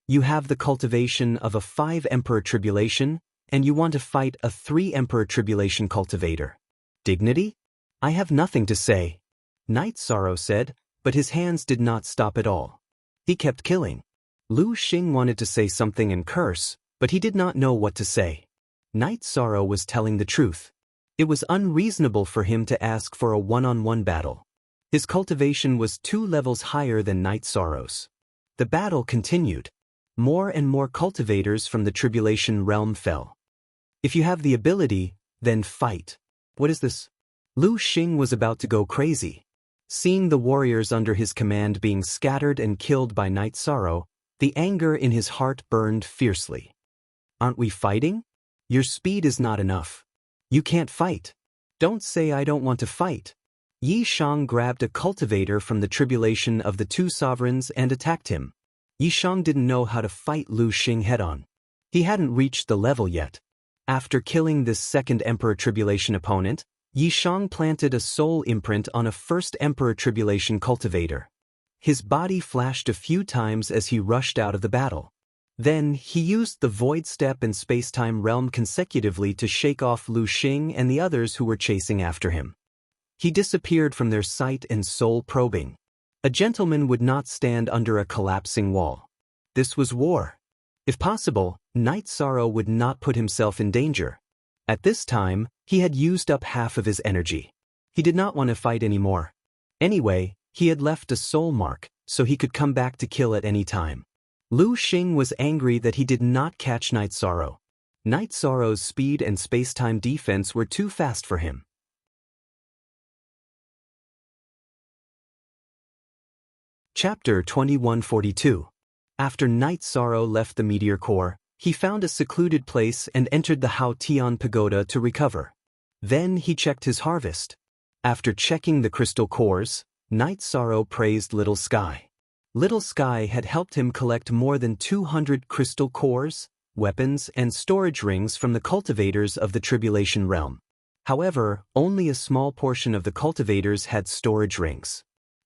You have the cultivation of a 5-emperor tribulation, and you want to fight a 3-emperor tribulation cultivator. Dignity? I have nothing to say. Night Sorrow said, but his hands did not stop at all. He kept killing. Lu Xing wanted to say something and curse, but he did not know what to say. Night Sorrow was telling the truth. It was unreasonable for him to ask for a one-on-one battle. His cultivation was 2 levels higher than Night Sorrow's. The battle continued. More and more cultivators from the tribulation realm fell. If you have the ability, then fight. What is this? Lu Xing was about to go crazy. Seeing the warriors under his command being scattered and killed by Night Sorrow, the anger in his heart burned fiercely. Aren't we fighting? Your speed is not enough. You can't fight. Don't say I don't want to fight. Yi Shang grabbed a cultivator from the tribulation of the 2 sovereigns and attacked him. Yi Shang didn't know how to fight Lu Xing head-on. He hadn't reached the level yet. After killing this 2nd Emperor Tribulation opponent, Yi Shang planted a soul imprint on a 1st Emperor Tribulation cultivator. His body flashed a few times as he rushed out of the battle. Then, he used the Void Step and Space-Time Realm consecutively to shake off Lu Xing and the others who were chasing after him. He disappeared from their sight and soul probing. A gentleman would not stand under a collapsing wall. This was war. If possible, Night Sorrow would not put himself in danger. At this time, he had used up half of his energy. He did not want to fight anymore. Anyway, he had left a soul mark, so he could come back to kill at any time. Lu Xing was angry that he did not catch Night Sorrow. Night Sorrow's speed and space-time defense were too fast for him. Chapter 2142. After Night Sorrow left the meteor core, he found a secluded place and entered the Hao Tian Pagoda to recover. Then he checked his harvest. After checking the crystal cores, Night Sorrow praised Little Sky. Little Sky had helped him collect more than 200 crystal cores, weapons, and storage rings from the cultivators of the Tribulation Realm. However, only a small portion of the cultivators had storage rings.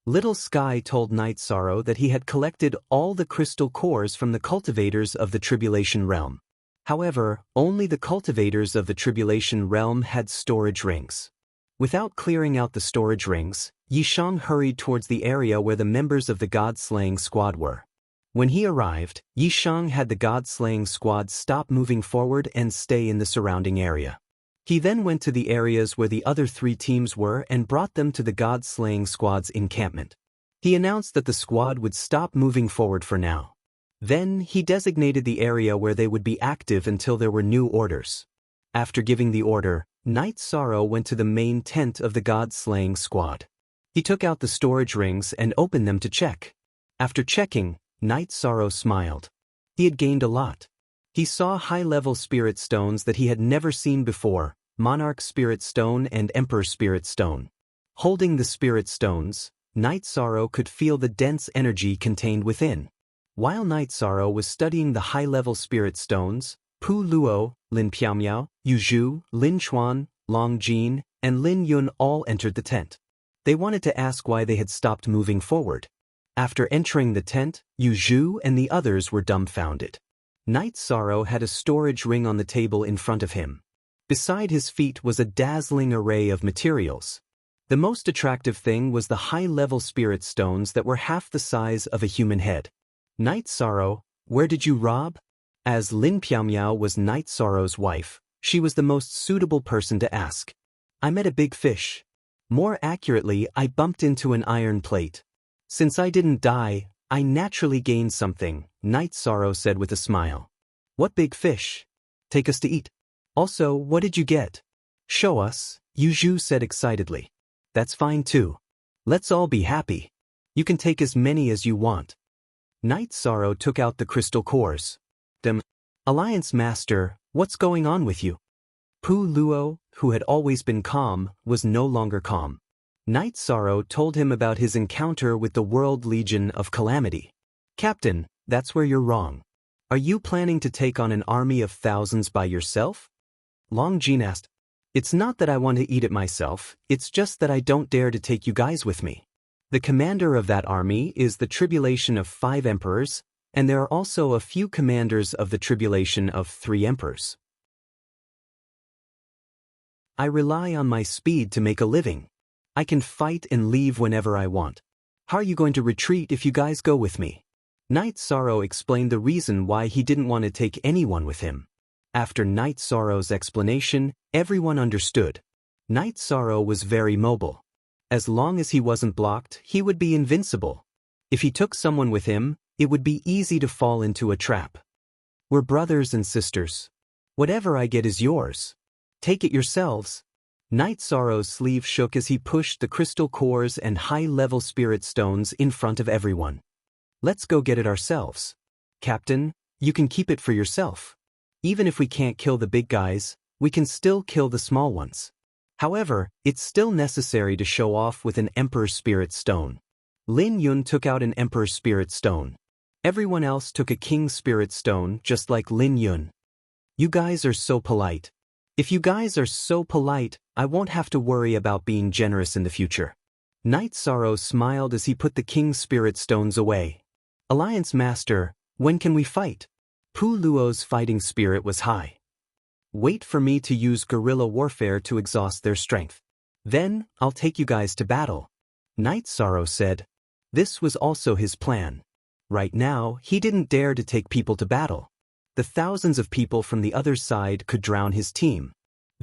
Little Sky told Night Sorrow that he had collected all the crystal cores from the cultivators of the Tribulation Realm. However, only the cultivators of the Tribulation Realm had storage rings. Without clearing out the storage rings, Yi Shang hurried towards the area where the members of the God-slaying squad were. When he arrived, Yi Shang had the God-slaying squad stop moving forward and stay in the surrounding area. He then went to the areas where the other 3 teams were and brought them to the God-slaying squad's encampment. He announced that the squad would stop moving forward for now. Then, he designated the area where they would be active until there were new orders. After giving the order, Night Sorrow went to the main tent of the God-slaying squad. He took out the storage rings and opened them to check. After checking, Night Sorrow smiled. He had gained a lot. He saw high-level spirit stones that he had never seen before, Monarch Spirit Stone and Emperor Spirit Stone. Holding the spirit stones, Night Sorrow could feel the dense energy contained within. While Night Sorrow was studying the high-level spirit stones, Pu Luo, Lin Piaomiao, Yu Zhu, Lin Chuan, Long Jin, and Lin Yun all entered the tent. They wanted to ask why they had stopped moving forward. After entering the tent, Yu Zhu and the others were dumbfounded. Night Sorrow had a storage ring on the table in front of him. Beside his feet was a dazzling array of materials. The most attractive thing was the high-level spirit stones that were half the size of a human head. Night Sorrow, where did you rob? As Lin Piaomiao was Night Sorrow's wife, she was the most suitable person to ask. I met a big fish. More accurately, I bumped into an iron plate. Since I didn't die, I naturally gained something, Night Sorrow said with a smile. What big fish? Take us to eat. Also, what did you get? Show us, Yu Zhu said excitedly. That's fine too. Let's all be happy. You can take as many as you want. Night Sorrow took out the crystal cores. Alliance Master, what's going on with you? Pu Luo, who had always been calm, was no longer calm. Night Sorrow told him about his encounter with the World Legion of Calamity. Captain, that's where you're wrong. Are you planning to take on an army of thousands by yourself? Long Jin asked. It's not that I want to eat it myself, it's just that I don't dare to take you guys with me. The commander of that army is the tribulation of 5 emperors, and there are also a few commanders of the tribulation of 3 emperors. I rely on my speed to make a living. I can fight and leave whenever I want. How are you going to retreat if you guys go with me? Night Sorrow explained the reason why he didn't want to take anyone with him. After Night Sorrow's explanation, everyone understood. Night Sorrow was very mobile. As long as he wasn't blocked, he would be invincible. If he took someone with him, it would be easy to fall into a trap. We're brothers and sisters. Whatever I get is yours. Take it yourselves. Night Sorrow's sleeve shook as he pushed the crystal cores and high-level spirit stones in front of everyone. Let's go get it ourselves. Captain, you can keep it for yourself. Even if we can't kill the big guys, we can still kill the small ones. However, it's still necessary to show off with an Emperor's Spirit Stone. Lin Yun took out an Emperor's Spirit Stone. Everyone else took a King's Spirit Stone, just like Lin Yun. You guys are so polite. If you guys are so polite, I won't have to worry about being generous in the future. Night Sorrow smiled as he put the King's Spirit Stones away. Alliance Master, when can we fight? Pu Luo's fighting spirit was high. Wait for me to use guerrilla warfare to exhaust their strength. Then, I'll take you guys to battle. Night Sorrow said. This was also his plan. Right now, he didn't dare to take people to battle. The thousands of people from the other side could drown his team.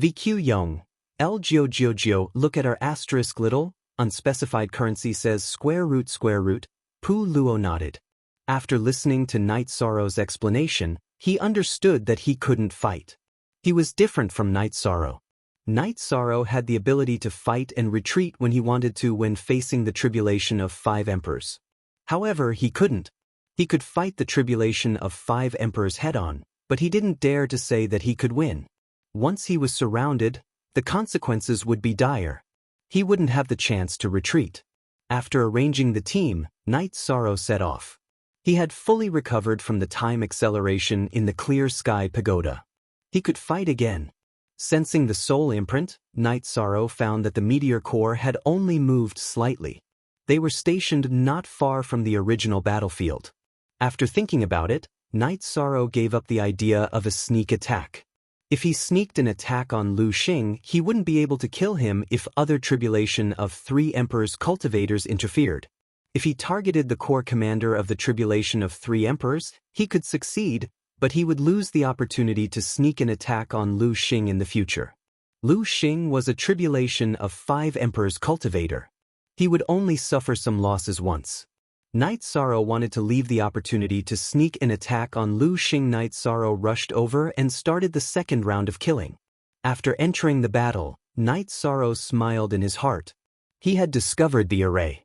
VQ Yong, L Gio, look at our asterisk little, unspecified currency says square root. Pu Luo nodded. After listening to Night Sorrow's explanation, he understood that he couldn't fight. He was different from Night Sorrow. Night Sorrow had the ability to fight and retreat when he wanted to when facing the tribulation of 5 emperors. However, he couldn't. He could fight the tribulation of 5 emperors head-on, but he didn't dare to say that he could win. Once he was surrounded, the consequences would be dire. He wouldn't have the chance to retreat. After arranging the team, Night Sorrow set off. He had fully recovered from the time acceleration in the Clear Sky Pagoda. He could fight again. Sensing the soul imprint, Night Sorrow found that the meteor core had only moved slightly. They were stationed not far from the original battlefield. After thinking about it, Night Sorrow gave up the idea of a sneak attack. If he sneaked an attack on Lu Xing, he wouldn't be able to kill him if other tribulation of 3 emperors cultivators interfered. If he targeted the core commander of the tribulation of 3 emperors, he could succeed, but he would lose the opportunity to sneak an attack on Lu Xing in the future. Lu Xing was a tribulation of 5 emperors cultivator. He would only suffer some losses once. Night Sorrow wanted to leave the opportunity to sneak an attack on Lu Xing. Night Sorrow rushed over and started the second round of killing. After entering the battle, Night Sorrow smiled in his heart. He had discovered the array.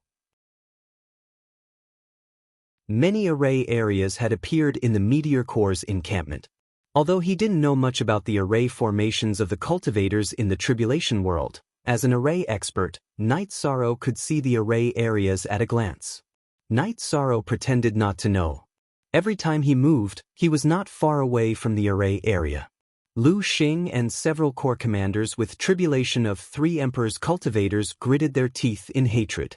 Many array areas had appeared in the Meteor Core's encampment. Although he didn't know much about the array formations of the cultivators in the Tribulation world, as an array expert, Night Sorrow could see the array areas at a glance. Night Sorrow pretended not to know. Every time he moved, he was not far away from the array area. Lu Xing and several core commanders with tribulation of 3 emperors cultivators gritted their teeth in hatred.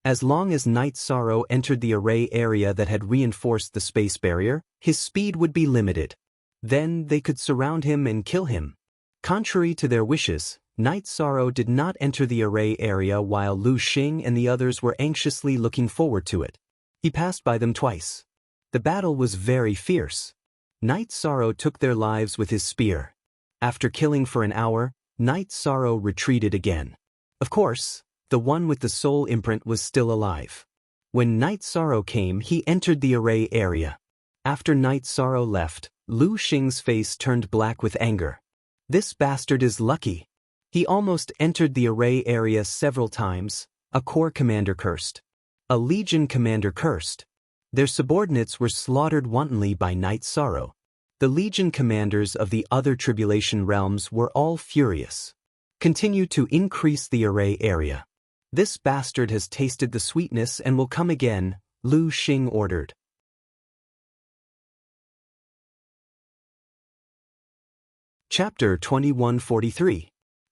As long as Night Sorrow entered the array area that had reinforced the space barrier, his speed would be limited. Then they could surround him and kill him. Contrary to their wishes, Night Sorrow did not enter the array area while Lu Xing and the others were anxiously looking forward to it. He passed by them twice. The battle was very fierce. Night Sorrow took their lives with his spear. After killing for an hour, Night Sorrow retreated again. Of course, the one with the soul imprint was still alive. When Night Sorrow came, he entered the array area. After Night Sorrow left, Lu Xing's face turned black with anger. This bastard is lucky. He almost entered the array area several times. A core commander cursed. A legion commander cursed. Their subordinates were slaughtered wantonly by Night Sorrow. The legion commanders of the other tribulation realms were all furious. Continue to increase the array area. This bastard has tasted the sweetness and will come again, Lu Xing ordered. Chapter 2143.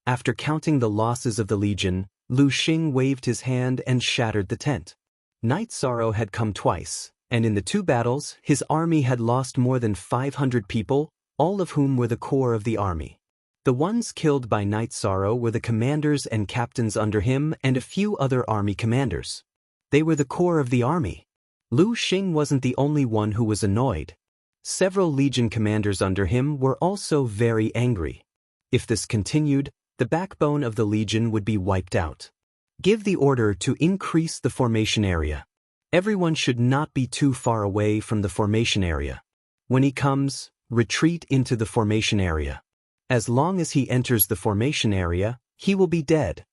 After counting the losses of the legion, Lu Xing waved his hand and shattered the tent. Night Sorrow had come twice, and in the 2 battles, his army had lost more than 500 people, all of whom were the core of the army. The ones killed by Night Sorrow were the commanders and captains under him and a few other army commanders. They were the core of the army. Lu Xing wasn't the only one who was annoyed. Several legion commanders under him were also very angry. If this continued, the backbone of the legion would be wiped out. Give the order to increase the formation area. Everyone should not be too far away from the formation area. When he comes, retreat into the formation area. As long as he enters the formation area, he will be dead.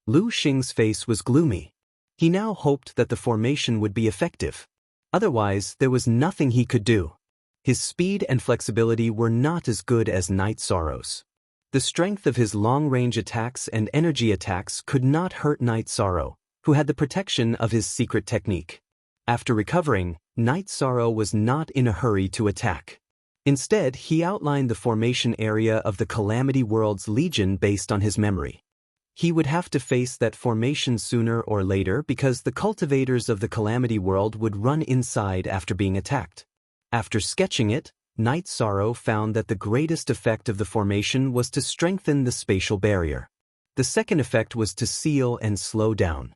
Lu Xing's face was gloomy. He now hoped that the formation would be effective. Otherwise, there was nothing he could do. His speed and flexibility were not as good as Night Sorrow's. The strength of his long-range attacks and energy attacks could not hurt Night Sorrow, who had the protection of his secret technique. After recovering, Night Sorrow was not in a hurry to attack. Instead, he outlined the formation area of the Calamity World's Legion based on his memory. He would have to face that formation sooner or later because the cultivators of the Calamity World would run inside after being attacked. After sketching it, Night Sorrow found that the greatest effect of the formation was to strengthen the spatial barrier. The second effect was to seal and slow down.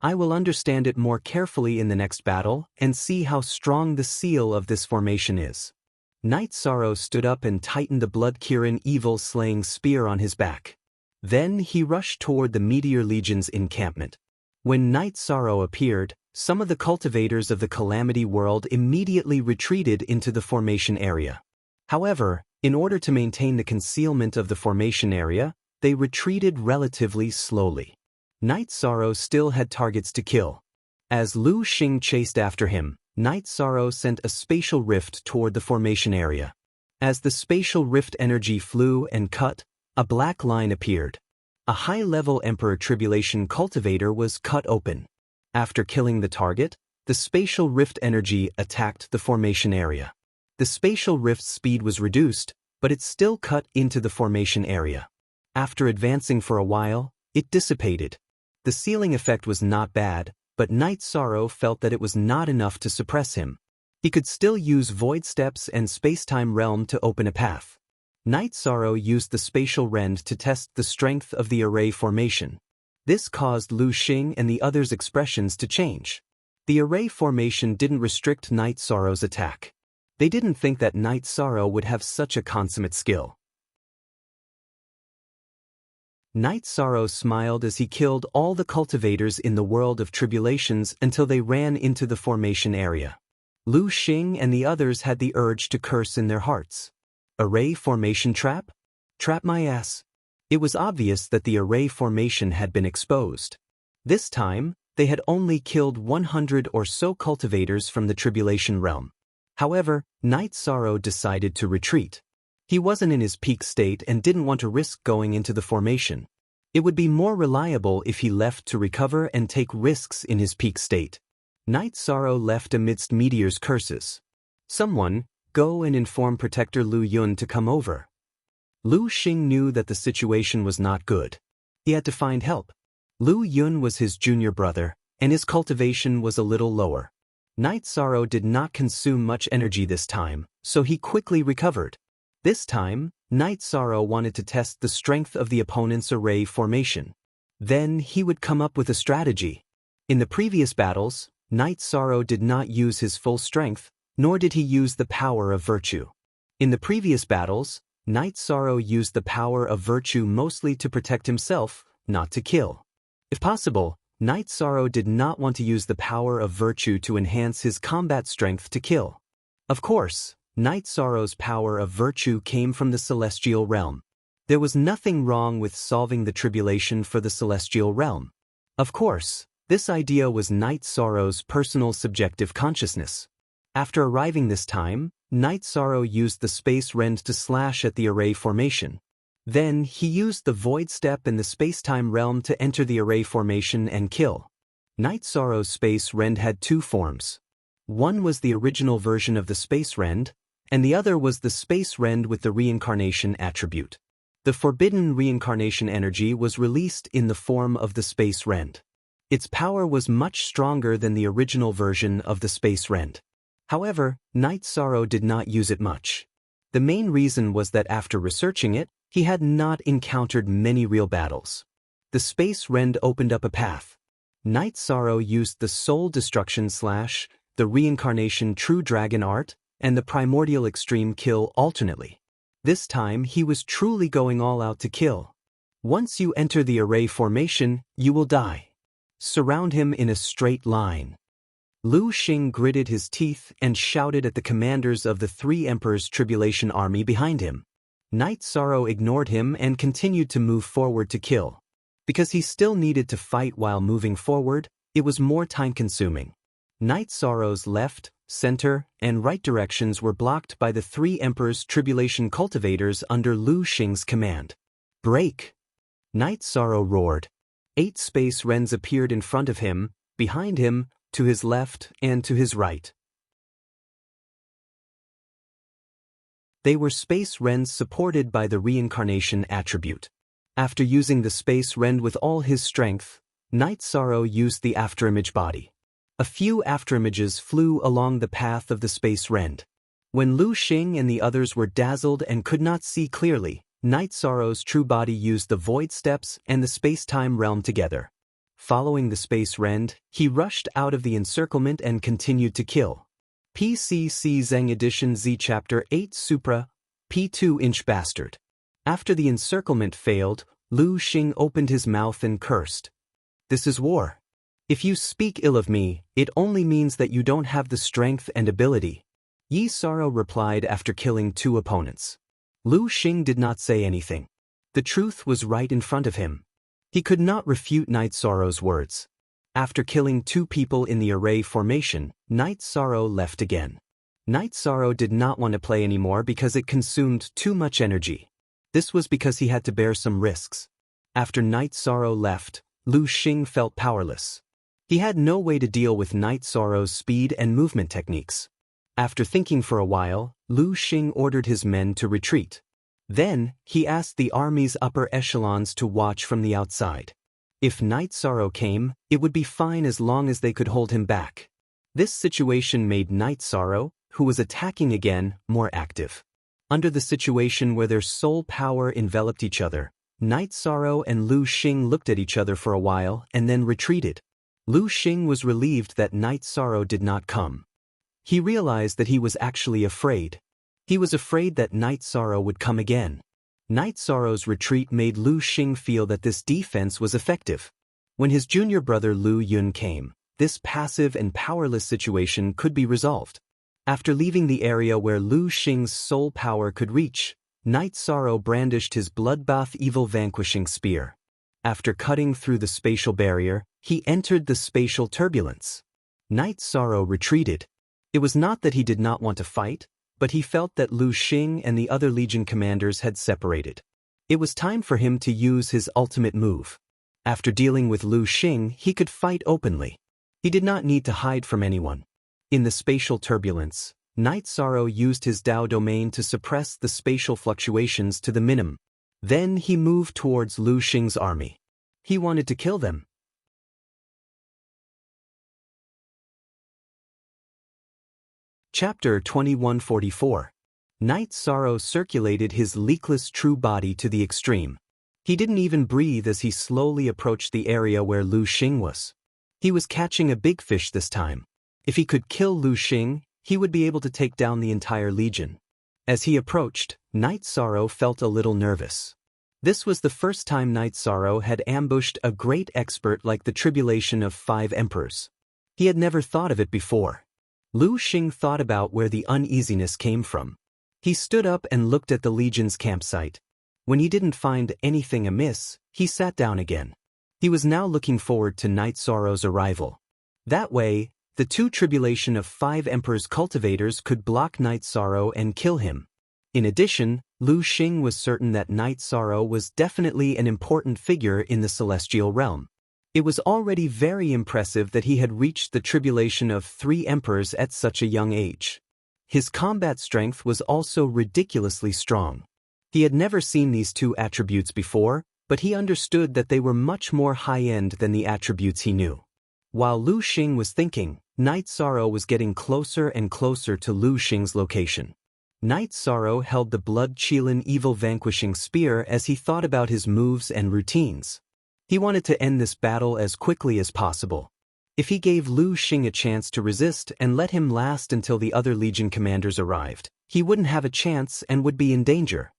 I will understand it more carefully in the next battle and see how strong the seal of this formation is. Night Sorrow stood up and tightened the blood-Kirin evil-slaying spear on his back. Then he rushed toward the Meteor Legion's encampment. When Night Sorrow appeared, some of the cultivators of the Calamity World immediately retreated into the formation area. However, in order to maintain the concealment of the formation area, they retreated relatively slowly. Night Sorrow still had targets to kill. As Lu Xing chased after him, Night Sorrow sent a spatial rift toward the formation area. As the spatial rift energy flew and cut, a black line appeared. A high-level Emperor Tribulation cultivator was cut open. After killing the target, the spatial rift energy attacked the formation area. The spatial rift's speed was reduced, but it still cut into the formation area. After advancing for a while, it dissipated. The sealing effect was not bad, but Night Sorrow felt that it was not enough to suppress him. He could still use Void Steps and Spacetime Realm to open a path. Night Sorrow used the Spatial Rend to test the strength of the array formation. This caused Lu Xing and the others' expressions to change. The array formation didn't restrict Night Sorrow's attack. They didn't think that Night Sorrow would have such a consummate skill. Night Sorrow smiled as he killed all the cultivators in the world of tribulations until they ran into the formation area. Lu Xing and the others had the urge to curse in their hearts. Array formation trap? Trap my ass. It was obvious that the array formation had been exposed. This time, they had only killed 100 or so cultivators from the Tribulation realm. However, Night Sorrow decided to retreat. He wasn't in his peak state and didn't want to risk going into the formation. It would be more reliable if he left to recover and take risks in his peak state. Night Sorrow left amidst Meteor's curses. Someone, go and inform Protector Lu Yun to come over. Lu Xing knew that the situation was not good. He had to find help. Lu Yun was his junior brother, and his cultivation was a little lower. Night Sorrow did not consume much energy this time, so he quickly recovered. This time, Night Sorrow wanted to test the strength of the opponent's array formation. Then he would come up with a strategy. In the previous battles, Night Sorrow did not use his full strength, nor did he use the power of virtue. In the previous battles, Night Sorrow used the power of virtue mostly to protect himself, not to kill. If possible, Night Sorrow did not want to use the power of virtue to enhance his combat strength to kill. Of course, Night Sorrow's power of virtue came from the Celestial Realm. There was nothing wrong with solving the tribulation for the Celestial Realm. Of course, This idea was Night Sorrow's personal subjective consciousness. After arriving this time, Night Sorrow used the space rend to slash at the array formation. Then, he used the void step in the space-time realm to enter the array formation and kill. Night Sorrow's space rend had two forms. One was the original version of the space rend, and the other was the space rend with the reincarnation attribute. The forbidden reincarnation energy was released in the form of the space rend. Its power was much stronger than the original version of the space rend. However, Night Sorrow did not use it much. The main reason was that after researching it, he had not encountered many real battles. The space rend opened up a path. Night Sorrow used the soul destruction slash, the reincarnation true dragon art, and the primordial extreme kill alternately. This time he was truly going all out to kill. Once you enter the array formation, you will die. Surround him in a straight line. Lu Xing gritted his teeth and shouted at the commanders of the three emperors' tribulation army behind him. Night Sorrow ignored him and continued to move forward to kill. Because he still needed to fight while moving forward, it was more time-consuming. Night Sorrow's left, center, and right directions were blocked by the three emperors' tribulation cultivators under Lu Xing's command. Break! Night Sorrow roared. 8 space rends appeared in front of him, behind him, to his left, and to his right. They were space rends supported by the reincarnation attribute. After using the space rend with all his strength, Night Sorrow used the afterimage body. A few afterimages flew along the path of the space rend. When Lu Xing and the others were dazzled and could not see clearly, Night Sorrow's true body used the void steps and the space-time realm together. Following the space rend, he rushed out of the encirclement and continued to kill. PCC Zeng Edition Z Chapter 8 Supra, P2 Inch Bastard. After the encirclement failed, Lu Xing opened his mouth and cursed. This is war. If you speak ill of me, it only means that you don't have the strength and ability. Yi Sorrow replied after killing 2 opponents. Lu Xing did not say anything. The truth was right in front of him. He could not refute Night Sorrow's words. After killing 2 people in the array formation, Night Sorrow left again. Night Sorrow did not want to play anymore because it consumed too much energy. This was because he had to bear some risks. After Night Sorrow left, Lu Xing felt powerless. He had no way to deal with Night Sorrow's speed and movement techniques. After thinking for a while, Lu Xing ordered his men to retreat. Then, he asked the army's upper echelons to watch from the outside. If Night Sorrow came, it would be fine as long as they could hold him back. This situation made Night Sorrow, who was attacking again, more active. Under the situation where their soul power enveloped each other, Night Sorrow and Lu Xing looked at each other for a while and then retreated. Lu Xing was relieved that Night Sorrow did not come. He realized that he was actually afraid. He was afraid that Night Sorrow would come again. Night Sorrow's retreat made Lu Xing feel that this defense was effective. When his junior brother Lu Yun came, this passive and powerless situation could be resolved. After leaving the area where Lu Xing's soul power could reach, Night Sorrow brandished his bloodbath evil vanquishing spear. After cutting through the spatial barrier, he entered the spatial turbulence. Night Sorrow retreated. It was not that he did not want to fight, but he felt that Lu Xing and the other Legion commanders had separated. It was time for him to use his ultimate move. After dealing with Lu Xing, he could fight openly. He did not need to hide from anyone. In the spatial turbulence, Night Sorrow used his Dao domain to suppress the spatial fluctuations to the minimum. Then he moved towards Lu Xing's army. He wanted to kill them. Chapter 2144. Night Sorrow circulated his leakless true body to the extreme. He didn't even breathe as he slowly approached the area where Lu Xing was. He was catching a big fish this time. If he could kill Lu Xing, he would be able to take down the entire Legion. As he approached, Night Sorrow felt a little nervous. This was the first time Night Sorrow had ambushed a great expert like the tribulation of 5 emperors. He had never thought of it before. Lu Xing thought about where the uneasiness came from. He stood up and looked at the Legion's campsite. When he didn't find anything amiss, he sat down again. He was now looking forward to Night Sorrow's arrival. That way, the two tribulation of 5 Emperor's cultivators could block Night Sorrow and kill him. In addition, Lu Xing was certain that Night Sorrow was definitely an important figure in the celestial realm. It was already very impressive that he had reached the tribulation of 3 emperors at such a young age. His combat strength was also ridiculously strong. He had never seen these two attributes before, but he understood that they were much more high-end than the attributes he knew. While Lu Xing was thinking, Night Sorrow was getting closer and closer to Lu Xing's location. Night Sorrow held the blood-chilling evil-vanquishing spear as he thought about his moves and routines. He wanted to end this battle as quickly as possible. If he gave Lu Xing a chance to resist and let him last until the other Legion commanders arrived, he wouldn't have a chance and would be in danger.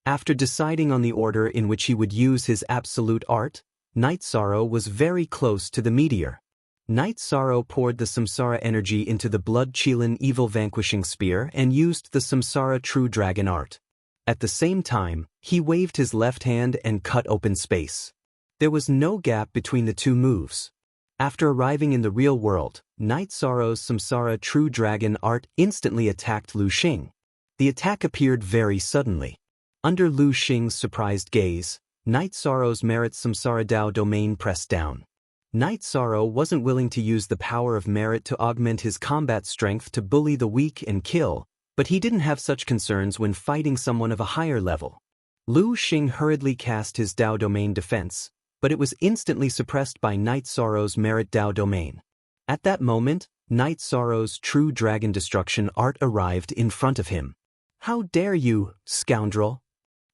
After deciding on the order in which he would use his absolute art, Night Sorrow was very close to the meteor. Night Sorrow poured the Samsara energy into the blood-chilling evil-vanquishing spear and used the Samsara True Dragon art. At the same time, he waved his left hand and cut open space. There was no gap between the two moves. After arriving in the real world, Night Sorrow's Samsara True Dragon art instantly attacked Lu Xing. The attack appeared very suddenly. Under Lu Xing's surprised gaze, Night Sorrow's Merit Samsara Dao domain pressed down. Night Sorrow wasn't willing to use the power of merit to augment his combat strength to bully the weak and kill, but he didn't have such concerns when fighting someone of a higher level. Lu Xing hurriedly cast his Dao domain defense, but it was instantly suppressed by Night Sorrow's Merit Dao domain. At that moment, Night Sorrow's True Dragon Destruction art arrived in front of him. "How dare you, scoundrel!"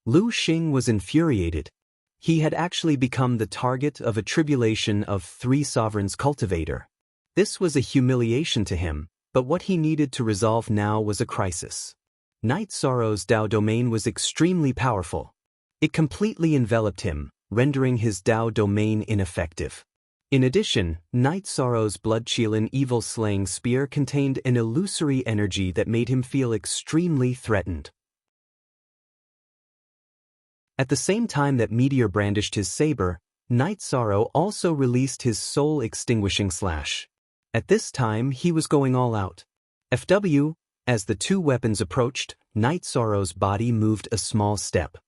Lu Xing was infuriated. He had actually become the target of a tribulation of 3 sovereigns cultivator. This was a humiliation to him, but what he needed to resolve now was a crisis. Night Sorrow's Dao domain was extremely powerful. It completely enveloped him, rendering his Dao domain ineffective. In addition, Night Sorrow's blood-chilling evil-slaying spear contained an illusory energy that made him feel extremely threatened. At the same time that Meteor brandished his saber, Night Sorrow also released his soul-extinguishing slash. At this time he was going all out. FW, as the two weapons approached, Night Sorrow's body moved a small step.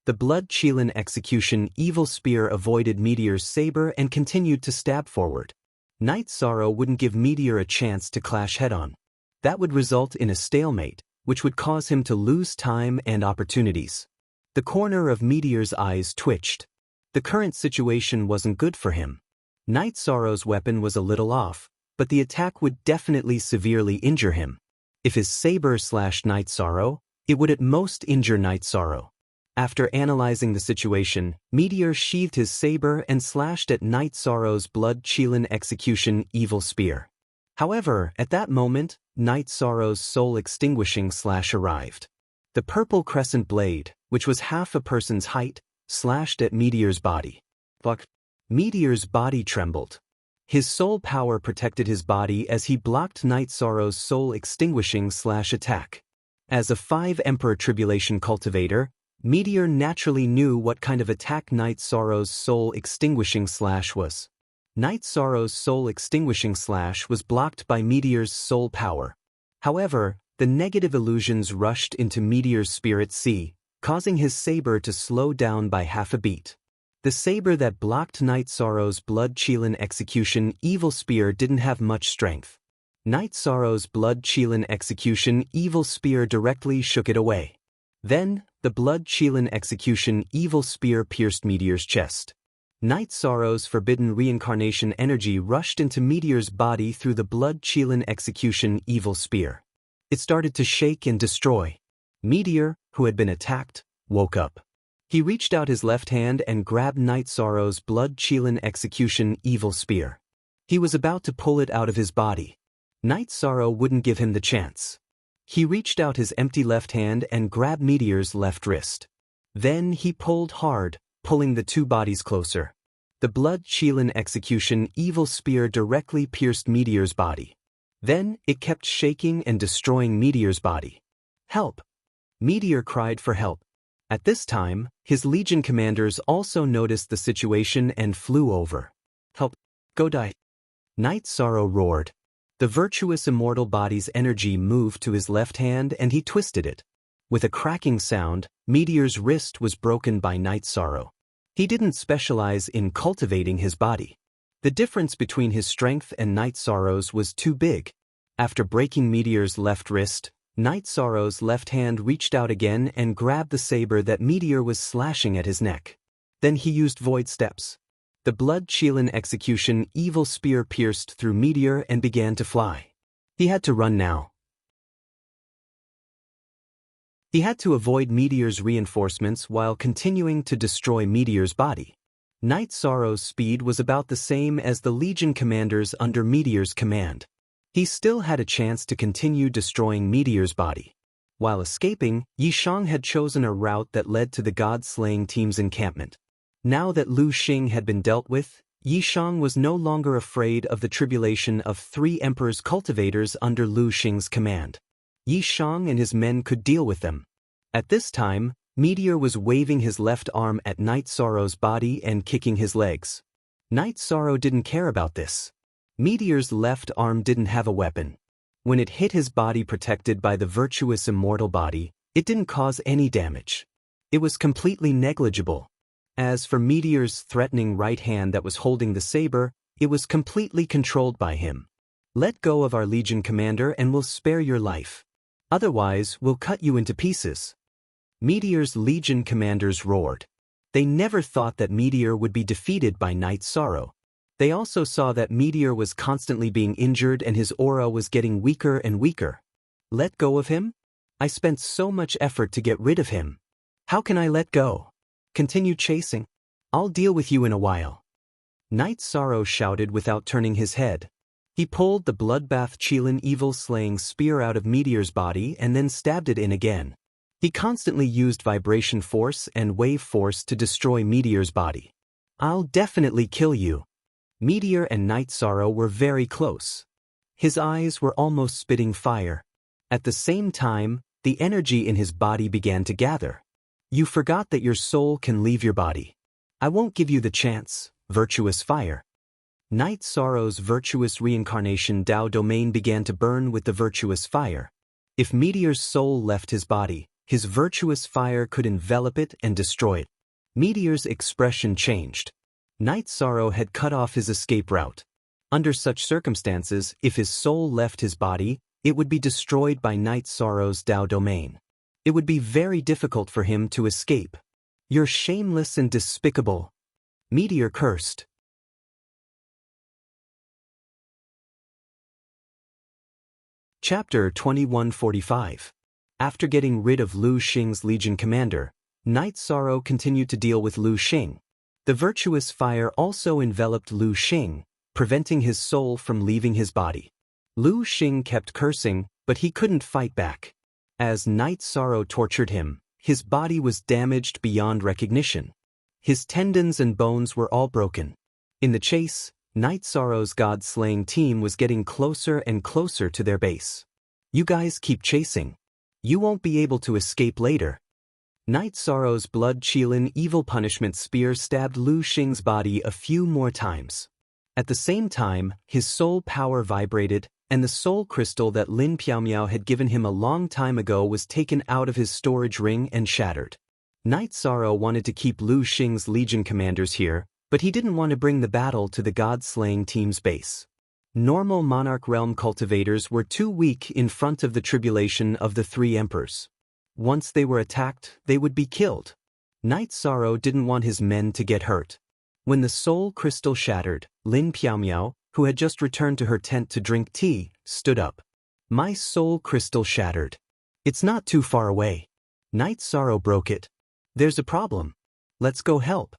The blood-chilling execution evil spear avoided Meteor's saber and continued to stab forward. Night Sorrow wouldn't give Meteor a chance to clash head-on. That would result in a stalemate, which would cause him to lose time and opportunities. The corner of Meteor's eyes twitched. The current situation wasn't good for him. Night Sorrow's weapon was a little off, but the attack would definitely severely injure him. If his saber slashed Night Sorrow, it would at most injure Night Sorrow. After analyzing the situation, Meteor sheathed his saber and slashed at Night Sorrow's blood-chilling execution evil spear. However, at that moment, Night Sorrow's soul-extinguishing slash arrived. The purple crescent blade, which was half a person's height, slashed at Meteor's body. Fuck. Meteor's body trembled. His soul power protected his body as he blocked Night Sorrow's soul-extinguishing slash attack. As a 5 Emperor Tribulation cultivator, Meteor naturally knew what kind of attack Night Sorrow's soul-extinguishing slash was. Night Sorrow's soul-extinguishing slash was blocked by Meteor's soul power. However, the negative illusions rushed into Meteor's spirit sea, causing his saber to slow down by half a beat. The saber that blocked Night Sorrow's blood-chilling execution evil spear didn't have much strength. Night Sorrow's blood-chilling execution evil spear directly shook it away. Then, the blood-chilling execution evil spear pierced Meteor's chest. Night Sorrow's forbidden reincarnation energy rushed into Meteor's body through the blood-chilling execution evil spear. It started to shake and destroy. Meteor, who had been attacked, woke up. He reached out his left hand and grabbed Night Sorrow's blood-chilling execution evil spear. He was about to pull it out of his body. Night Sorrow wouldn't give him the chance. He reached out his empty left hand and grabbed Meteor's left wrist. Then he pulled hard, pulling the two bodies closer. The blood-chilling execution evil spear directly pierced Meteor's body. Then, it kept shaking and destroying Meteor's body. Help! Meteor cried for help. At this time, his legion commanders also noticed the situation and flew over. "Help! Go die!" Night Sorrow roared. The virtuous immortal body's energy moved to his left hand and he twisted it. With a cracking sound, Meteor's wrist was broken by Night Sorrow. He didn't specialize in cultivating his body. The difference between his strength and Night Sorrow's was too big. After breaking Meteor's left wrist, Night Sorrow's left hand reached out again and grabbed the saber that Meteor was slashing at his neck. Then he used Void Steps. The blood-Qilin execution evil spear pierced through Meteor and began to fly. He had to run now. He had to avoid Meteor's reinforcements while continuing to destroy Meteor's body. Night Sorrow's speed was about the same as the Legion commanders under Meteor's command. He still had a chance to continue destroying Meteor's body. While escaping, Yishang had chosen a route that led to the God-slaying team's encampment. Now that Lu Xing had been dealt with, Yishang was no longer afraid of the tribulation of 3 Emperor's cultivators under Lu Xing's command. Yishang and his men could deal with them. At this time, Meteor was waving his left arm at Night Sorrow's body and kicking his legs. Night Sorrow didn't care about this. Meteor's left arm didn't have a weapon. When it hit his body protected by the virtuous immortal body, it didn't cause any damage. It was completely negligible. As for Meteor's threatening right hand that was holding the saber, it was completely controlled by him. "Let go of our Legion commander and we'll spare your life. Otherwise, we'll cut you into pieces." Meteor's Legion commanders roared. They never thought that Meteor would be defeated by Night Sorrow. They also saw that Meteor was constantly being injured and his aura was getting weaker and weaker. "Let go of him? I spent so much effort to get rid of him. How can I let go? Continue chasing. I'll deal with you in a while." Night Sorrow shouted without turning his head. He pulled the bloodbath Qilin evil-slaying spear out of Meteor's body and then stabbed it in again. He constantly used vibration force and wave force to destroy Meteor's body. "I'll definitely kill you." Meteor and Night Sorrow were very close. His eyes were almost spitting fire. At the same time, the energy in his body began to gather. "You forgot that your soul can leave your body. I won't give you the chance, virtuous fire." Night Sorrow's virtuous reincarnation Tao domain began to burn with the virtuous fire. If Meteor's soul left his body, his virtuous fire could envelop it and destroy it. Meteor's expression changed. Night Sorrow had cut off his escape route. Under such circumstances, if his soul left his body, it would be destroyed by Night Sorrow's Tao domain. It would be very difficult for him to escape. "You're shameless and despicable," Meteor cursed. Chapter 2145. After getting rid of Lu Xing's Legion commander, Night Sorrow continued to deal with Lu Xing. The virtuous fire also enveloped Lu Xing, preventing his soul from leaving his body. Lu Xing kept cursing, but he couldn't fight back. As Night Sorrow tortured him, his body was damaged beyond recognition. His tendons and bones were all broken. In the chase, Night Sorrow's God-slaying team was getting closer and closer to their base. "You guys keep chasing. You won't be able to escape later." Night Sorrow's blood-Qilin evil punishment spear stabbed Lu Xing's body a few more times. At the same time, his soul power vibrated, and the soul crystal that Lin Piaomiao had given him a long time ago was taken out of his storage ring and shattered. Night Sorrow wanted to keep Lu Xing's Legion commanders here, but he didn't want to bring the battle to the God-slaying team's base. Normal Monarch Realm cultivators were too weak in front of the tribulation of the 3 emperors. Once they were attacked, they would be killed. Night Sorrow didn't want his men to get hurt. When the soul crystal shattered, Lin Piaomiao, who had just returned to her tent to drink tea, stood up. "My soul crystal shattered. It's not too far away." Night Sorrow broke it. "There's a problem. Let's go help."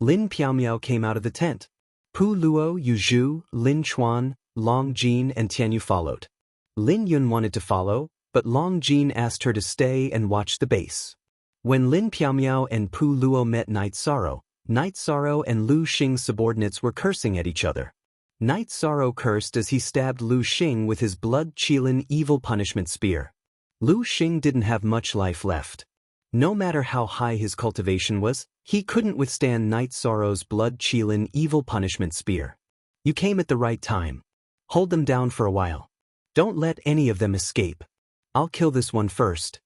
Lin Piaomiao came out of the tent. Pu Luo, Yu Zhu, Lin Chuan, Long Jin and Tianyu followed. Lin Yun wanted to follow, but Long Jin asked her to stay and watch the base. When Lin Piaomiao and Pu Luo met Night Sorrow and Lu Xing's subordinates were cursing at each other. Night Sorrow cursed as he stabbed Lu Xing with his blood-Qilin evil punishment spear. Lu Xing didn't have much life left. No matter how high his cultivation was, he couldn't withstand Night Sorrow's blood-chilling evil punishment spear. You came at the right time. Hold them down for a while. Don't let any of them escape. I'll kill this one first.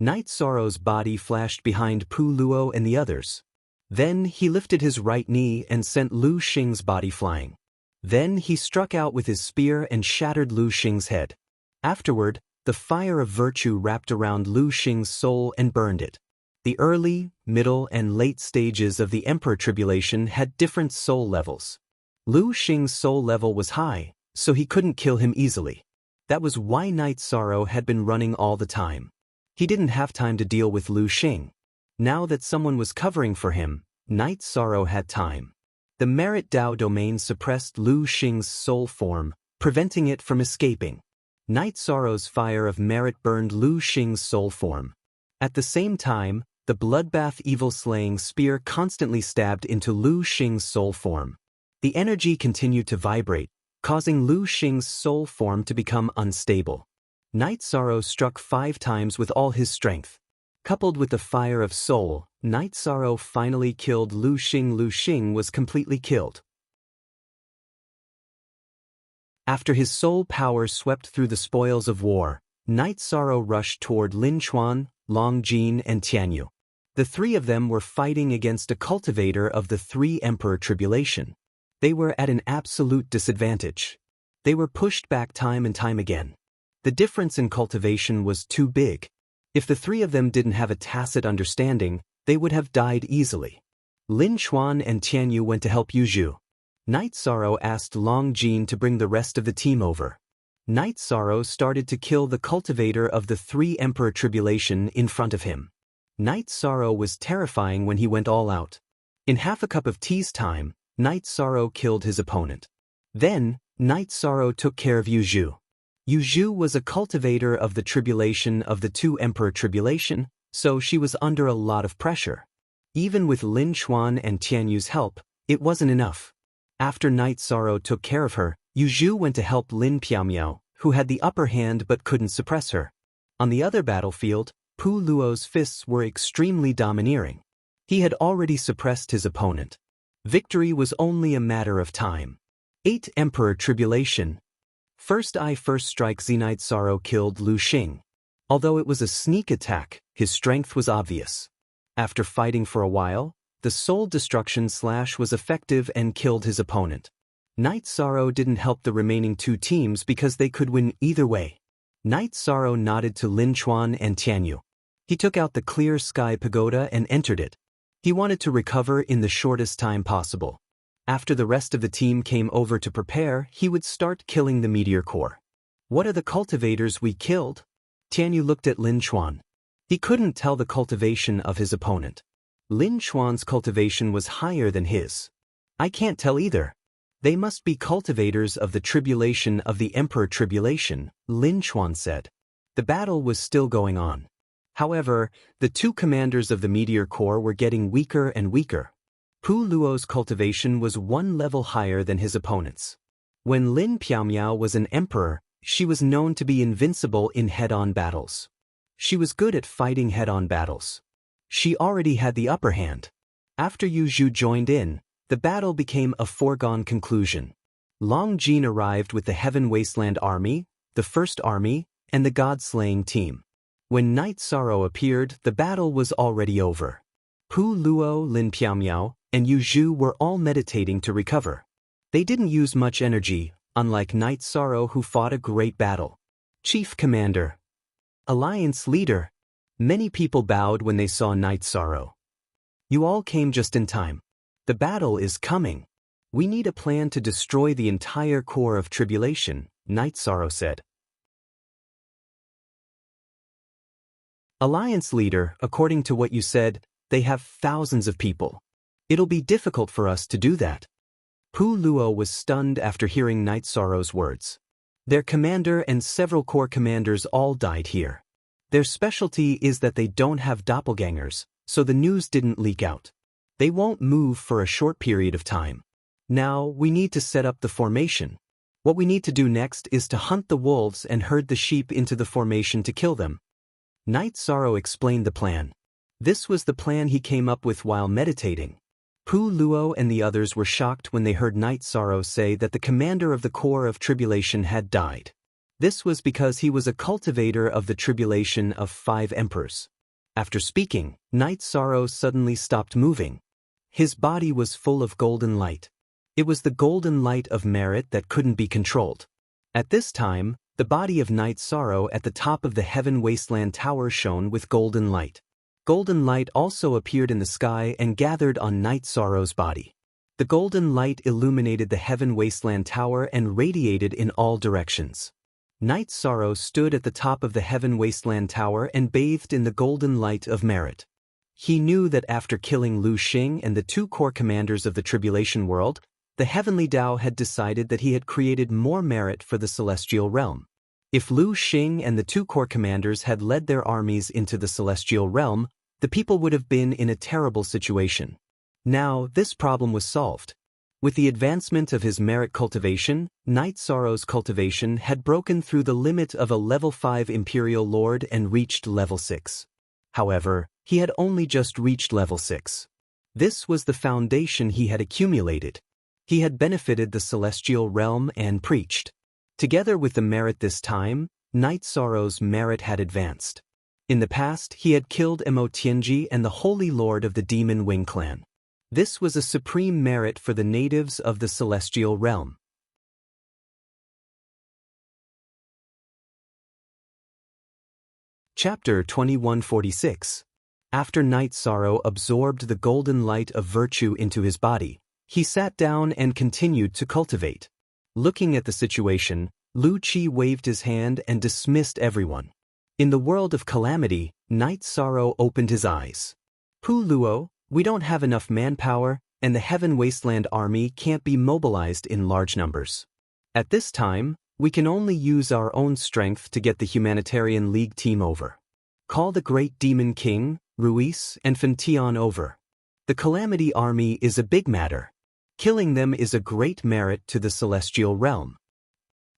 Night Sorrow's body flashed behind Pu Luo and the others. Then he lifted his right knee and sent Lu Xing's body flying. Then he struck out with his spear and shattered Lu Xing's head. Afterward, the fire of virtue wrapped around Lu Xing's soul and burned it. The early, middle, and late stages of the Emperor Tribulation had different soul levels. Lu Xing's soul level was high, so he couldn't kill him easily. That was why Night Sorrow had been running all the time. He didn't have time to deal with Lu Xing. Now that someone was covering for him, Night Sorrow had time. The Merit Dao domain suppressed Lu Xing's soul form, preventing it from escaping. Night Sorrow's fire of merit burned Lu Xing's soul form. At the same time, the bloodbath evil-slaying spear constantly stabbed into Lu Xing's soul form. The energy continued to vibrate, causing Lu Xing's soul form to become unstable. Night Sorrow struck 5 times with all his strength. Coupled with the fire of soul, Night Sorrow finally killed Lu Xing. Lu Xing was completely killed. After his soul power swept through the spoils of war, Night Sorrow rushed toward Lin Chuan, Long Jin, and Tianyu. The 3 of them were fighting against a cultivator of the 3 Emperor Tribulation. They were at an absolute disadvantage. They were pushed back time and time again. The difference in cultivation was too big. If the 3 of them didn't have a tacit understanding, they would have died easily. Lin Chuan and Tianyu went to help Yu Zhu. Night Sorrow asked Long Jin to bring the rest of the team over. Night Sorrow started to kill the cultivator of the 3 Emperor Tribulation in front of him. Night Sorrow was terrifying when he went all out. In half a cup of tea's time, Night Sorrow killed his opponent. Then, Night Sorrow took care of Yu Zhu. Yu Zhu was a cultivator of the tribulation of the 2 Emperor Tribulation, so she was under a lot of pressure. Even with Lin Chuan and Tianyu's help, it wasn't enough. After Night Sorrow took care of her, Yu Zhu went to help Lin Piaomiao, who had the upper hand but couldn't suppress her. On the other battlefield, Pu Luo's fists were extremely domineering. He had already suppressed his opponent. Victory was only a matter of time. 8 Emperor Tribulation. First strike. Night Sorrow killed Lu Xing. Although it was a sneak attack, his strength was obvious. After fighting for a while, the soul destruction slash was effective and killed his opponent. Night Sorrow didn't help the remaining 2 teams because they could win either way. Night Sorrow nodded to Lin Chuan and Tianyu. He took out the clear sky pagoda and entered it. He wanted to recover in the shortest time possible. After the rest of the team came over to prepare, he would start killing the meteor core. What are the cultivators we killed? Tianyu looked at Lin Chuan. He couldn't tell the cultivation of his opponent. Lin Chuan's cultivation was higher than his. I can't tell either. They must be cultivators of the tribulation of the Emperor Tribulation, Lin Chuan said. The battle was still going on. However, the 2 commanders of the Meteor Corps were getting weaker and weaker. Pu Luo's cultivation was 1 level higher than his opponent's. When Lin Piaomiao was an emperor, she was known to be invincible in head-on battles. She was good at fighting head-on battles. She already had the upper hand. After Yu Zhu joined in, the battle became a foregone conclusion. Long Jin arrived with the Heaven Wasteland Army, the First Army, and the God-slaying team. When Night Sorrow appeared, the battle was already over. Pu Luo, Lin Piaomiao, and Yu Zhu were all meditating to recover. They didn't use much energy, unlike Night Sorrow who fought a great battle. Chief Commander. Alliance Leader. Many people bowed when they saw Night Sorrow. You all came just in time. The battle is coming. We need a plan to destroy the entire core of tribulation, Night Sorrow said. Alliance Leader, according to what you said, they have thousands of people. It'll be difficult for us to do that. Pu Luo was stunned after hearing Night Sorrow's words. Their commander and several corps commanders all died here. Their specialty is that they don't have doppelgangers, so the news didn't leak out. They won't move for a short period of time. Now, we need to set up the formation. What we need to do next is to hunt the wolves and herd the sheep into the formation to kill them. Night Sorrow explained the plan. This was the plan he came up with while meditating. Pu Luo and the others were shocked when they heard Night Sorrow say that the commander of the Corps of Tribulation had died. This was because he was a cultivator of the tribulation of 5 emperors. After speaking, Night Sorrow suddenly stopped moving. His body was full of golden light. It was the golden light of merit that couldn't be controlled. At this time, the body of Night Sorrow at the top of the Heaven Wasteland Tower shone with golden light. Golden light also appeared in the sky and gathered on Night Sorrow's body. The golden light illuminated the Heaven Wasteland Tower and radiated in all directions. Night Sorrow stood at the top of the Heaven Wasteland Tower and bathed in the golden light of merit. He knew that after killing Lu Xing and the 2 core commanders of the Tribulation World, the Heavenly Tao had decided that he had created more merit for the Celestial Realm. If Lu Xing and the 2 core commanders had led their armies into the Celestial Realm, the people would have been in a terrible situation. Now, this problem was solved. With the advancement of his merit cultivation, Night Sorrow's cultivation had broken through the limit of a level 5 Imperial Lord and reached level 6. However, he had only just reached level 6. This was the foundation he had accumulated. He had benefited the Celestial Realm and preached. Together with the merit this time, Night Sorrow's merit had advanced. In the past, he had killed Mo Tianji and the Holy Lord of the Demon Wing clan. This was a supreme merit for the natives of the Celestial Realm. Chapter 2146. After Night Sorrow absorbed the golden light of virtue into his body, he sat down and continued to cultivate. Looking at the situation, Lu Qi waved his hand and dismissed everyone. In the world of calamity, Night Sorrow opened his eyes. Pu Luo, we don't have enough manpower, and the Heaven Wasteland army can't be mobilized in large numbers. At this time, we can only use our own strength to get the Humanitarian League team over. Call the Great Demon King, Ruiz, and Fentian over. The Calamity Army is a big matter. Killing them is a great merit to the Celestial Realm.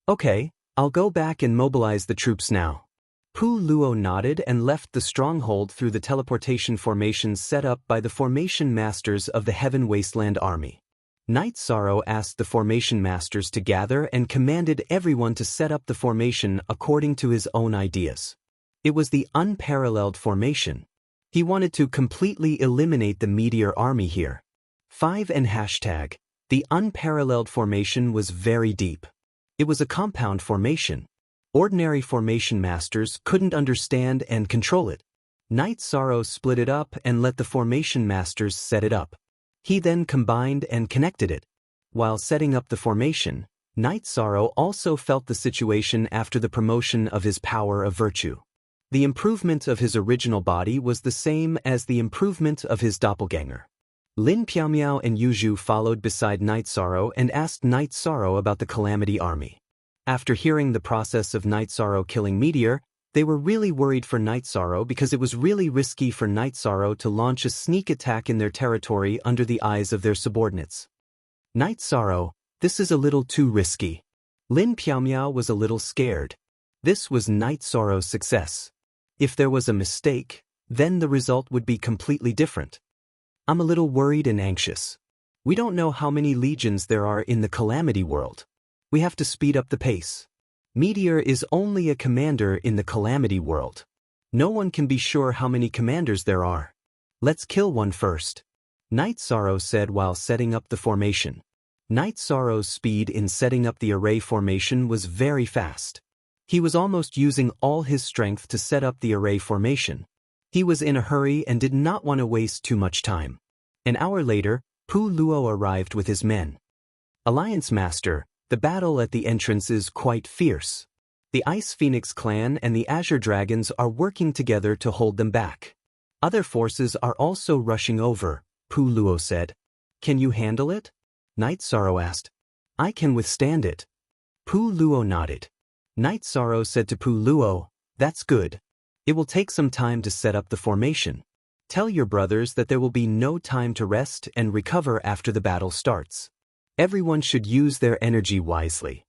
Okay, I'll go back and mobilize the troops now. Pu Luo nodded and left the stronghold through the teleportation formations set up by the formation masters of the Heaven Wasteland Army. Night Sorrow asked the formation masters to gather and commanded everyone to set up the formation according to his own ideas. It was the unparalleled formation. He wanted to completely eliminate the Meteor Army here. 5 and hashtag, the unparalleled formation was very deep. It was a compound formation. Ordinary formation masters couldn't understand and control it. Night Sorrow split it up and let the formation masters set it up. He then combined and connected it. While setting up the formation, Night Sorrow also felt the situation after the promotion of his power of virtue. The improvement of his original body was the same as the improvement of his doppelganger. Lin Piaomiao and Yuzhu followed beside Night Sorrow and asked Night Sorrow about the Calamity Army. After hearing the process of Night Sorrow killing Meteor, they were really worried for Night Sorrow because it was really risky for Night Sorrow to launch a sneak attack in their territory under the eyes of their subordinates. Night Sorrow, this is a little too risky. Lin Piaomiao was a little scared. This was Night Sorrow's success. If there was a mistake, then the result would be completely different. I'm a little worried and anxious. We don't know how many legions there are in the Calamity World. We have to speed up the pace. Meteor is only a commander in the Calamity World. No one can be sure how many commanders there are. Let's kill one first. Night Sorrow said while setting up the formation. Night Sorrow's speed in setting up the array formation was very fast. He was almost using all his strength to set up the array formation. He was in a hurry and did not want to waste too much time. An hour later, Pu Luo arrived with his men. Alliance Master, the battle at the entrance is quite fierce. The Ice Phoenix clan and the Azure Dragons are working together to hold them back. Other forces are also rushing over, Pu Luo said. Can you handle it? Night Sorrow asked. I can withstand it. Pu Luo nodded. Night Sorrow said to Pu Luo, that's good. It will take some time to set up the formation. Tell your brothers that there will be no time to rest and recover after the battle starts. Everyone should use their energy wisely.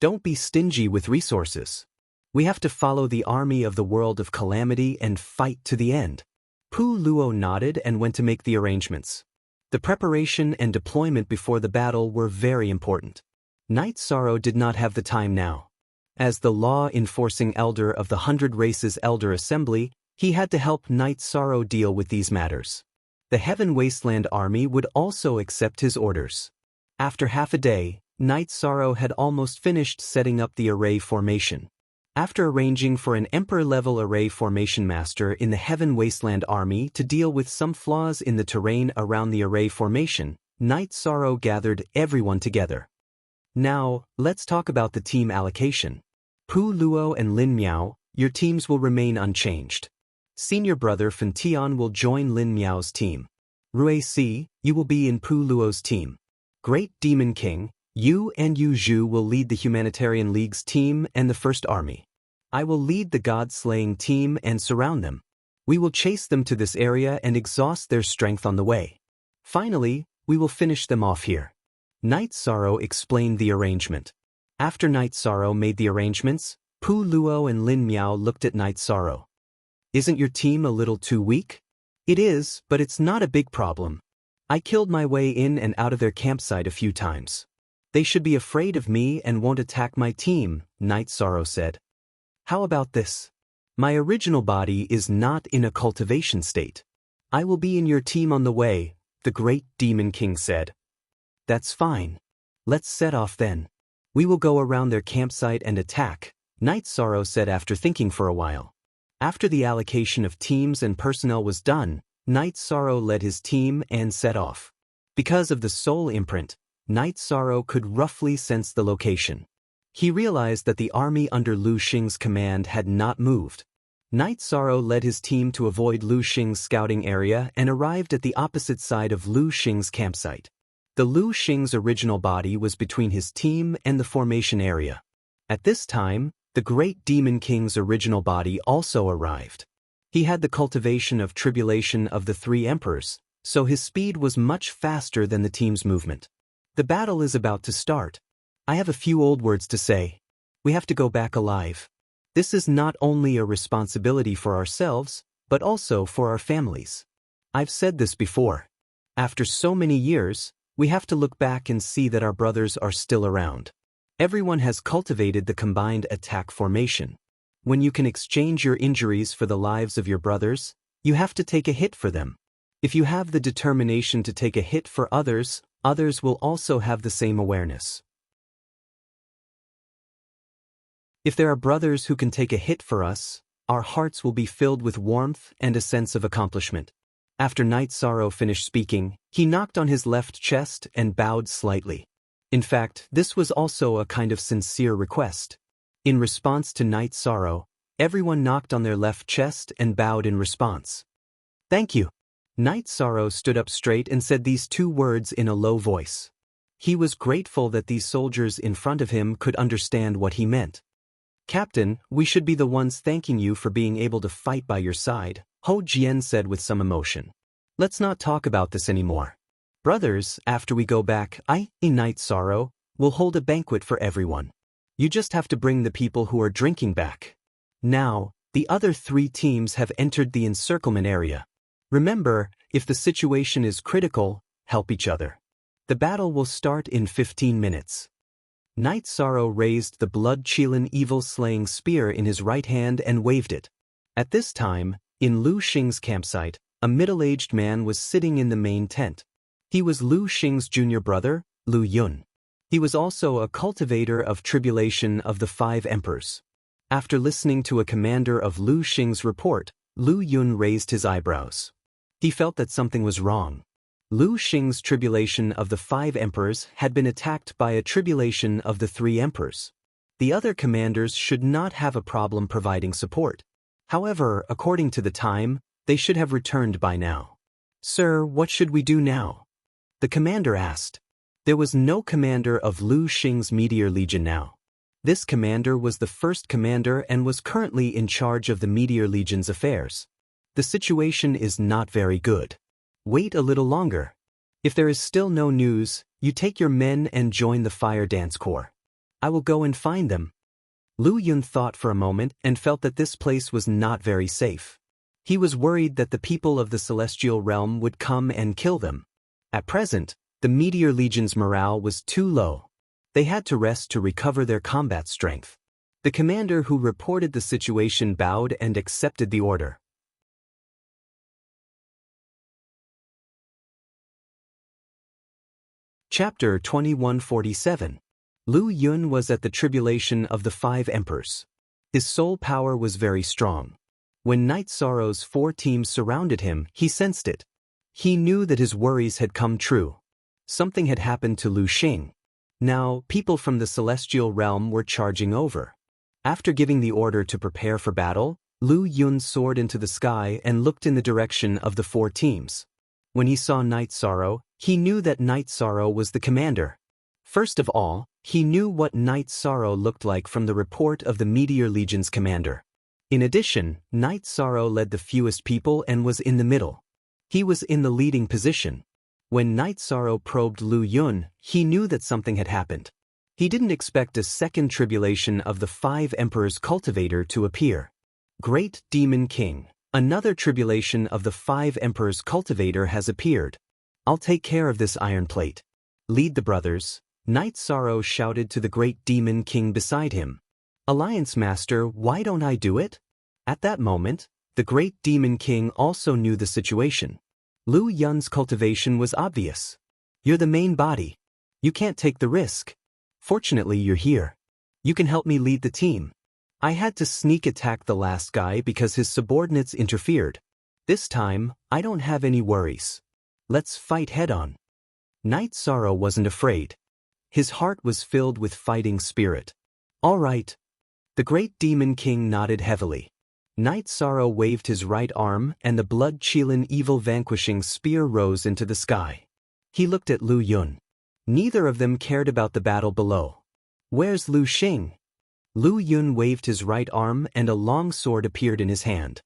Don't be stingy with resources. We have to follow the army of the world of calamity and fight to the end. Pu Luo nodded and went to make the arrangements. The preparation and deployment before the battle were very important. Knight Sorrow did not have the time now. As the law-enforcing elder of the 100 Races Elder Assembly, he had to help Knight Sorrow deal with these matters. The Heaven Wasteland Army would also accept his orders. After half a day, Knight Sorrow had almost finished setting up the array formation. After arranging for an Emperor-level array formation master in the Heaven Wasteland Army to deal with some flaws in the terrain around the array formation, Knight Sorrow gathered everyone together. Now, let's talk about the team allocation. Pu Luo and Lin Miao, your teams will remain unchanged. Senior brother Fan Tian will join Lin Miao's team. Rui Si, you will be in Pu Luo's team. Great Demon King, you and Yu Zhu will lead the Humanitarian League's team and the First Army. I will lead the God-slaying team and surround them. We will chase them to this area and exhaust their strength on the way. Finally, we will finish them off here. Knight Sorrow explained the arrangement. After Knight Sorrow made the arrangements, Pu Luo and Lin Miao looked at Knight Sorrow. Isn't your team a little too weak? It is, but it's not a big problem. I killed my way in and out of their campsite a few times. They should be afraid of me and won't attack my team, Knight Sorrow said. How about this? My original body is not in a cultivation state. I will be in your team on the way, the Great Demon King said. That's fine. Let's set off then. We will go around their campsite and attack, Knight Sorrow said after thinking for a while. After the allocation of teams and personnel was done, Knight Sorrow led his team and set off. Because of the soul imprint, Knight Sorrow could roughly sense the location. He realized that the army under Lu Xing's command had not moved. Knight Sorrow led his team to avoid Lu Xing's scouting area and arrived at the opposite side of Lu Xing's campsite. The Lu Xing's original body was between his team and the formation area. At this time, the Great Demon King's original body also arrived. He had the cultivation of tribulation of the 3 emperors, so his speed was much faster than the team's movement. The battle is about to start. I have a few old words to say. We have to go back alive. This is not only a responsibility for ourselves, but also for our families. I've said this before. After so many years, we have to look back and see that our brothers are still around. Everyone has cultivated the combined attack formation. When you can exchange your injuries for the lives of your brothers, you have to take a hit for them. If you have the determination to take a hit for others, others will also have the same awareness. If there are brothers who can take a hit for us, our hearts will be filled with warmth and a sense of accomplishment. After Knight Sorrow finished speaking, he knocked on his left chest and bowed slightly. In fact, this was also a kind of sincere request. In response to Knight Sorrow, everyone knocked on their left chest and bowed in response. Thank you. Knight Sorrow stood up straight and said these 2 words in a low voice. He was grateful that these soldiers in front of him could understand what he meant. Captain, we should be the ones thanking you for being able to fight by your side, Ho Jian said with some emotion. Let's not talk about this anymore. Brothers, after we go back, Knight Sorrow, will hold a banquet for everyone. You just have to bring the people who are drinking back. Now, the other 3 teams have entered the encirclement area. Remember, if the situation is critical, help each other. The battle will start in 15 minutes. Knight Sorrow raised the blood-chilling evil-slaying spear in his right hand and waved it. At this time, in Lu Xing's campsite, a middle-aged man was sitting in the main tent. He was Lu Xing's junior brother, Lu Yun. He was also a cultivator of tribulation of the 5 emperors. After listening to a commander of Lu Xing's report, Lu Yun raised his eyebrows. He felt that something was wrong. Lu Xing's tribulation of the 5 emperors had been attacked by a tribulation of the 3 emperors. The other commanders should not have a problem providing support. However, according to the time, they should have returned by now. Sir, what should we do now? The commander asked. There was no commander of Lu Xing's Meteor Legion now. This commander was the first commander and was currently in charge of the Meteor Legion's affairs. The situation is not very good. Wait a little longer. If there is still no news, you take your men and join the Fire Dance Corps. I will go and find them. Lu Yun thought for a moment and felt that this place was not very safe. He was worried that the people of the celestial realm would come and kill them. At present, the Meteor Legion's morale was too low. They had to rest to recover their combat strength. The commander who reported the situation bowed and accepted the order. Chapter 2147. Lu Yun was at the tribulation of the 5 emperors. His soul power was very strong. When Night Sorrow's 4 teams surrounded him, he sensed it. He knew that his worries had come true. Something had happened to Lu Xing. Now, people from the celestial realm were charging over. After giving the order to prepare for battle, Lu Yun soared into the sky and looked in the direction of the 4 teams. When he saw Night Sorrow, he knew that Night Sorrow was the commander. First of all, he knew what Night Sorrow looked like from the report of the Meteor Legion's commander. In addition, Night Sorrow led the fewest people and was in the middle. He was in the leading position. When Night Sorrow probed Lu Yun, he knew that something had happened. He didn't expect a second tribulation of the 5 emperors cultivator to appear. Great Demon King, another tribulation of the 5 emperors cultivator has appeared. I'll take care of this iron plate. Lead the brothers. Night Sorrow shouted to the Great Demon King beside him. Alliance Master, why don't I do it? At that moment, the Great Demon King also knew the situation. Lu Yun's cultivation was obvious. You're the main body. You can't take the risk. Fortunately, you're here. You can help me lead the team. I had to sneak attack the last guy because his subordinates interfered. This time, I don't have any worries. Let's fight head-on. Night Sorrow wasn't afraid. His heart was filled with fighting spirit. All right. The Great Demon King nodded heavily. Night Sorrow waved his right arm and the blood-chilling evil vanquishing spear rose into the sky. He looked at Lu Yun. Neither of them cared about the battle below. Where's Lu Xing? Lu Yun waved his right arm and a long sword appeared in his hand.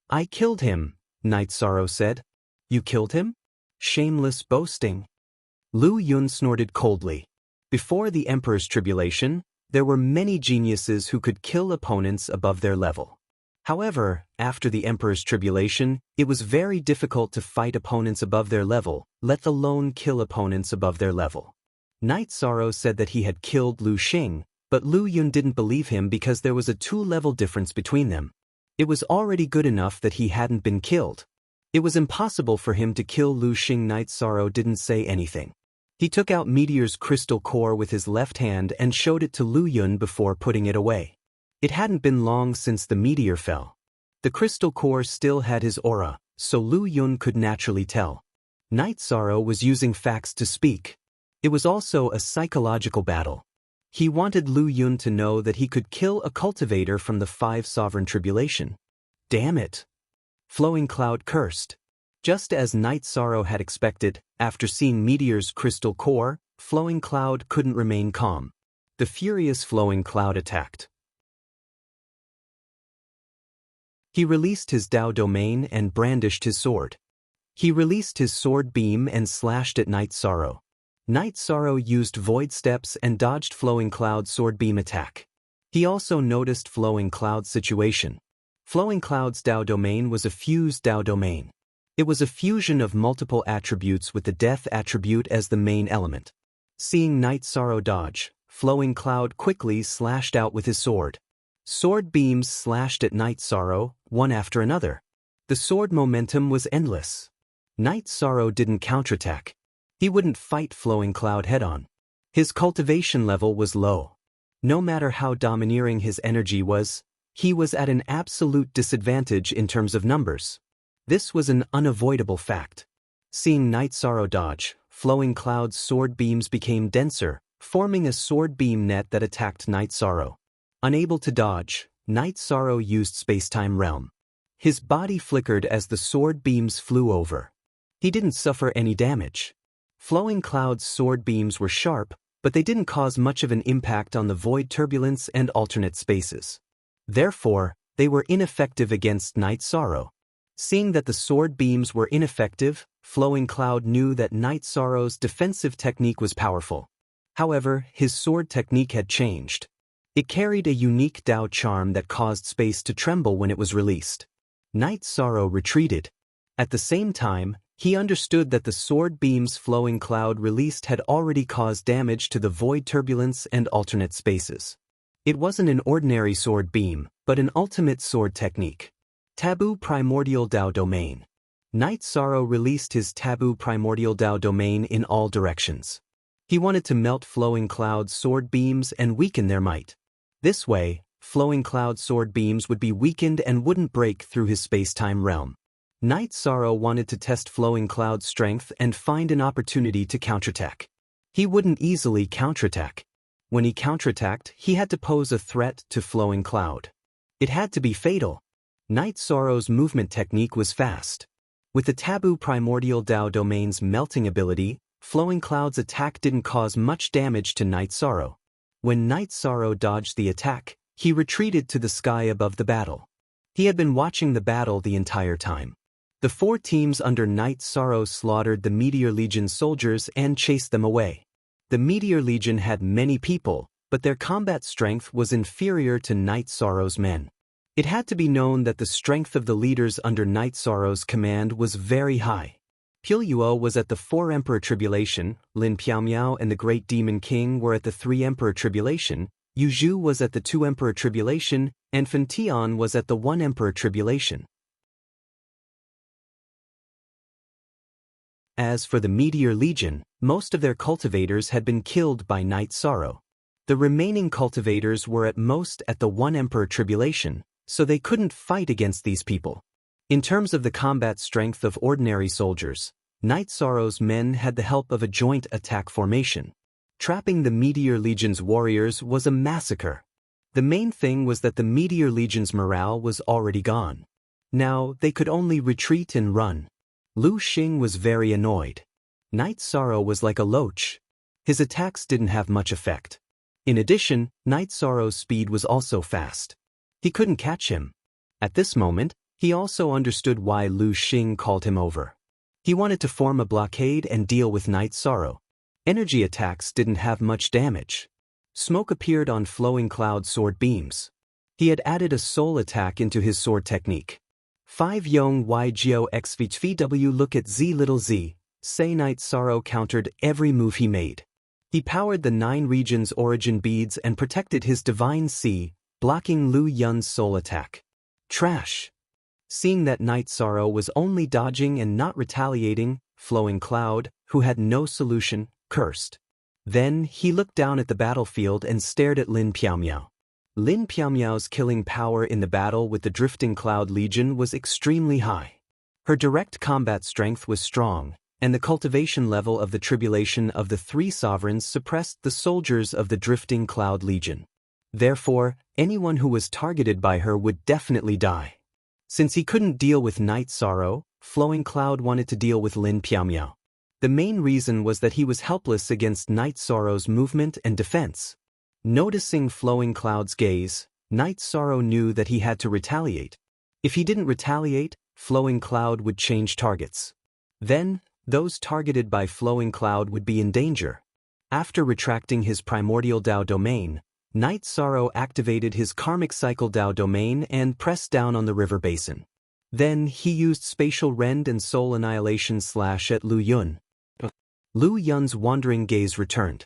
I killed him, Night Sorrow said. You killed him? Shameless boasting. Lu Yun snorted coldly. Before the Emperor's tribulation, there were many geniuses who could kill opponents above their level. However, after the Emperor's tribulation, it was very difficult to fight opponents above their level, let alone kill opponents above their level. Night Sorrow said that he had killed Lu Xing, but Lu Yun didn't believe him because there was a 2-level difference between them. It was already good enough that he hadn't been killed. It was impossible for him to kill Lu Xing. Night Sorrow didn't say anything. He took out Meteor's crystal core with his left hand and showed it to Lu Yun before putting it away. It hadn't been long since the meteor fell. The crystal core still had his aura, so Lu Yun could naturally tell. Night Sorrow was using facts to speak. It was also a psychological battle. He wanted Lu Yun to know that he could kill a cultivator from the 5 sovereign tribulation. Damn it! Flowing Cloud cursed. Just as Night Sorrow had expected, after seeing Meteor's crystal core, Flowing Cloud couldn't remain calm. The furious Flowing Cloud attacked. He released his Dao domain and brandished his sword. He released his sword beam and slashed at Night Sorrow. Night Sorrow used Void Steps and dodged Flowing Cloud's sword beam attack. He also noticed Flowing Cloud's situation. Flowing Cloud's Dao domain was a fused Dao domain. It was a fusion of multiple attributes with the death attribute as the main element. Seeing Night Sorrow dodge, Flowing Cloud quickly slashed out with his sword. Sword beams slashed at Night Sorrow, one after another. The sword momentum was endless. Night Sorrow didn't counterattack. He wouldn't fight Flowing Cloud head-on. His cultivation level was low. No matter how domineering his energy was, he was at an absolute disadvantage in terms of numbers. This was an unavoidable fact. Seeing Night Sorrow dodge, Flowing Cloud's sword beams became denser, forming a sword beam net that attacked Night Sorrow. Unable to dodge, Night Sorrow used Space-Time Realm. His body flickered as the sword beams flew over. He didn't suffer any damage. Flowing Cloud's sword beams were sharp, but they didn't cause much of an impact on the void turbulence and alternate spaces. Therefore, they were ineffective against Night Sorrow. Seeing that the sword beams were ineffective, Flowing Cloud knew that Night Sorrow's defensive technique was powerful. However, his sword technique had changed. It carried a unique Dao charm that caused space to tremble when it was released. Night Sorrow retreated. At the same time, he understood that the sword beam's flowing cloud released had already caused damage to the void turbulence and alternate spaces. It wasn't an ordinary sword beam, but an ultimate sword technique. Taboo Primordial Dao Domain. Night Sorrow released his Taboo Primordial Dao Domain in all directions. He wanted to melt Flowing Cloud's sword beams and weaken their might. This way, Flowing Cloud sword beams would be weakened and wouldn't break through his space-time realm. Night Sorrow wanted to test Flowing Cloud's strength and find an opportunity to counterattack. He wouldn't easily counterattack. When he counterattacked, he had to pose a threat to Flowing Cloud. It had to be fatal. Night Sorrow's movement technique was fast. With the Taboo Primordial Dao Domain's melting ability, Flowing Cloud's attack didn't cause much damage to Night Sorrow. When Night Sorrow dodged the attack, he retreated to the sky above the battle. He had been watching the battle the entire time. The 4 teams under Night Sorrow slaughtered the Meteor Legion soldiers and chased them away. The Meteor Legion had many people, but their combat strength was inferior to Night Sorrow's men. It had to be known that the strength of the leaders under Night Sorrow's command was very high. Pilyuo was at the 4 Emperor Tribulation, Lin Piaomiao and the Great Demon King were at the 3 Emperor Tribulation, Yu Zhu was at the 2 Emperor Tribulation, and Fen Tian was at the 1 Emperor Tribulation. As for the Meteor Legion, most of their cultivators had been killed by Night Sorrow. The remaining cultivators were at most at the 1 Emperor Tribulation, so they couldn't fight against these people. In terms of the combat strength of ordinary soldiers, Night Sorrow's men had the help of a joint attack formation. Trapping the Meteor Legion's warriors was a massacre. The main thing was that the Meteor Legion's morale was already gone. Now, they could only retreat and run. Lu Xing was very annoyed. Night Sorrow was like a loach. His attacks didn't have much effect. In addition, Night Sorrow's speed was also fast. He couldn't catch him. At this moment, he also understood why Lu Xing called him over. He wanted to form a blockade and deal with Night Sorrow. Energy attacks didn't have much damage. Smoke appeared on Flowing Cloud sword beams. He had added a soul attack into his sword technique. 5 Yong Y Geo X VW look at Z little z, say Night Sorrow countered every move he made. He powered the 9 regions origin beads and protected his Divine Sea, blocking Lu Yun's soul attack. Trash. Seeing that Night Sorrow was only dodging and not retaliating, Flowing Cloud, who had no solution, cursed. Then he looked down at the battlefield and stared at Lin Piaomiao. Lin Piaomiao's killing power in the battle with the Drifting Cloud Legion was extremely high. Her direct combat strength was strong, and the cultivation level of the tribulation of the 3 sovereigns suppressed the soldiers of the Drifting Cloud Legion. Therefore, anyone who was targeted by her would definitely die. Since he couldn't deal with Night Sorrow, Flowing Cloud wanted to deal with Lin Piaomiao. The main reason was that he was helpless against Night Sorrow's movement and defense. Noticing Flowing Cloud's gaze, Night Sorrow knew that he had to retaliate. If he didn't retaliate, Flowing Cloud would change targets. Then, those targeted by Flowing Cloud would be in danger. After retracting his Primordial Dao Domain, Night Sorrow activated his Karmic Cycle Dao Domain and pressed down on the river basin. Then he used Spatial Rend and Soul Annihilation / at Lu Yun. Lu Yun's wandering gaze returned.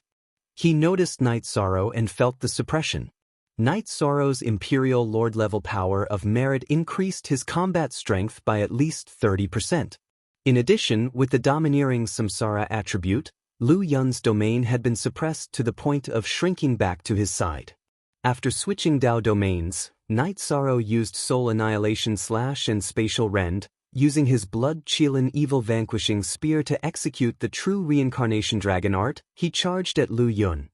He noticed Night Sorrow and felt the suppression. Night Sorrow's Imperial Lord level power of merit increased his combat strength by at least 30%. In addition, with the domineering Samsara attribute, Lu Yun's domain had been suppressed to the point of shrinking back to his side. After switching Dao domains, Night Sorrow used Soul Annihilation / and Spatial Rend, using his Blood Qilin Evil Vanquishing Spear to execute the true Reincarnation Dragon art. He charged at Lu Yun.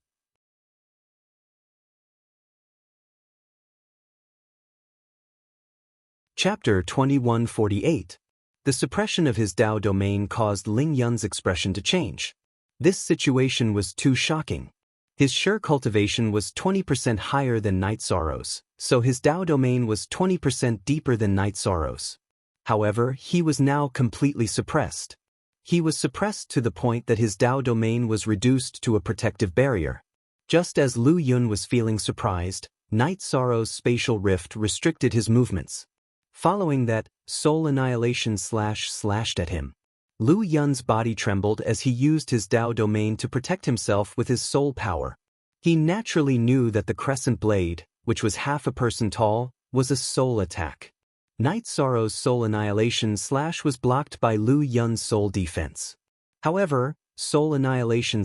Chapter 2148. The suppression of his Dao domain caused Ling Yun's expression to change. This situation was too shocking. His sure cultivation was 20% higher than Night Sorrow's, so his Dao domain was 20% deeper than Night Sorrow's. However, he was now completely suppressed. He was suppressed to the point that his Dao domain was reduced to a protective barrier. Just as Lu Yun was feeling surprised, Night Sorrow's spatial rift restricted his movements. Following that, soul annihilation slashed at him. Lu Yun's body trembled as he used his Dao domain to protect himself with his soul power. He naturally knew that the crescent blade, which was half a person tall, was a soul attack. Night Sorrow's soul annihilation was blocked by Lu Yun's soul defense. However, soul annihilation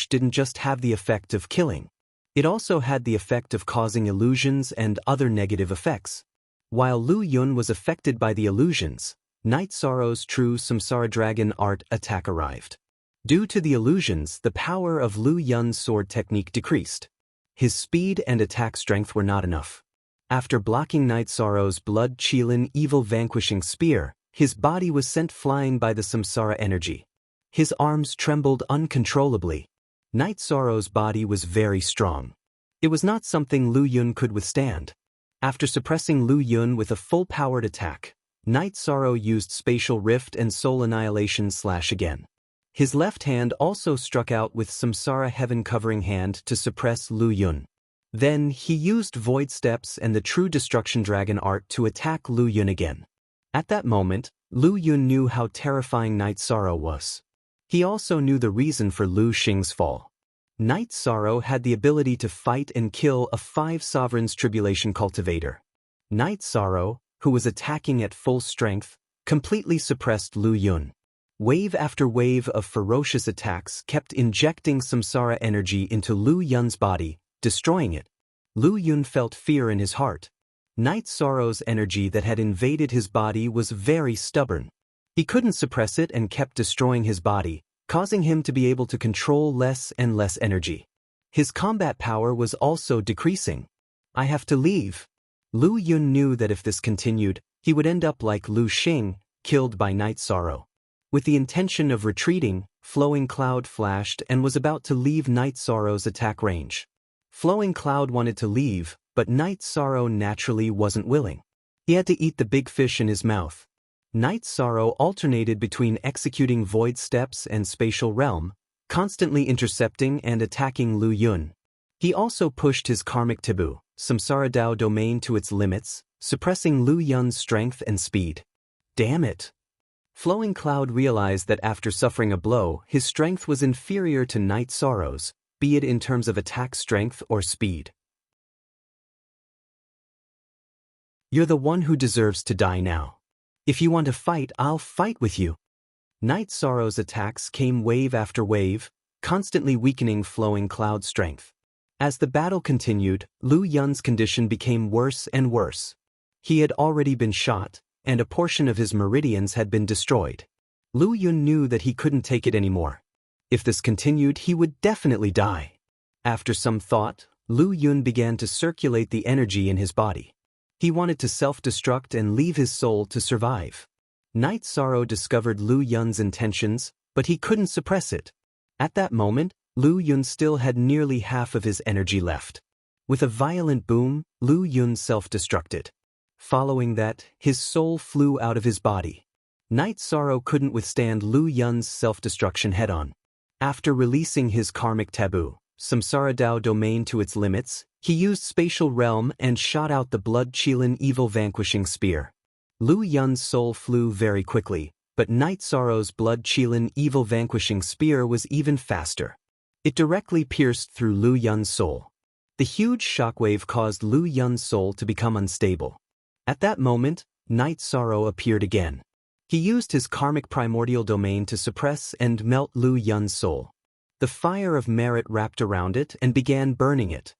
didn't just have the effect of killing. It also had the effect of causing illusions and other negative effects. While Lu Yun was affected by the illusions, Night Sorrow's true Samsara Dragon art attack arrived. Due to the illusions, the power of Lu Yun's sword technique decreased. His speed and attack strength were not enough. After blocking Night Sorrow's blood Qilin evil vanquishing spear, his body was sent flying by the Samsara energy. His arms trembled uncontrollably. Night Sorrow's body was very strong. It was not something Lu Yun could withstand. After suppressing Lu Yun with a full-powered attack, Night Sorrow used Spatial Rift and Soul Annihilation again. His left hand also struck out with Samsara Heaven Covering Hand to suppress Lu Yun. Then he used Void Steps and the True Destruction Dragon art to attack Lu Yun again. At that moment, Lu Yun knew how terrifying Night Sorrow was. He also knew the reason for Lu Xing's fall. Night Sorrow had the ability to fight and kill a 5 Sovereigns Tribulation cultivator. Night Sorrow, who was attacking at full strength, completely suppressed Lu Yun. Wave after wave of ferocious attacks kept injecting Samsara energy into Lu Yun's body, destroying it. Lu Yun felt fear in his heart. Night Sorrow's energy that had invaded his body was very stubborn. He couldn't suppress it and kept destroying his body, causing him to be able to control less and less energy. His combat power was also decreasing. I have to leave. Lu Yun knew that if this continued, he would end up like Lu Xing, killed by Night Sorrow. With the intention of retreating, Flowing Cloud flashed and was about to leave Night Sorrow's attack range. Flowing Cloud wanted to leave, but Night Sorrow naturally wasn't willing. He had to eat the big fish in his mouth. Night Sorrow alternated between executing Void Steps and Spatial Realm, constantly intercepting and attacking Lu Yun. He also pushed his Karmic Taboo, Samsara Dao domain to its limits, suppressing Lu Yun's strength and speed. Damn it! Flowing Cloud realized that after suffering a blow, his strength was inferior to Night Sorrow's, be it in terms of attack strength or speed. You're the one who deserves to die now. If you want to fight, I'll fight with you. Night Sorrow's attacks came wave after wave, constantly weakening Flowing Cloud's strength. As the battle continued, Lu Yun's condition became worse and worse. He had already been shot, and a portion of his meridians had been destroyed. Lu Yun knew that he couldn't take it anymore. If this continued, he would definitely die. After some thought, Lu Yun began to circulate the energy in his body. He wanted to self-destruct and leave his soul to survive. Night Sorrow discovered Lu Yun's intentions, but he couldn't suppress it. At that moment, Lu Yun still had nearly half of his energy left. With a violent boom, Lu Yun self-destructed. Following that, his soul flew out of his body. Night Sorrow couldn't withstand Lu Yun's self-destruction head-on. After releasing his Karmic Taboo, Samsara Dao domain to its limits, he used Spatial Realm and shot out the Blood Qilin Evil Vanquishing Spear. Lu Yun's soul flew very quickly, but Night Sorrow's Blood Qilin Evil Vanquishing Spear was even faster. It directly pierced through Lu Yun's soul. The huge shockwave caused Lu Yun's soul to become unstable. At that moment, Night Sorrow appeared again. He used his Karmic Primordial Domain to suppress and melt Lu Yun's soul. The fire of merit wrapped around it and began burning it.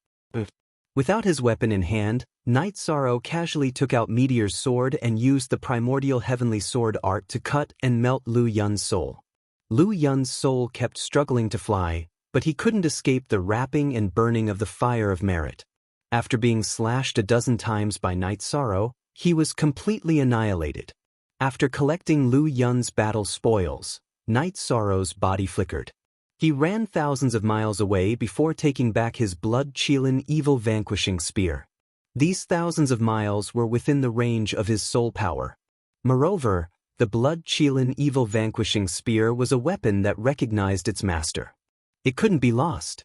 Without his weapon in hand, Night Sorrow casually took out Meteor's sword and used the Primordial Heavenly Sword art to cut and melt Lu Yun's soul. Lu Yun's soul kept struggling to fly, but he couldn't escape the wrapping and burning of the fire of merit. After being slashed a dozen times by Night Sorrow, he was completely annihilated. After collecting Lu Yun's battle spoils, Night Sorrow's body flickered. He ran thousands of miles away before taking back his Blood Qilin Evil Vanquishing Spear. These thousands of miles were within the range of his soul power. Moreover, the Blood Qilin Evil Vanquishing Spear was a weapon that recognized its master. It couldn't be lost.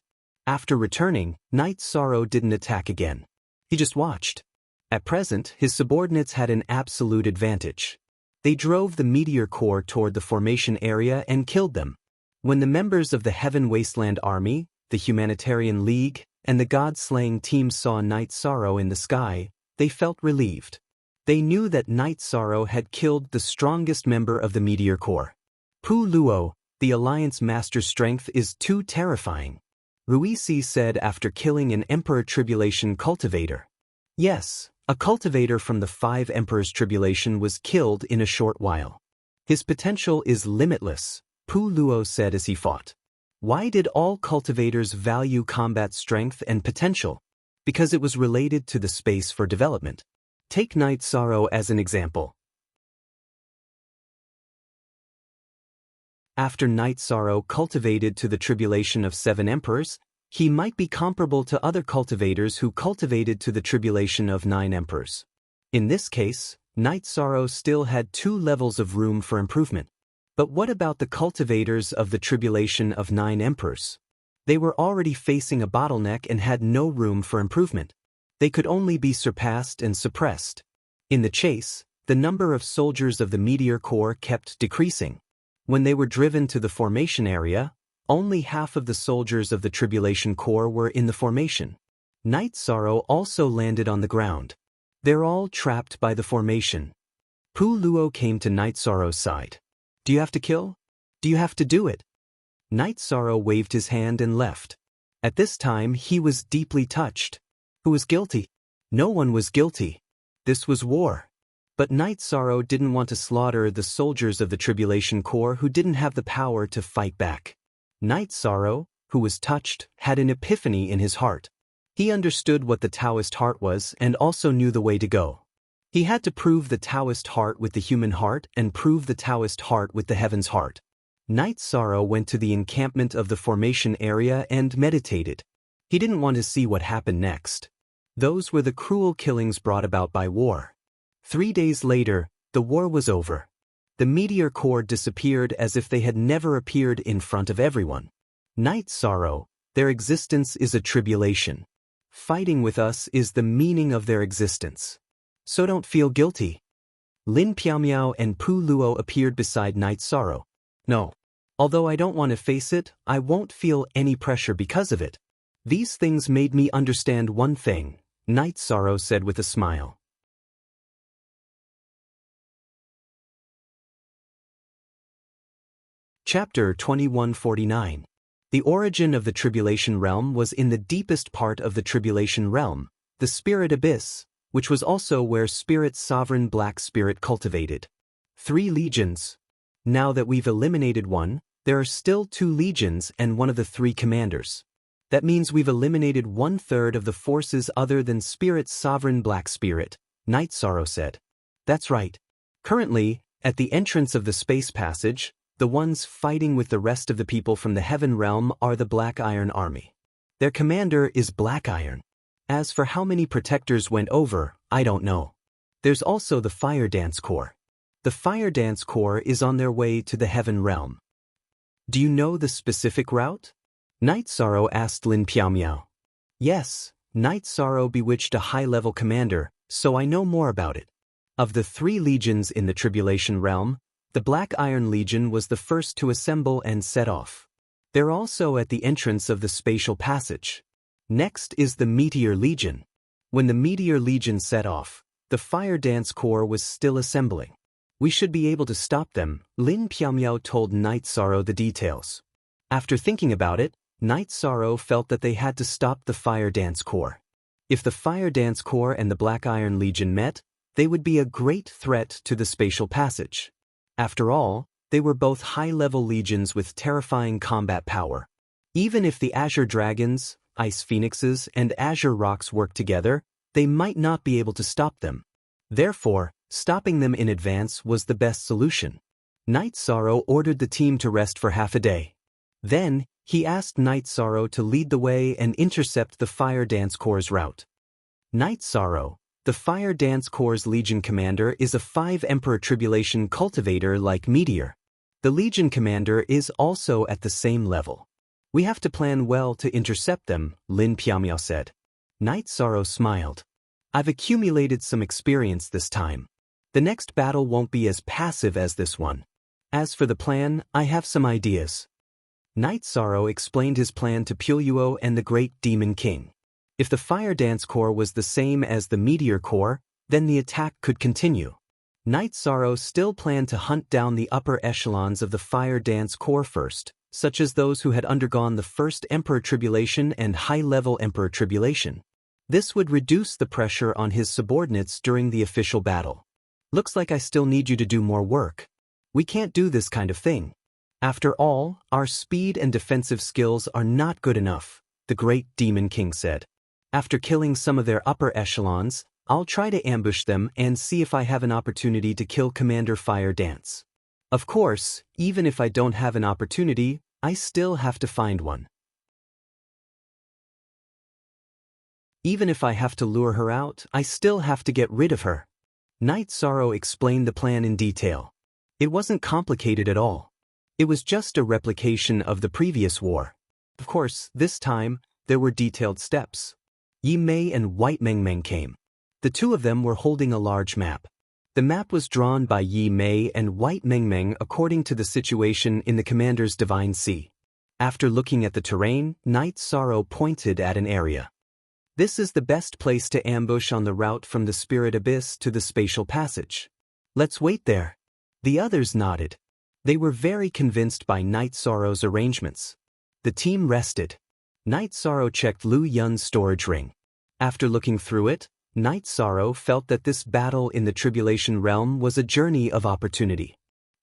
After returning, Night Sorrow didn't attack again. He just watched. At present, his subordinates had an absolute advantage. They drove the meteor core toward the formation area and killed them. When the members of the Heaven Wasteland Army, the Humanitarian League, and the God-slaying team saw Night Sorrow in the sky, they felt relieved. They knew that Night Sorrow had killed the strongest member of the meteor core. Pu Luo, the Alliance Master's strength is too terrifying, Ruisi said after killing an Emperor Tribulation cultivator. Yes, a cultivator from the 5 Emperors Tribulation was killed in a short while. His potential is limitless, Pu Luo said as he fought. Why did all cultivators value combat strength and potential? Because it was related to the space for development. Take Night Sorrow as an example. After Night Sorrow cultivated to the tribulation of 7 emperors, he might be comparable to other cultivators who cultivated to the tribulation of 9 emperors. In this case, Night Sorrow still had 2 levels of room for improvement. But what about the cultivators of the tribulation of 9 emperors? They were already facing a bottleneck and had no room for improvement. They could only be surpassed and suppressed. In the chase, the number of soldiers of the meteor core kept decreasing. When they were driven to the formation area, only half of the soldiers of the tribulation core were in the formation. Night Sorrow also landed on the ground. They're all trapped by the formation. Pu Luo came to Night Sorrow's side. Do you have to kill? Do you have to do it? Night Sorrow waved his hand and left. At this time he was deeply touched. Who was guilty? No one was guilty. This was war. But Night Sorrow didn't want to slaughter the soldiers of the Tribulation Corps who didn't have the power to fight back. Night Sorrow, who was touched, had an epiphany in his heart. He understood what the Taoist heart was and also knew the way to go. He had to prove the Taoist heart with the human heart and prove the Taoist heart with the heaven's heart. Night Sorrow went to the encampment of the formation area and meditated. He didn't want to see what happened next. Those were the cruel killings brought about by war. 3 days later, the war was over. The meteor core disappeared as if they had never appeared in front of everyone. Night Sorrow, their existence is a tribulation. Fighting with us is the meaning of their existence. So don't feel guilty. Lin Piaomiao and Pu Luo appeared beside Night Sorrow. No. Although I don't want to face it, I won't feel any pressure because of it. These things made me understand one thing, Night Sorrow said with a smile. Chapter 2149. The origin of the Tribulation Realm was in the deepest part of the Tribulation Realm, the Spirit Abyss, which was also where Spirit's sovereign Black Spirit cultivated. 3 legions. Now that we've eliminated one, there are still 2 legions and one of the 3 commanders. That means we've eliminated 1/3 of the forces other than Spirit's sovereign Black Spirit, Night Sorrow said. That's right. Currently, at the entrance of the space passage, the ones fighting with the rest of the people from the Heaven Realm are the Black Iron Army. Their commander is Black Iron. As for how many protectors went over, I don't know. There's also the Fire Dance Corps. The Fire Dance Corps is on their way to the Heaven Realm. Do you know the specific route? Night Sorrow asked Lin Piaomiao. Yes, Night Sorrow bewitched a high-level commander, so I know more about it. Of the 3 legions in the Tribulation Realm, the Black Iron Legion was the first to assemble and set off. They're also at the entrance of the spatial passage. Next is the Meteor Legion. When the Meteor Legion set off, the Fire Dance Corps was still assembling. We should be able to stop them, Lin Piaomiao told Night Sorrow the details. After thinking about it, Night Sorrow felt that they had to stop the Fire Dance Corps. If the Fire Dance Corps and the Black Iron Legion met, they would be a great threat to the spatial passage. After all, they were both high-level legions with terrifying combat power. Even if the Azure Dragons, Ice Phoenixes, and Azure Rocks worked together, they might not be able to stop them. Therefore, stopping them in advance was the best solution. Night Sorrow ordered the team to rest for half a day. Then, he asked Night Sorrow to lead the way and intercept the Fire Dance Corps' route. Night Sorrow, the Fire Dance Corps' Legion Commander, is a 5 Emperor Tribulation cultivator like Meteor. The Legion Commander is also at the same level. We have to plan well to intercept them, Lin Piamiao said. Night Sorrow smiled. I've accumulated some experience this time. The next battle won't be as passive as this one. As for the plan, I have some ideas. Night Sorrow explained his plan to Puyo and the Great Demon King. If the Fire Dance Corps was the same as the Meteor Corps, then the attack could continue. Night Sorrow still planned to hunt down the upper echelons of the Fire Dance Corps first, such as those who had undergone the first Emperor Tribulation and high-level Emperor Tribulation. This would reduce the pressure on his subordinates during the official battle. Looks like I still need you to do more work. We can't do this kind of thing. After all, our speed and defensive skills are not good enough, the Great Demon King said. After killing some of their upper echelons, I'll try to ambush them and see if I have an opportunity to kill Commander Fire Dance. Of course, even if I don't have an opportunity, I still have to find one. Even if I have to lure her out, I still have to get rid of her. Night Sorrow explained the plan in detail. It wasn't complicated at all. It was just a replication of the previous war. Of course, this time, there were detailed steps. Yi Mei and White Meng Meng came. The two of them were holding a large map. The map was drawn by Yi Mei and White Meng Meng according to the situation in the commander's Divine Sea. After looking at the terrain, Night Sorrow pointed at an area. This is the best place to ambush on the route from the Spirit Abyss to the Spatial Passage. Let's wait there. The others nodded. They were very convinced by Night Sorrow's arrangements. The team rested. Night Sorrow checked Lu Yun's storage ring. After looking through it, Night Sorrow felt that this battle in the Tribulation Realm was a journey of opportunity.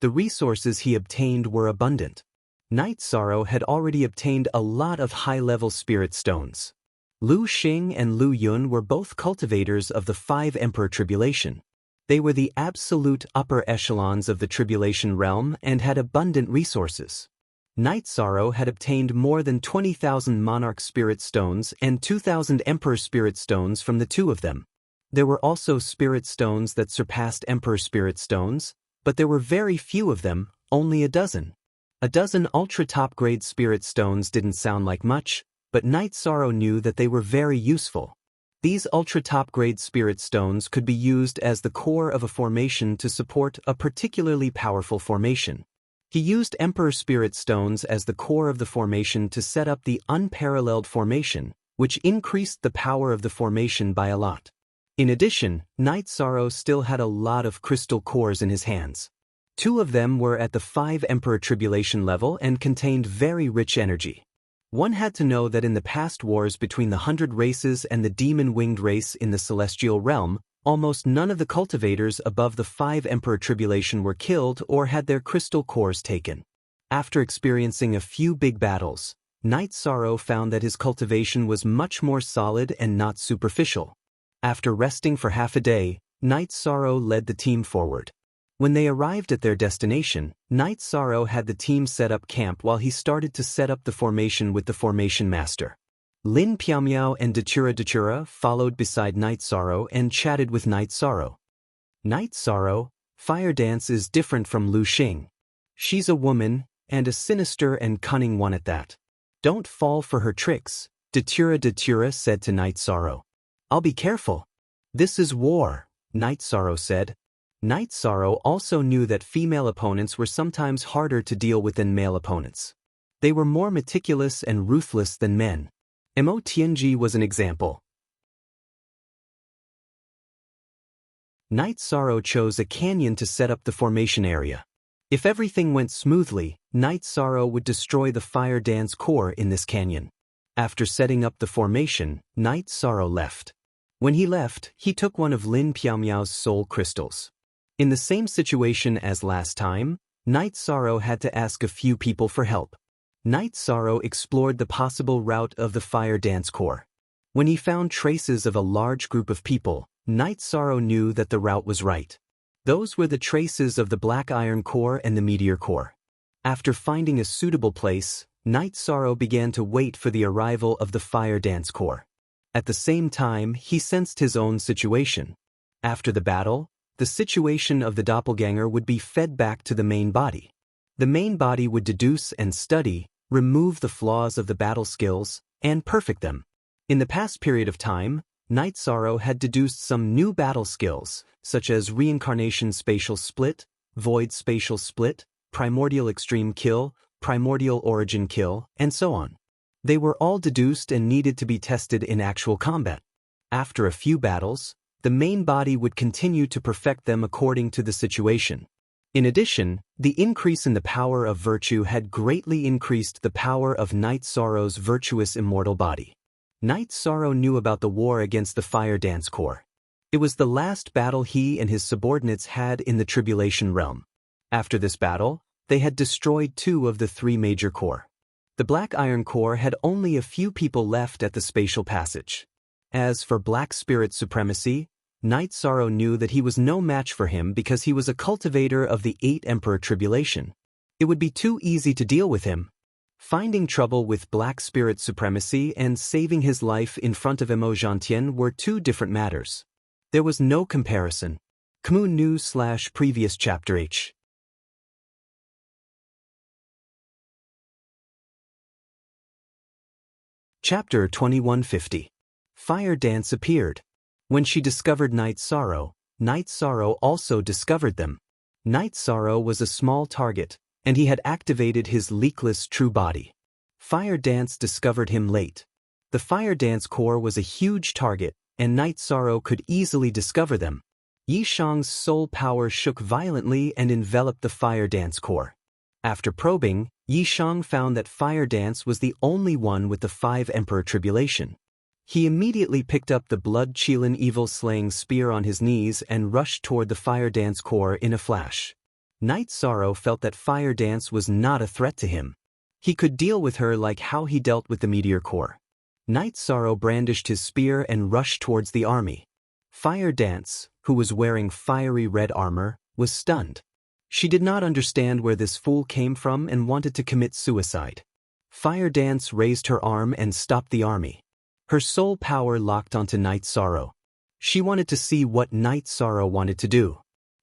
The resources he obtained were abundant. Night Sorrow had already obtained a lot of high-level spirit stones. Lu Xing and Lu Yun were both cultivators of the 5 Emperor Tribulation. They were the absolute upper echelons of the Tribulation Realm and had abundant resources. Night Sorrow had obtained more than 20,000 Monarch Spirit Stones and 2,000 Emperor Spirit Stones from the two of them. There were also Spirit Stones that surpassed Emperor Spirit Stones, but there were very few of them, only a dozen. A dozen ultra-top-grade Spirit Stones didn't sound like much, but Night Sorrow knew that they were very useful. These ultra-top-grade Spirit Stones could be used as the core of a formation to support a particularly powerful formation. He used Emperor Spirit Stones as the core of the formation to set up the unparalleled formation, which increased the power of the formation by a lot. In addition, Night Sorrow still had a lot of crystal cores in his hands. 2 of them were at the 5 Emperor Tribulation level and contained very rich energy. One had to know that in the past wars between the 100 races and the demon-winged race in the Celestial Realm, almost none of the cultivators above the 5 Emperor Tribulation were killed or had their crystal cores taken. After experiencing a few big battles, Night Sorrow found that his cultivation was much more solid and not superficial. After resting for half a day, Night Sorrow led the team forward. When they arrived at their destination, Night Sorrow had the team set up camp while he started to set up the formation with the Formation Master. Lin Piamiao and Datura followed beside Night Sorrow and chatted with Night Sorrow. Night Sorrow, Fire Dance is different from Lu Xing. She's a woman, and a sinister and cunning one at that. Don't fall for her tricks, Datura said to Night Sorrow. I'll be careful. This is war, Night Sorrow said. Night Sorrow also knew that female opponents were sometimes harder to deal with than male opponents. They were more meticulous and ruthless than men. Mo Tianji was an example. Night Sorrow chose a canyon to set up the formation area. If everything went smoothly, Night Sorrow would destroy the Fire Dance Corps in this canyon. After setting up the formation, Night Sorrow left. When he left, he took one of Lin Piamiao's soul crystals. In the same situation as last time, Night Sorrow had to ask a few people for help. Night Sorrow explored the possible route of the Fire Dance Corps. When he found traces of a large group of people, Night Sorrow knew that the route was right. Those were the traces of the Black Iron Corps and the Meteor Corps. After finding a suitable place, Night Sorrow began to wait for the arrival of the Fire Dance Corps. At the same time, he sensed his own situation. After the battle, the situation of the doppelganger would be fed back to the main body. The main body would deduce and study, remove the flaws of the battle skills, and perfect them. In the past period of time, Night Sorrow had deduced some new battle skills, such as Reincarnation Spatial Split, Void Spatial Split, Primordial Extreme Kill, Primordial Origin Kill, and so on. They were all deduced and needed to be tested in actual combat. After a few battles, the main body would continue to perfect them according to the situation. In addition, the increase in the power of virtue had greatly increased the power of Night Sorrow's virtuous immortal body. Night Sorrow knew about the war against the Fire Dance Corps. It was the last battle he and his subordinates had in the Tribulation Realm. After this battle, they had destroyed 2 of the 3 major corps. The Black Iron Corps had only a few people left at the spatial passage. As for Black Spirit Supremacy, Night Sorrow knew that he was no match for him because he was a cultivator of the 8 Emperor Tribulation. It would be too easy to deal with him. Finding trouble with Black Spirit Supremacy and saving his life in front of Emojantien were 2 different matters. There was no comparison. Kmu News/Previous Chapter H. Chapter 2150. Fire Dance appeared. When she discovered Night Sorrow also discovered them. Night Sorrow was a small target, and he had activated his leakless true body. Fire Dance discovered him late. The Fire Dance Corps was a huge target, and Night Sorrow could easily discover them. Yi Shang's soul power shook violently and enveloped the Fire Dance Corps. After probing, Yi Shang found that Fire Dance was the only one with the 5 Emperor Tribulation. He immediately picked up the Blood Qilin evil-slaying spear on his knees and rushed toward the Fire Dance Corps in a flash. Night Sorrow felt that Fire Dance was not a threat to him. He could deal with her like how he dealt with the Meteor Corps. Night Sorrow brandished his spear and rushed towards the army. Fire Dance, who was wearing fiery red armor, was stunned. She did not understand where this fool came from and wanted to commit suicide. Fire Dance raised her arm and stopped the army. Her soul power locked onto Night Sorrow. She wanted to see what Night Sorrow wanted to do.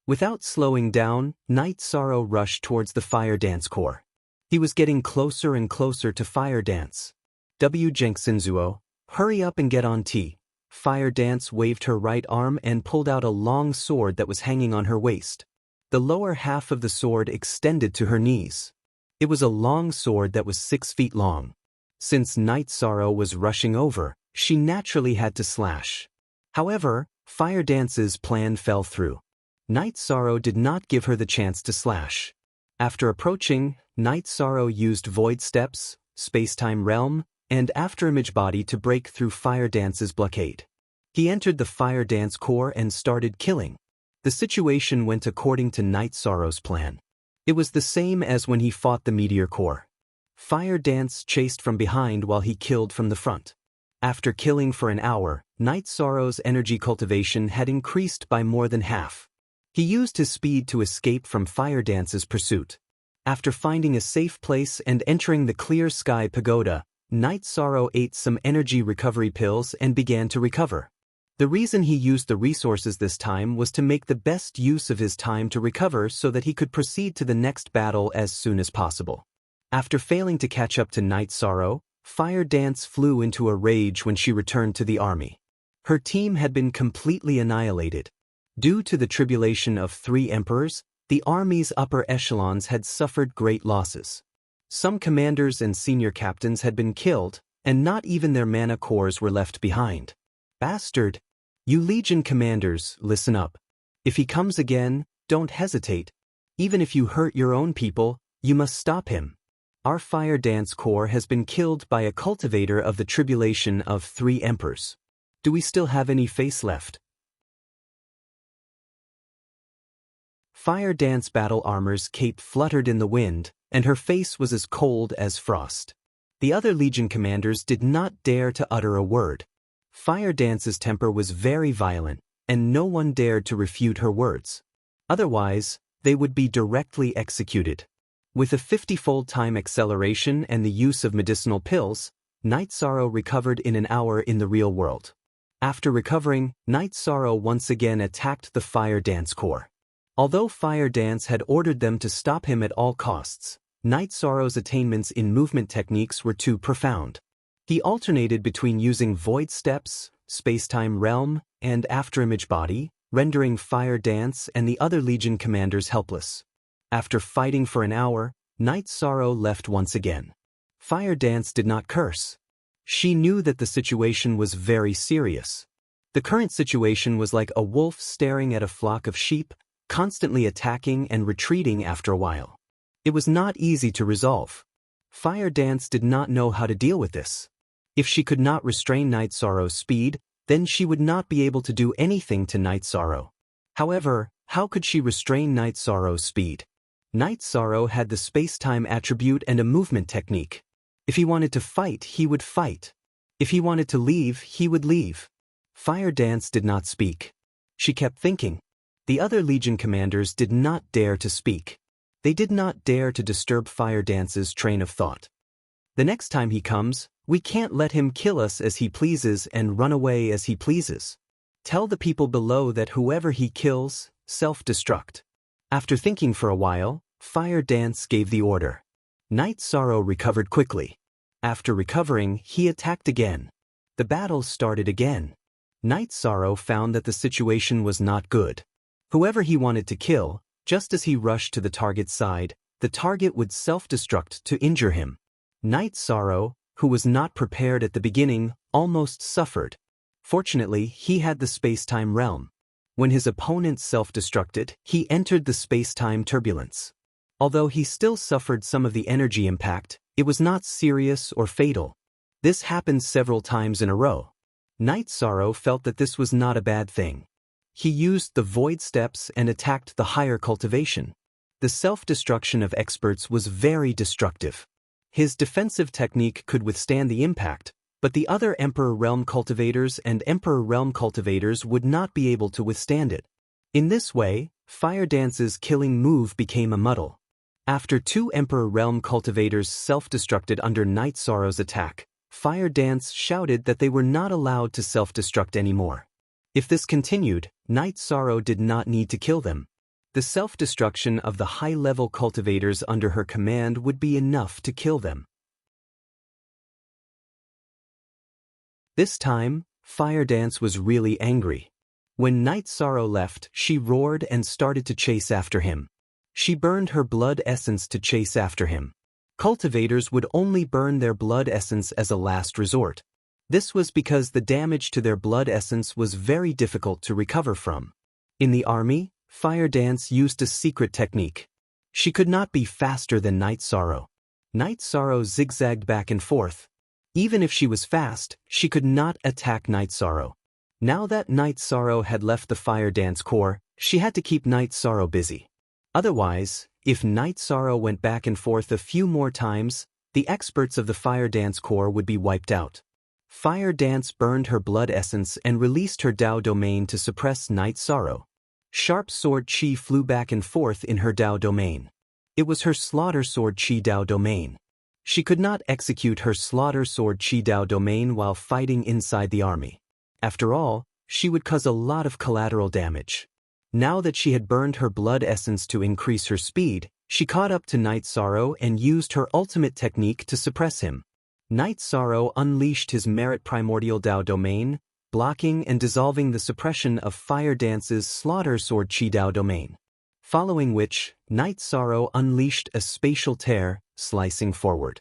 Without slowing down, Night Sorrow rushed towards the Fire Dance Corps. He was getting closer and closer to Fire Dance. W. Jenksinzuo, hurry up and get on T. Fire Dance waved her right arm and pulled out a long sword that was hanging on her waist. The lower half of the sword extended to her knees. It was a long sword that was 6 feet long. Since Night Sorrow was rushing over, she naturally had to slash. However, Fire Dance's plan fell through. Night Sorrow did not give her the chance to slash. After approaching, Night Sorrow used Void Steps, Space-Time Realm, and Afterimage Body to break through Fire Dance's blockade. He entered the Fire Dance Corps and started killing. The situation went according to Night Sorrow's plan. It was the same as when he fought the Meteor Corps. Fire Dance chased from behind while he killed from the front. After killing for an hour, Night Sorrow's energy cultivation had increased by more than half. He used his speed to escape from Fire Dance's pursuit. After finding a safe place and entering the Clear Sky Pagoda, Night Sorrow ate some energy recovery pills and began to recover. The reason he used the resources this time was to make the best use of his time to recover so that he could proceed to the next battle as soon as possible. After failing to catch up to Night Sorrow, Fire Dance flew into a rage when she returned to the army. Her team had been completely annihilated. Due to the tribulation of 3 emperors, the army's upper echelons had suffered great losses. Some commanders and senior captains had been killed, and not even their mana cores were left behind. Bastard! You Legion commanders, listen up. If he comes again, don't hesitate. Even if you hurt your own people, you must stop him. Our Fire Dance Corps has been killed by a cultivator of the tribulation of 3 emperors. Do we still have any face left? Fire Dance battle armor's cape fluttered in the wind, and her face was as cold as frost. The other Legion commanders did not dare to utter a word. Fire Dance's temper was very violent, and no one dared to refute her words. Otherwise, they would be directly executed. With a 50-fold time acceleration and the use of medicinal pills, Night Sorrow recovered in an hour in the real world. After recovering, Night Sorrow once again attacked the Fire Dance Corps. Although Fire Dance had ordered them to stop him at all costs, Night Sorrow's attainments in movement techniques were too profound. He alternated between using void steps, space-time realm, and afterimage body, rendering Fire Dance and the other Legion commanders helpless. After fighting for an hour, Night Sorrow left once again. Fire Dance did not curse. She knew that the situation was very serious. The current situation was like a wolf staring at a flock of sheep, constantly attacking and retreating after a while. It was not easy to resolve. Fire Dance did not know how to deal with this. If she could not restrain Night Sorrow's speed, then she would not be able to do anything to Night Sorrow. However, how could she restrain Night Sorrow's speed? Night Sorrow had the space-time attribute and a movement technique. If he wanted to fight, he would fight. If he wanted to leave, he would leave. Fire Dance did not speak. She kept thinking. The other Legion commanders did not dare to speak. They did not dare to disturb Fire Dance's train of thought. The next time he comes, we can't let him kill us as he pleases and run away as he pleases. Tell the people below that whoever he kills, self-destruct. After thinking for a while, Fire Dance gave the order. Night Sorrow recovered quickly. After recovering, he attacked again. The battle started again. Night Sorrow found that the situation was not good. Whoever he wanted to kill, just as he rushed to the target's side, the target would self-destruct to injure him. Night Sorrow, who was not prepared at the beginning, almost suffered. Fortunately, he had the space-time realm. When his opponent self-destructed, he entered the space-time turbulence. Although he still suffered some of the energy impact, it was not serious or fatal. This happened several times in a row. Night Sorrow felt that this was not a bad thing. He used the void steps and attacked the higher cultivation. The self-destruction of experts was very destructive. His defensive technique could withstand the impact, but the other Emperor Realm cultivators and Emperor Realm cultivators would not be able to withstand it. In this way, Fire Dance's killing move became a muddle. After 2 Emperor Realm cultivators self-destructed under Night Sorrow's attack, Fire Dance shouted that they were not allowed to self-destruct anymore. If this continued, Night Sorrow did not need to kill them. The self-destruction of the high-level cultivators under her command would be enough to kill them. This time, Fire Dance was really angry. When Night Sorrow left, she roared and started to chase after him. She burned her blood essence to chase after him. Cultivators would only burn their blood essence as a last resort. This was because the damage to their blood essence was very difficult to recover from. In the army, Fire Dance used a secret technique. She could not be faster than Night Sorrow. Night Sorrow zigzagged back and forth. Even if she was fast, she could not attack Night Sorrow. Now that Night Sorrow had left the Fire Dance Corps, she had to keep Night Sorrow busy. Otherwise, if Night Sorrow went back and forth a few more times, the experts of the Fire Dance Corps would be wiped out. Fire Dance burned her blood essence and released her Dao domain to suppress Night Sorrow. Sharp Sword Chi flew back and forth in her Dao domain. It was her Slaughter Sword Chi Dao domain. She could not execute her Slaughter Sword Chi Dao domain while fighting inside the army. After all, she would cause a lot of collateral damage. Now that she had burned her blood essence to increase her speed, she caught up to Night Sorrow and used her ultimate technique to suppress him. Night Sorrow unleashed his Merit Primordial Dao domain, blocking and dissolving the suppression of Fire Dance's Slaughter Sword Chi Dao domain. Following which, Night Sorrow unleashed a spatial tear, slicing forward.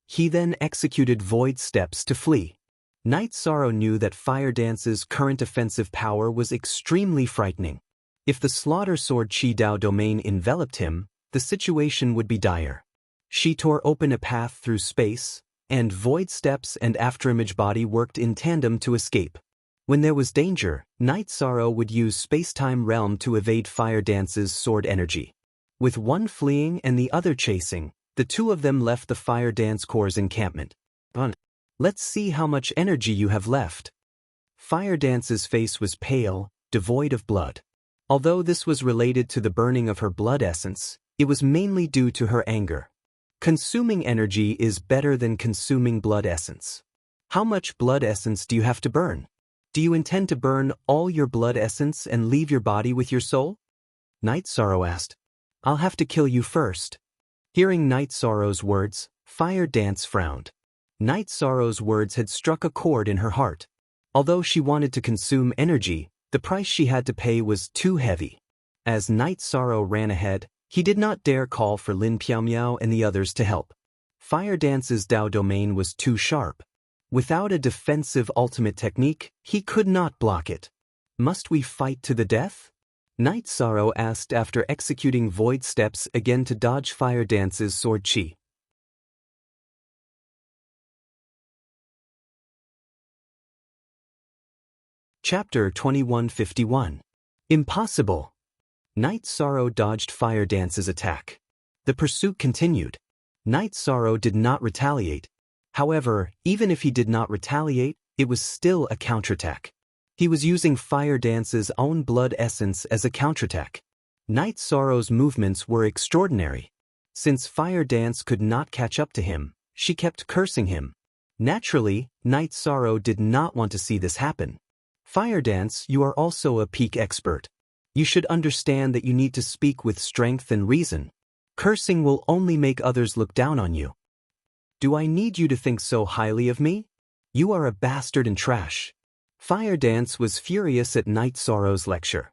He then executed void steps to flee. Night Sorrow knew that Fire Dance's current offensive power was extremely frightening. If the Slaughter Sword Chi Dao domain enveloped him, the situation would be dire. She tore open a path through space, and void steps and afterimage body worked in tandem to escape. When there was danger, Night Sorrow would use space-time realm to evade Fire Dance's sword energy. With one fleeing and the other chasing, the two of them left the Fire Dance Corps' encampment. Let's see how much energy you have left. Fire Dance's face was pale, devoid of blood. Although this was related to the burning of her blood essence, it was mainly due to her anger. Consuming energy is better than consuming blood essence. How much blood essence do you have to burn? Do you intend to burn all your blood essence and leave your body with your soul? Night Sorrow asked. I'll have to kill you first. Hearing Night Sorrow's words, Fire Dance frowned. Night Sorrow's words had struck a chord in her heart. Although she wanted to consume energy, the price she had to pay was too heavy. As Night Sorrow ran ahead, he did not dare call for Lin Piaomiao and the others to help. Fire Dance's Dao domain was too sharp. Without a defensive ultimate technique, he could not block it. Must we fight to the death? Night Sorrow asked after executing void steps again to dodge Fire Dance's sword chi. Chapter 2151. Impossible. Night Sorrow dodged Fire Dance's attack. The pursuit continued. Night Sorrow did not retaliate. However, even if he did not retaliate, it was still a counterattack. He was using Fire Dance's own blood essence as a counterattack. Night Sorrow's movements were extraordinary. Since Fire Dance could not catch up to him, she kept cursing him. Naturally, Night Sorrow did not want to see this happen. Fire Dance, you are also a peak expert. You should understand that you need to speak with strength and reason. Cursing will only make others look down on you. Do I need you to think so highly of me? You are a bastard and trash. Fire Dance was furious at Night Sorrow's lecture.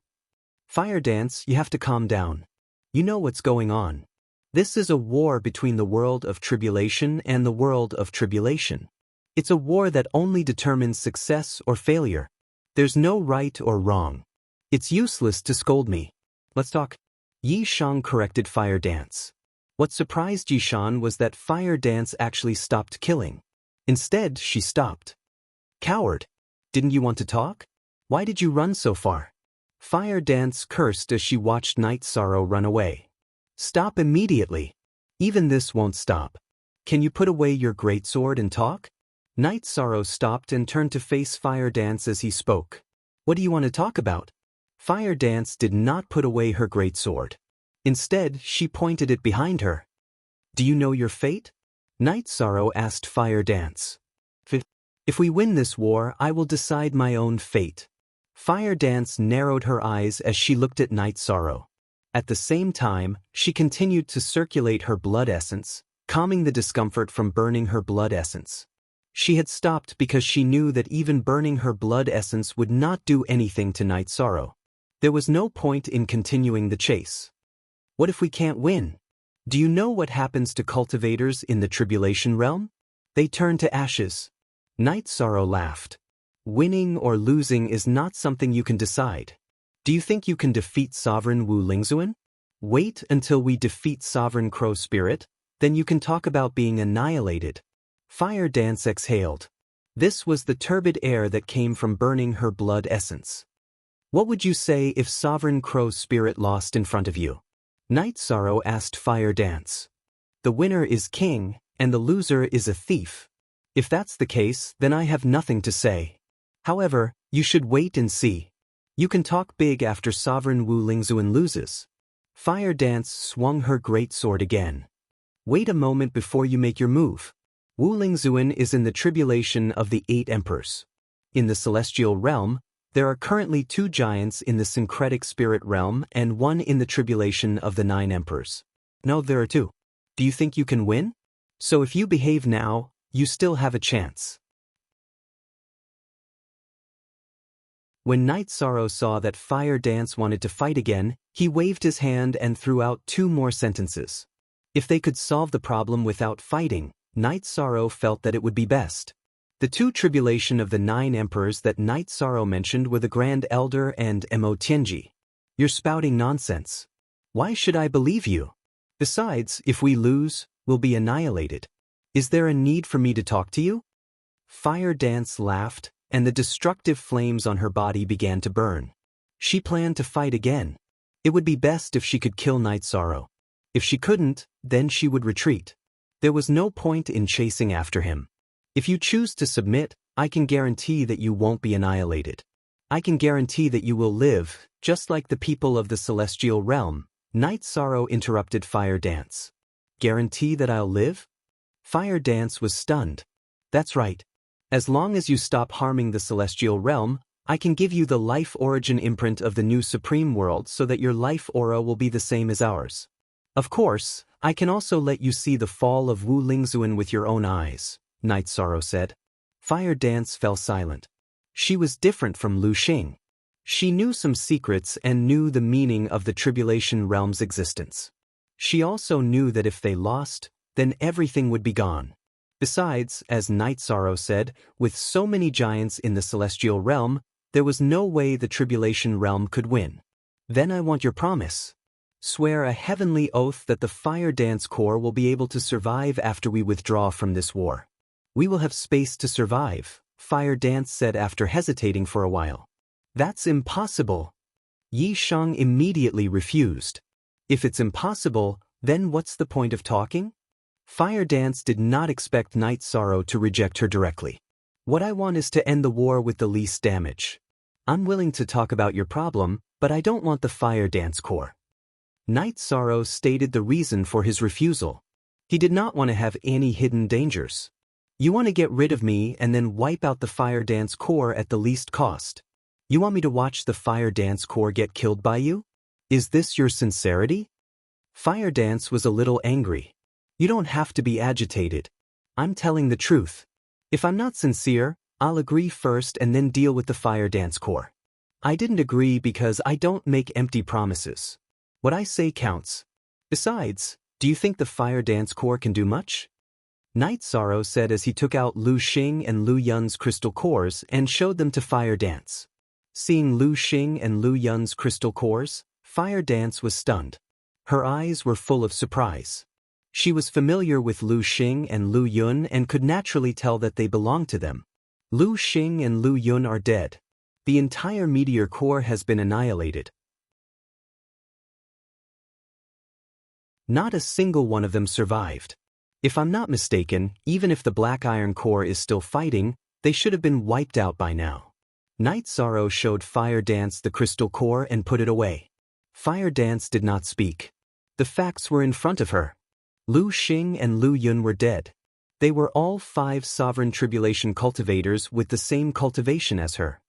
Fire Dance, you have to calm down. You know what's going on. This is a war between the world of tribulation and the world of tribulation. It's a war that only determines success or failure. There's no right or wrong. It's useless to scold me. Let's talk. Yi Shang corrected Fire Dance. What surprised Yi Shan was that Fire Dance actually stopped killing. Instead, she stopped. Coward! Didn't you want to talk? Why did you run so far? Fire Dance cursed as she watched Night Sorrow run away. Stop immediately. Even this won't stop. Can you put away your greatsword and talk? Night Sorrow stopped and turned to face Fire Dance as he spoke. What do you want to talk about? Fire Dance did not put away her greatsword. Instead, she pointed it behind her. Do you know your fate? Night Sorrow asked Fire Dance. If we win this war, I will decide my own fate. Fire Dance narrowed her eyes as she looked at Night Sorrow. At the same time, she continued to circulate her blood essence, calming the discomfort from burning her blood essence. She had stopped because she knew that even burning her blood essence would not do anything to Night Sorrow. There was no point in continuing the chase. What if we can't win? Do you know what happens to cultivators in the tribulation realm? They turn to ashes. Night Sorrow laughed. Winning or losing is not something you can decide. Do you think you can defeat Sovereign Wu Lingzuan? Wait until we defeat Sovereign Crow Spirit, then you can talk about being annihilated. Fire Dance exhaled. This was the turbid air that came from burning her blood essence. What would you say if Sovereign Crow Spirit lost in front of you? Night Sorrow asked Fire Dance. The winner is king, and the loser is a thief. If that's the case, then I have nothing to say. However, you should wait and see. You can talk big after Sovereign Wu Lingzuan loses. Fire Dance swung her great sword again. Wait a moment before you make your move. Wu Lingzuan is in the tribulation of the 8 emperors. In the celestial realm, there are currently 2 giants in the syncretic spirit realm and 1 in the tribulation of the 9 emperors. No, there are 2. Do you think you can win? So if you behave now, you still have a chance. When Night Sorrow saw that Fire Dance wanted to fight again, he waved his hand and threw out 2 more sentences. If they could solve the problem without fighting, Night Sorrow felt that it would be best. The 2 tribulation of the 9 emperors that Night Sorrow mentioned were the Grand Elder and Mo Tianji. You're spouting nonsense. Why should I believe you? Besides, if we lose, we'll be annihilated. Is there a need for me to talk to you? Fire Dance laughed, and the destructive flames on her body began to burn. She planned to fight again. It would be best if she could kill Night Sorrow. If she couldn't, then she would retreat. There was no point in chasing after him. If you choose to submit, I can guarantee that you won't be annihilated. I can guarantee that you will live, just like the people of the celestial realm. Night Sorrow interrupted Fire Dance. Guarantee that I'll live? Fire Dance was stunned. That's right. As long as you stop harming the celestial realm, I can give you the life origin imprint of the new supreme world so that your life aura will be the same as ours. Of course, I can also let you see the fall of Wu Lingzuan with your own eyes, Night Sorrow said. Fire Dance fell silent. She was different from Lu Xing. She knew some secrets and knew the meaning of the Tribulation Realm's existence. She also knew that if they lost, then everything would be gone. Besides, as Night Sorrow said, with so many giants in the Celestial Realm, there was no way the Tribulation Realm could win. Then I want your promise. Swear a heavenly oath that the Fire Dance Corps will be able to survive after we withdraw from this war. We will have space to survive, Fire Dance said after hesitating for a while. That's impossible. Yi Shang immediately refused. If it's impossible, then what's the point of talking? Fire Dance did not expect Night Sorrow to reject her directly. What I want is to end the war with the least damage. I'm willing to talk about your problem, but I don't want the Fire Dance Corps. Night Sorrow stated the reason for his refusal. He did not want to have any hidden dangers. You want to get rid of me and then wipe out the Fire Dance Corps at the least cost. You want me to watch the Fire Dance Corps get killed by you? Is this your sincerity? Fire Dance was a little angry. You don't have to be agitated. I'm telling the truth. If I'm not sincere, I'll agree first and then deal with the Fire Dance Corps. I didn't agree because I don't make empty promises. What I say counts. Besides, do you think the Fire Dance Corps can do much? Night Sorrow said as he took out Lu Xing and Lu Yun's crystal cores and showed them to Fire Dance. Seeing Lu Xing and Lu Yun's crystal cores, Fire Dance was stunned. Her eyes were full of surprise. She was familiar with Lu Xing and Lu Yun and could naturally tell that they belonged to them. Lu Xing and Lu Yun are dead. The entire meteor core has been annihilated. Not a single one of them survived. If I'm not mistaken, even if the Black Iron Core is still fighting, they should have been wiped out by now. Night Sorrow showed Fire Dance the crystal core and put it away. Fire Dance did not speak. The facts were in front of her. Lu Xing and Lu Yun were dead. They were all 5 sovereign tribulation cultivators with the same cultivation as her.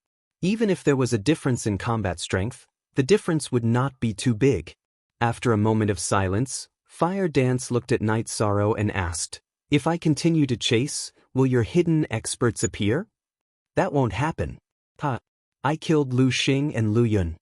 Even if there was a difference in combat strength, the difference would not be too big. After a moment of silence, Fire Dance looked at Night Sorrow and asked, "If I continue to chase, will your hidden experts appear?" "That won't happen." I killed Lu Xing and Lu Yun.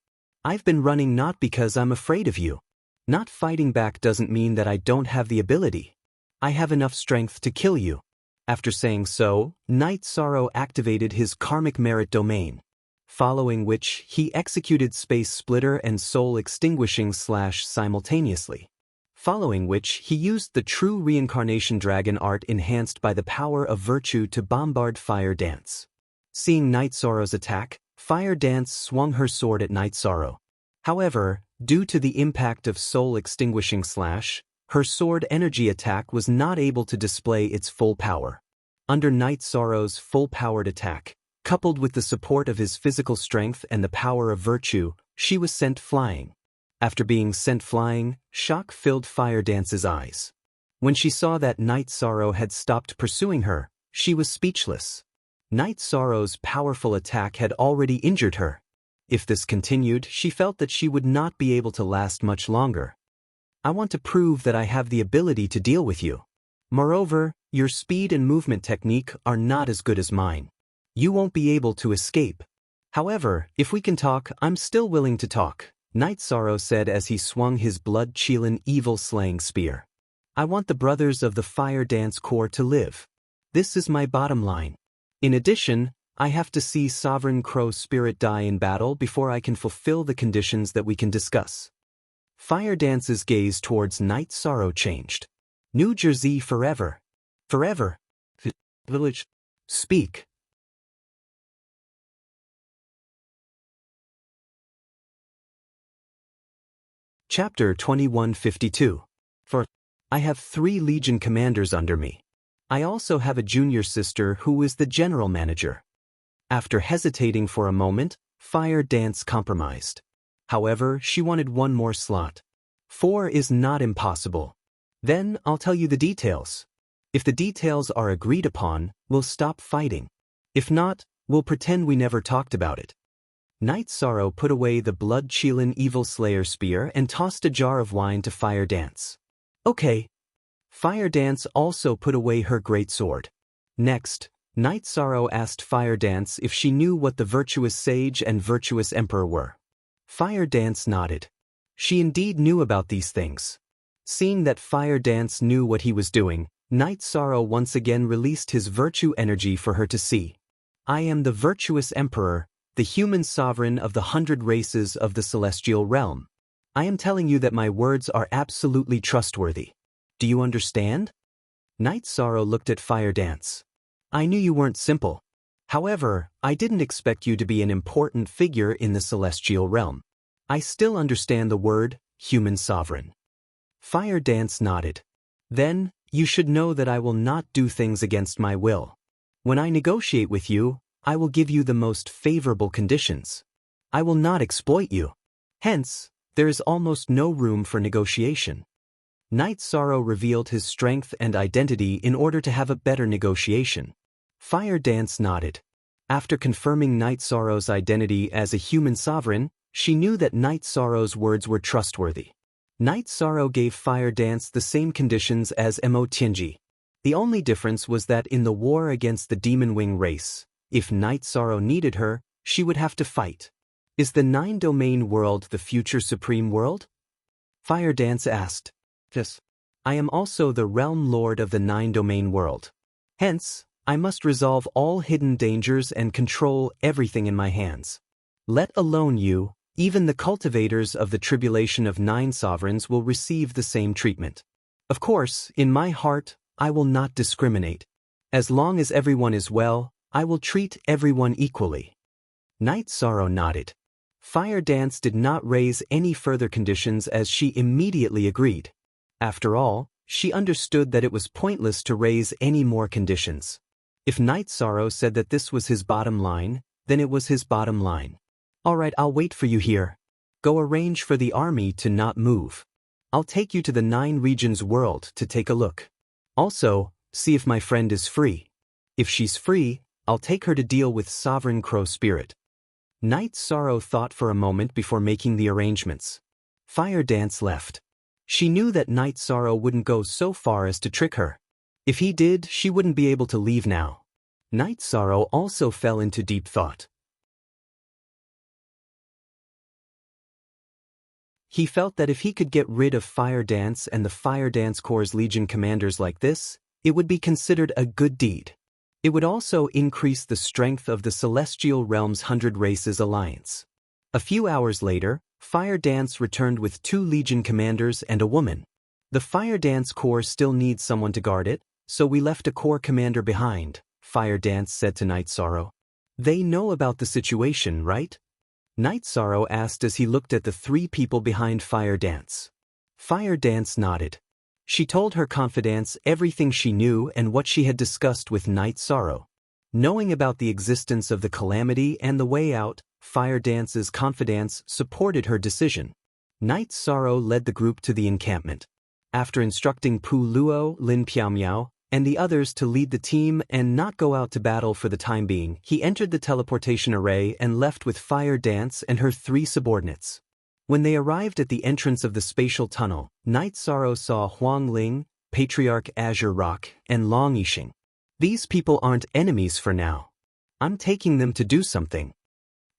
I've been running not because I'm afraid of you. Not fighting back doesn't mean that I don't have the ability. I have enough strength to kill you. After saying so, Night Sorrow activated his karmic merit domain, following which he executed Space Splitter and Soul Extinguishing / simultaneously. Following which he used the true reincarnation dragon art enhanced by the power of virtue to bombard Fire Dance. Seeing Night Sorrow's attack, Fire Dance swung her sword at Night Sorrow. However, due to the impact of Soul Extinguishing / her sword energy attack was not able to display its full power. Under Night Sorrow's full-powered attack, coupled with the support of his physical strength and the power of virtue, she was sent flying. After being sent flying, shock filled Fire Dance's eyes. When she saw that Night Sorrow had stopped pursuing her, she was speechless. Night Sorrow's powerful attack had already injured her. If this continued, she felt that she would not be able to last much longer. I want to prove that I have the ability to deal with you. Moreover, your speed and movement technique are not as good as mine. You won't be able to escape. However, if we can talk, I'm still willing to talk, Night Sorrow said as he swung his blood-chilling evil-slaying spear. I want the brothers of the Fire Dance Corps to live. This is my bottom line. In addition, I have to see Sovereign Crow Spirit die in battle before I can fulfill the conditions that we can discuss. Fire Dance's gaze towards Night Sorrow changed. New Jersey forever. Forever. Village. Speak. Chapter 2152. For I have 3 Legion commanders under me. I also have a junior sister who is the general manager. After hesitating for a moment, Fire Dance compromised. However, she wanted 1 more slot. 4 is not impossible. Then I'll tell you the details. If the details are agreed upon, we'll stop fighting. If not, we'll pretend we never talked about it. Night Sorrow put away the blood-chilling Evil Slayer spear and tossed a jar of wine to Fire Dance. Okay. Fire Dance also put away her great sword. Next, Night Sorrow asked Fire Dance if she knew what the virtuous sage and virtuous emperor were. Fire Dance nodded. She indeed knew about these things. Seeing that Fire Dance knew what he was doing, Night Sorrow once again released his virtue energy for her to see. I am the virtuous emperor, the human sovereign of the 100 races of the celestial realm. I am telling you that my words are absolutely trustworthy. Do you understand? Night Sorrow looked at Fire Dance. I knew you weren't simple. However, I didn't expect you to be an important figure in the celestial realm. I still understand the word, human sovereign. Fire Dance nodded. Then, you should know that I will not do things against my will. When I negotiate with you, I will give you the most favorable conditions. I will not exploit you. Hence, there is almost no room for negotiation. Night Sorrow revealed his strength and identity in order to have a better negotiation. Fire Dance nodded. After confirming Night Sorrow's identity as a human sovereign, she knew that Night Sorrow's words were trustworthy. Night Sorrow gave Fire Dance the same conditions as Mo Tianji. The only difference was that in the war against the Demon Wing race, if Night Sorrow needed her, she would have to fight. Is the 9-domain world the future supreme world? Fire Dance asked. Yes. I am also the realm lord of the 9-domain world. Hence, I must resolve all hidden dangers and control everything in my hands. Let alone you, even the cultivators of the tribulation of 9 sovereigns will receive the same treatment. Of course, in my heart, I will not discriminate. As long as everyone is well, I will treat everyone equally. Night Sorrow nodded. Fire Dance did not raise any further conditions as she immediately agreed. After all, she understood that it was pointless to raise any more conditions. If Night Sorrow said that this was his bottom line, then it was his bottom line. Alright, I'll wait for you here. Go arrange for the army to not move. I'll take you to the 9 regions world to take a look. Also, see if my friend is free. If she's free, I'll take her to deal with Sovereign Crow Spirit. Night Sorrow thought for a moment before making the arrangements. Fire Dance left. She knew that Night Sorrow wouldn't go so far as to trick her. If he did, she wouldn't be able to leave now. Night Sorrow also fell into deep thought. He felt that if he could get rid of Fire Dance and the Fire Dance Corps' Legion commanders like this, it would be considered a good deed. It would also increase the strength of the Celestial Realm's 100 Races Alliance. A few hours later, Fire Dance returned with 2 Legion commanders and a woman. The Fire Dance Corps still needs someone to guard it, so we left a Corps commander behind, Fire Dance said to Night Sorrow. They know about the situation, right? Night Sorrow asked as he looked at the 3 people behind Fire Dance. Fire Dance nodded. She told her confidants everything she knew and what she had discussed with Night Sorrow. Knowing about the existence of the calamity and the way out, Fire Dance's confidants supported her decision. Night Sorrow led the group to the encampment. After instructing Pu Luo, Lin Piaomiao, and the others to lead the team and not go out to battle for the time being, he entered the teleportation array and left with Fire Dance and her 3 subordinates. When they arrived at the entrance of the spatial tunnel, Night Sorrow saw Huang Ling, Patriarch Azure Rock, and Long Yixing. These people aren't enemies for now. I'm taking them to do something.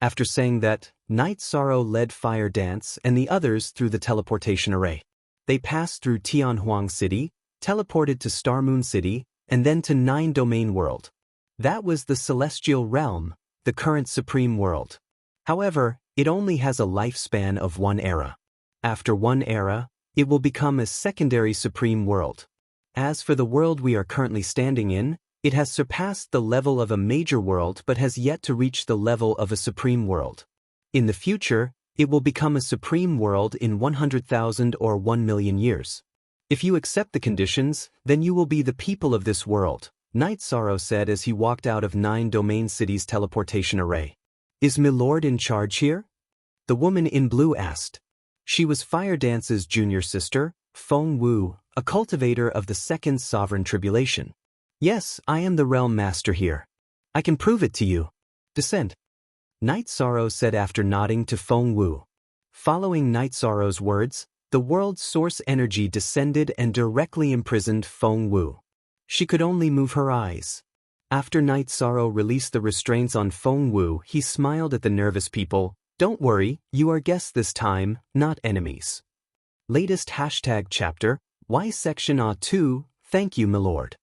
After saying that, Night Sorrow led Fire Dance and the others through the teleportation array. They passed through Tianhuang City, teleported to Star Moon City, and then to 9-domain world. That was the Celestial Realm, the current supreme world. However, it only has a lifespan of 1 era. After 1 era, it will become a secondary supreme world. As for the world we are currently standing in, it has surpassed the level of a major world but has yet to reach the level of a supreme world. In the future, it will become a supreme world in 100,000 or 1 million years. If you accept the conditions, then you will be the people of this world, Night Sorrow said as he walked out of 9-domain city's teleportation array. Is Milord in charge here? The woman in blue asked. She was Fire Dance's junior sister, Feng Wu, a cultivator of the 2nd Sovereign Tribulation. Yes, I am the Realm Master here. I can prove it to you. Descend. Night Sorrow said after nodding to Feng Wu. Following Night Sorrow's words, the world's source energy descended and directly imprisoned Feng Wu. She could only move her eyes. After Night Sorrow released the restraints on Feng Wu, he smiled at the nervous people. Don't worry, you are guests this time, not enemies. Latest #chapter, Y section A2, thank you milord.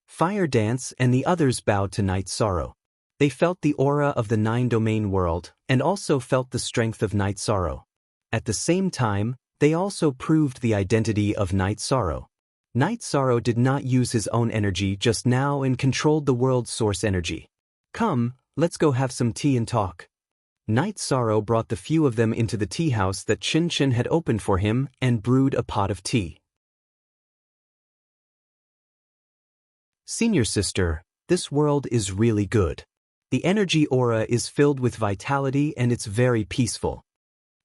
Fire Dance and the others bowed to Night Sorrow. They felt the aura of the 9-domain world, and also felt the strength of Night Sorrow. At the same time, they also proved the identity of Night Sorrow. Night Sorrow did not use his own energy just now and controlled the world's source energy. Come, let's go have some tea and talk. Night Sorrow brought the few of them into the tea house that Chin Chin had opened for him and brewed a pot of tea. Senior sister, this world is really good. The energy aura is filled with vitality and it's very peaceful.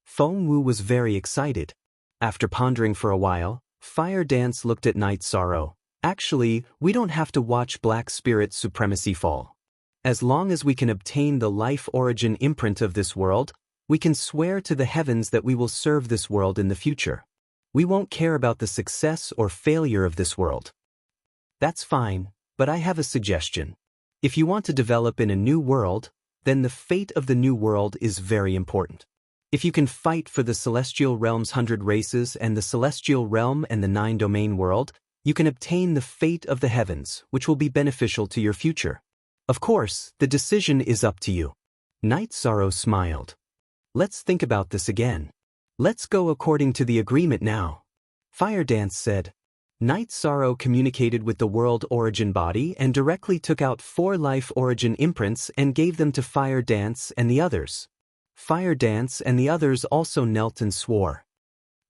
Feng Wu was very excited. After pondering for a while, Fire Dance looked at Night Sorrow. Actually, we don't have to watch Black Spirit supremacy fall. As long as we can obtain the life origin imprint of this world, we can swear to the heavens that we will serve this world in the future. We won't care about the success or failure of this world. That's fine, but I have a suggestion. If you want to develop in a new world, then the fate of the new world is very important. If you can fight for the Celestial Realm's 100 races and the Celestial Realm and the 9-domain world, you can obtain the fate of the heavens, which will be beneficial to your future. Of course, the decision is up to you. Night Sorrow smiled. Let's think about this again. Let's go according to the agreement now. Fire Dance said. Night Sorrow communicated with the world origin body and directly took out 4 life origin imprints and gave them to Fire Dance and the others. Fire Dance and the others also knelt and swore.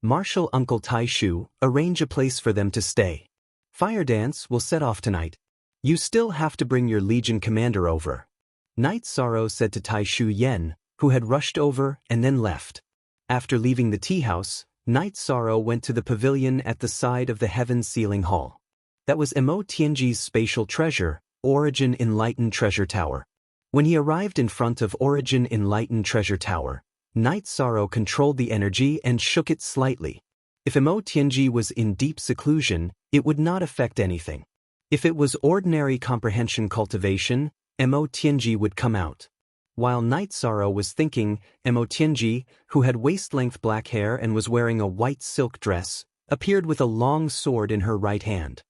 Marshal Uncle Taishu, arrange a place for them to stay. Fire Dance will set off tonight. You still have to bring your Legion commander over. Night Sorrow said to Taishu Yen, who had rushed over and then left. After leaving the tea house, Night Sorrow went to the pavilion at the side of the Heaven Sealing Hall. That was Mo Tianji's spatial treasure, Origin Enlightened Treasure Tower. When he arrived in front of Origin Enlightened Treasure Tower, Night Sorrow controlled the energy and shook it slightly. If Mo Tianji was in deep seclusion, it would not affect anything. If it was ordinary comprehension cultivation, Mo Tianji would come out. While Night Sorrow was thinking, Mo Tianji, who had waist-length black hair and was wearing a white silk dress, appeared with a long sword in her right hand.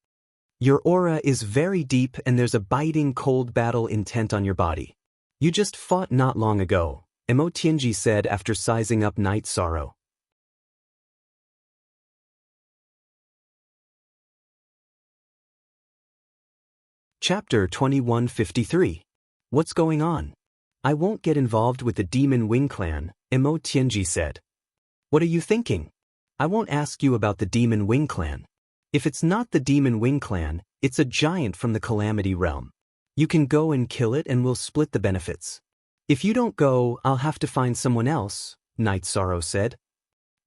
Your aura is very deep and there's a biting cold battle intent on your body. You just fought not long ago, Mo Tianji said after sizing up Night Sorrow. Chapter 2153. What's going on? I won't get involved with the Demon Wing Clan, Mo Tianji said. What are you thinking? I won't ask you about the Demon Wing Clan. If it's not the Demon Wing Clan, it's a giant from the Calamity Realm. You can go and kill it and we'll split the benefits. If you don't go, I'll have to find someone else, Night Sorrow said.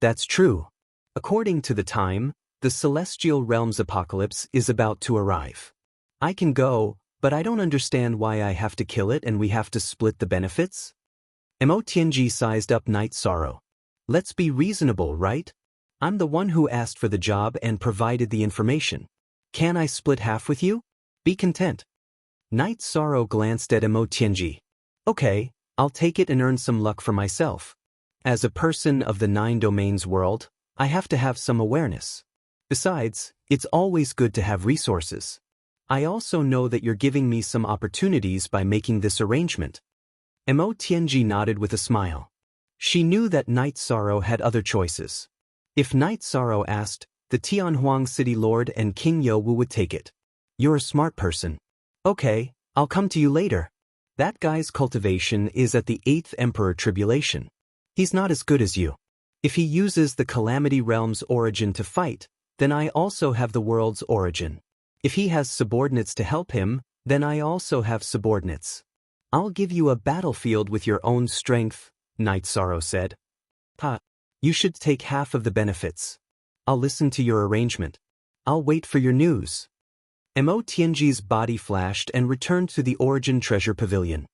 That's true. According to the time, the Celestial Realm's apocalypse is about to arrive. I can go, but I don't understand why I have to kill it and we have to split the benefits. Mo Tianji sized up Night Sorrow. Let's be reasonable, right? I'm the one who asked for the job and provided the information. Can I split half with you? Be content. Night Sorrow glanced at Mo Tianji. Okay, I'll take it and earn some luck for myself. As a person of the 9 domains world, I have to have some awareness. Besides, it's always good to have resources. I also know that you're giving me some opportunities by making this arrangement. Mo Tianji nodded with a smile. She knew that Night Sorrow had other choices. If Night Sorrow asked, the Tianhuang City Lord and King Youwu would take it. You're a smart person. Okay, I'll come to you later. That guy's cultivation is at the 8th Emperor Tribulation. He's not as good as you. If he uses the Calamity Realm's origin to fight, then I also have the world's origin. If he has subordinates to help him, then I also have subordinates. I'll give you a battlefield with your own strength, Night Sorrow said. Ha! You should take half of the benefits. I'll listen to your arrangement. I'll wait for your news. Mo Tianji's body flashed and returned to the Origin Treasure Pavilion.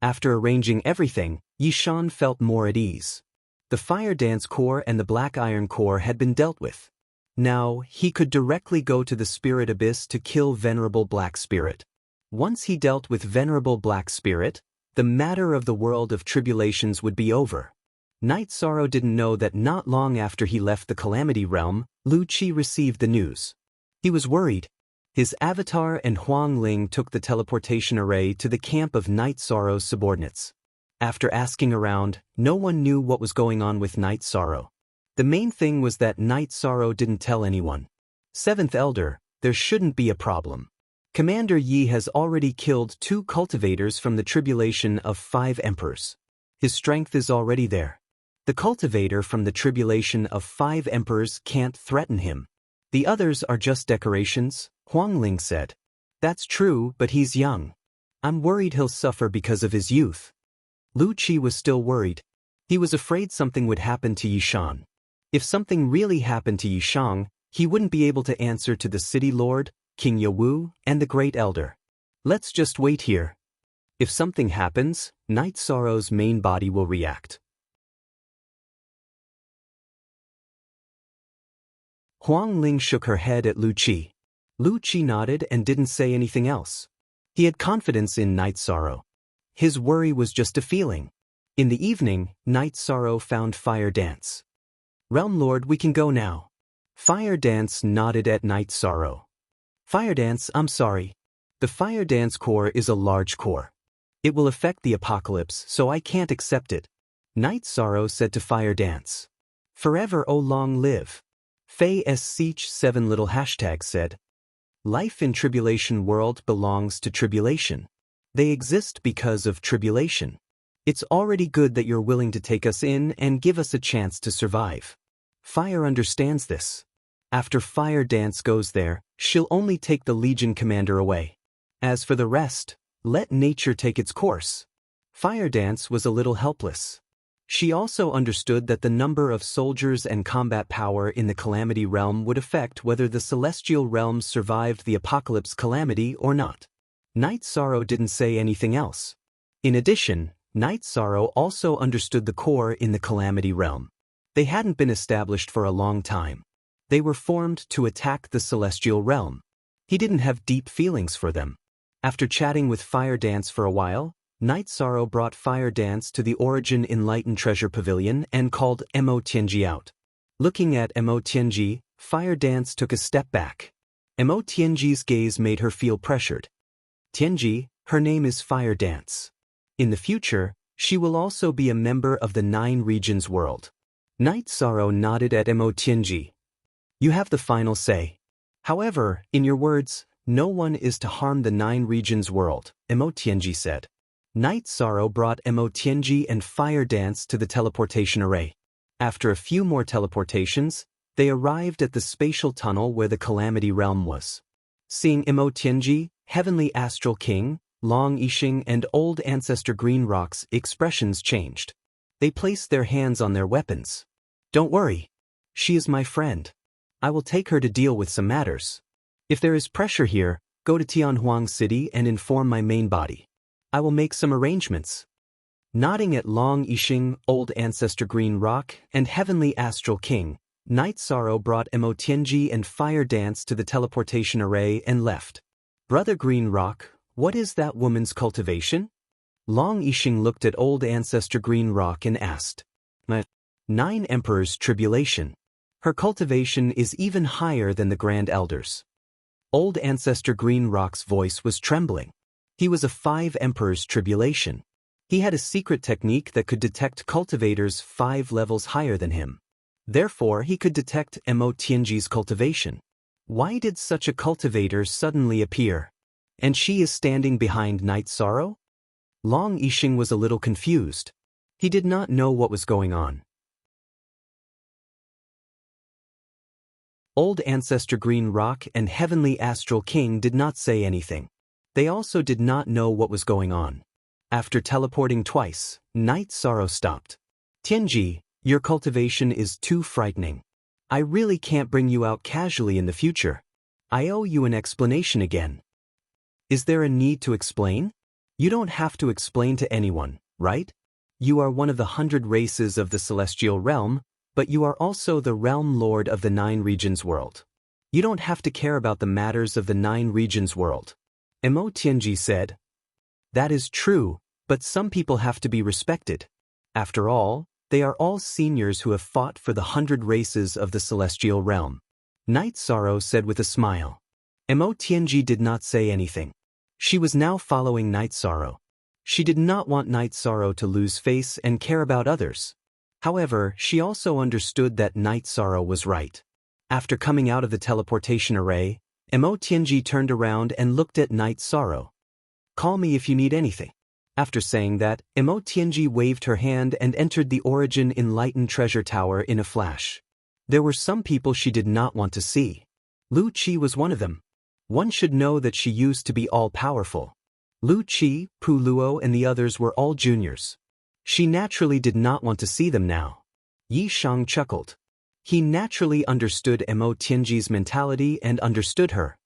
After arranging everything, Yishan felt more at ease. The Fire Dance Core and the Black Iron Core had been dealt with. Now, he could directly go to the Spirit Abyss to kill Venerable Black Spirit. Once he dealt with Venerable Black Spirit, the matter of the world of tribulations would be over. Night Sorrow didn't know that not long after he left the Calamity Realm, Lu Qi received the news. He was worried. His avatar and Huang Ling took the teleportation array to the camp of Night Sorrow's subordinates. After asking around, no one knew what was going on with Night Sorrow. The main thing was that Night Sorrow didn't tell anyone. Seventh Elder, there shouldn't be a problem. Commander Yi has already killed 2 cultivators from the tribulation of 5 emperors. His strength is already there. The cultivator from the tribulation of 5 emperors can't threaten him. The others are just decorations, Huang Ling said. That's true, but he's young. I'm worried he'll suffer because of his youth. Lu Qi was still worried. He was afraid something would happen to Yishan. If something really happened to Yishang, he wouldn't be able to answer to the City Lord, King Yawu, and the Great Elder. Let's just wait here. If something happens, Night Sorrow's main body will react. Huang Ling shook her head at Lu Qi. Lu Qi nodded and didn't say anything else. He had confidence in Night Sorrow. His worry was just a feeling. In the evening, Night Sorrow found Fire Dance. Realm Lord, we can go now. Fire Dance nodded at Night Sorrow. Fire Dance, I'm sorry. The Fire Dance core is a large core. It will affect the apocalypse, so I can't accept it. Night Sorrow said to Fire Dance. Forever, oh long live. Faye Seach 7 little hashtag said. Life in Tribulation World belongs to tribulation. They exist because of tribulation. It's already good that you're willing to take us in and give us a chance to survive. Fire understands this. After Fire Dance goes there, she'll only take the Legion commander away. As for the rest, let nature take its course. Fire Dance was a little helpless. She also understood that the number of soldiers and combat power in the Calamity Realm would affect whether the Celestial Realms survived the Apocalypse Calamity or not. Night Sorrow didn't say anything else. In addition, Night Sorrow also understood the core in the Calamity Realm. They hadn't been established for a long time. They were formed to attack the Celestial Realm. He didn't have deep feelings for them. After chatting with Fire Dance for a while, Night Sorrow brought Fire Dance to the Origin Enlightened Treasure Pavilion and called Mo Tianji out. Looking at Mo Tianji, Fire Dance took a step back. Mo Tianji's gaze made her feel pressured. Tianji, her name is Fire Dance. In the future, she will also be a member of the 9 Regions world. Night Sorrow nodded at Mo Tianji. You have the final say. However, in your words, no one is to harm the 9 Regions world, Mo Tianji said. Night Sorrow brought Mo Tianji and Fire Dance to the teleportation array. After a few more teleportations, they arrived at the spatial tunnel where the Calamity Realm was. Seeing Mo Tianji, Heavenly Astral King, Long Yixing and Old Ancestor Green Rock's expressions changed. They placed their hands on their weapons. Don't worry. She is my friend. I will take her to deal with some matters. If there is pressure here, go to Tianhuang City and inform my main body. I will make some arrangements. Nodding at Long Yixing, Old Ancestor Green Rock, and Heavenly Astral King, Night Sorrow brought Mo Tianji and Fire Dance to the teleportation array and left. Brother Green Rock, what is that woman's cultivation? Long Yixing looked at Old Ancestor Green Rock and asked. 9 Emperors Tribulation. Her cultivation is even higher than the Grand Elders. Old Ancestor Green Rock's voice was trembling. He was a 5 Emperors Tribulation. He had a secret technique that could detect cultivators 5 levels higher than him. Therefore, he could detect Mo Tianji's cultivation. Why did such a cultivator suddenly appear? And she is standing behind Night Sorrow? Long Yixing was a little confused. He did not know what was going on. Old Ancestor Green Rock and Heavenly Astral King did not say anything. They also did not know what was going on. After teleporting twice, Night Sorrow stopped. Tianji, your cultivation is too frightening. I really can't bring you out casually in the future. I owe you an explanation again. Is there a need to explain? You don't have to explain to anyone, right? You are one of the 100 races of the celestial realm, but you are also the realm lord of the 9 regions world. You don't have to care about the matters of the 9 regions world. Mo Tianji said. That is true, but some people have to be respected. After all, they are all seniors who have fought for the 100 races of the celestial realm. Night Sorrow said with a smile. Mo Tianji did not say anything. She was now following Night Sorrow. She did not want Night Sorrow to lose face and care about others. However, she also understood that Night Sorrow was right. After coming out of the teleportation array, Mo Tianji turned around and looked at Night Sorrow. Call me if you need anything. After saying that, Mo Tianji waved her hand and entered the Origin Enlightened Treasure Tower in a flash. There were some people she did not want to see. Lu Qi was one of them. One should know that she used to be all-powerful. Lu Qi, Pu Luo and the others were all juniors. She naturally did not want to see them now. Yi Shang chuckled. He naturally understood Mo Tianji's mentality and understood her.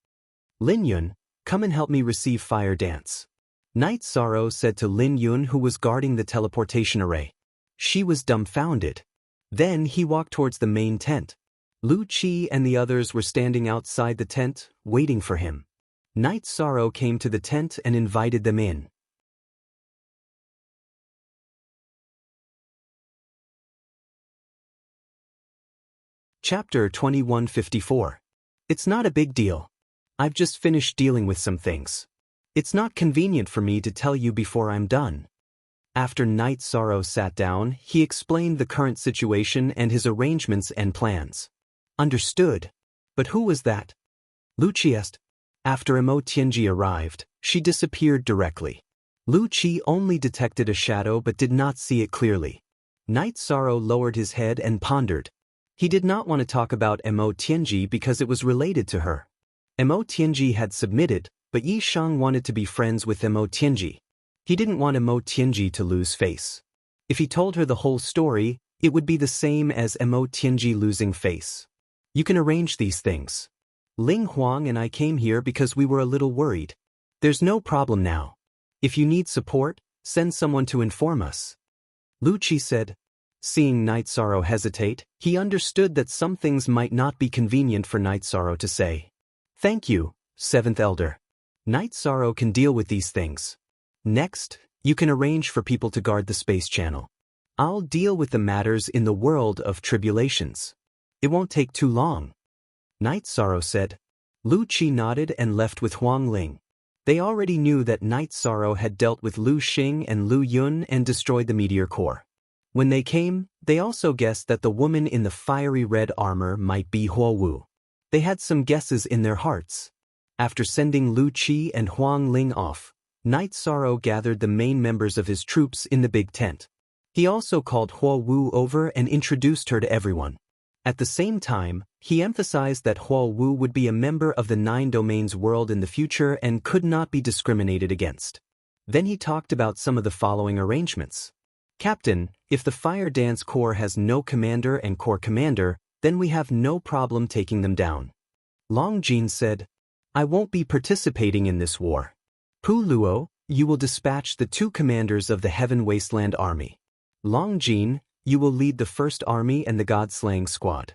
Lin Yun, come and help me receive Fire Dance. Night Sorrow said to Lin Yun, who was guarding the teleportation array. She was dumbfounded. Then he walked towards the main tent. Lu Qi and the others were standing outside the tent, waiting for him. Night Sorrow came to the tent and invited them in. Chapter 2154. It's not a big deal. I've just finished dealing with some things. It's not convenient for me to tell you before I'm done. After Night Sorrow sat down, he explained the current situation and his arrangements and plans. Understood. But who was that? Lu Qi asked. After Mo Tianji arrived, she disappeared directly. Lu Qi only detected a shadow but did not see it clearly. Night Sorrow lowered his head and pondered. He did not want to talk about Mo Tianji because it was related to her. Mo Tianji had submitted, but Yi Shang wanted to be friends with Mo Tianji. He didn't want Mo Tianji to lose face. If he told her the whole story, it would be the same as Mo Tianji losing face. You can arrange these things. Ling Huang and I came here because we were a little worried. There's no problem now. If you need support, send someone to inform us. Lu Qi said. Seeing Night Sorrow hesitate, he understood that some things might not be convenient for Night Sorrow to say. Thank you, Seventh Elder. Night Sorrow can deal with these things. Next, you can arrange for people to guard the space channel. I'll deal with the matters in the world of tribulations. It won't take too long. Night Sorrow said. Lu Qi nodded and left with Huang Ling. They already knew that Night Sorrow had dealt with Lu Xing and Lu Yun and destroyed the meteor core. When they came, they also guessed that the woman in the fiery red armor might be Huo Wu. They had some guesses in their hearts. After sending Lu Qi and Huang Ling off, Night Sorrow gathered the main members of his troops in the big tent. He also called Huo Wu over and introduced her to everyone. At the same time, he emphasized that Huo Wu would be a member of the 9 Domains world in the future and could not be discriminated against. Then he talked about some of the following arrangements. Captain, if the Fire Dance Corps has no commander and corps commander, then we have no problem taking them down. Long Jin said, I won't be participating in this war. Pu Luo, you will dispatch the 2 commanders of the Heaven Wasteland Army. Long Jin, you will lead the 1st Army and the God-Slaying Squad.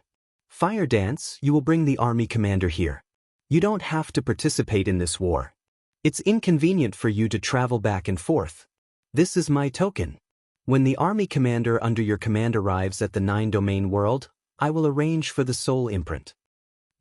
Fire Dance, you will bring the army commander here. You don't have to participate in this war. It's inconvenient for you to travel back and forth. This is my token. When the army commander under your command arrives at the 9 Domain world, I will arrange for the soul imprint.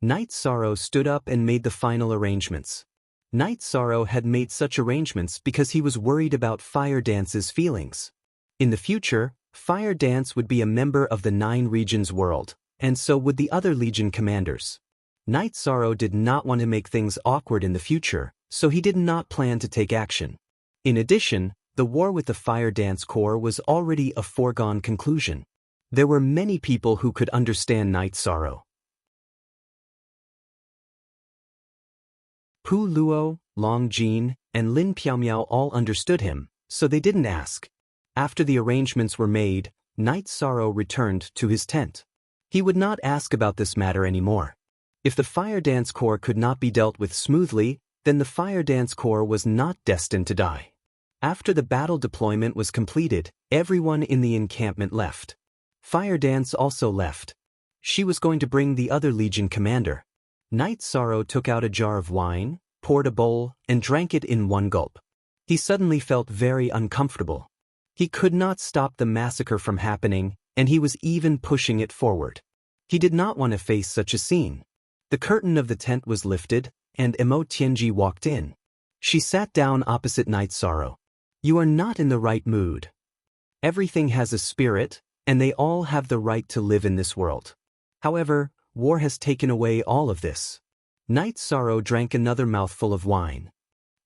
Night Sorrow stood up and made the final arrangements. Night Sorrow had made such arrangements because he was worried about Fire Dance's feelings. In the future, Fire Dance would be a member of the 9 Regions world, and so would the other Legion commanders. Night Sorrow did not want to make things awkward in the future, so he did not plan to take action. In addition, the war with the Fire Dance Corps was already a foregone conclusion. There were many people who could understand Night Sorrow. Pu Luo, Long Jin, and Lin Piaomiao all understood him, so they didn't ask. After the arrangements were made, Night Sorrow returned to his tent. He would not ask about this matter anymore. If the Fire Dance Corps could not be dealt with smoothly, then the Fire Dance Corps was not destined to die. After the battle deployment was completed, everyone in the encampment left. Fire Dance also left. She was going to bring the other Legion commander. Night Sorrow took out a jar of wine, poured a bowl, and drank it in one gulp. He suddenly felt very uncomfortable. He could not stop the massacre from happening, and he was even pushing it forward. He did not want to face such a scene. The curtain of the tent was lifted, and Emo Tianji walked in. She sat down opposite Night Sorrow. You are not in the right mood. Everything has a spirit, and they all have the right to live in this world. However, war has taken away all of this. Night Sorrow drank another mouthful of wine.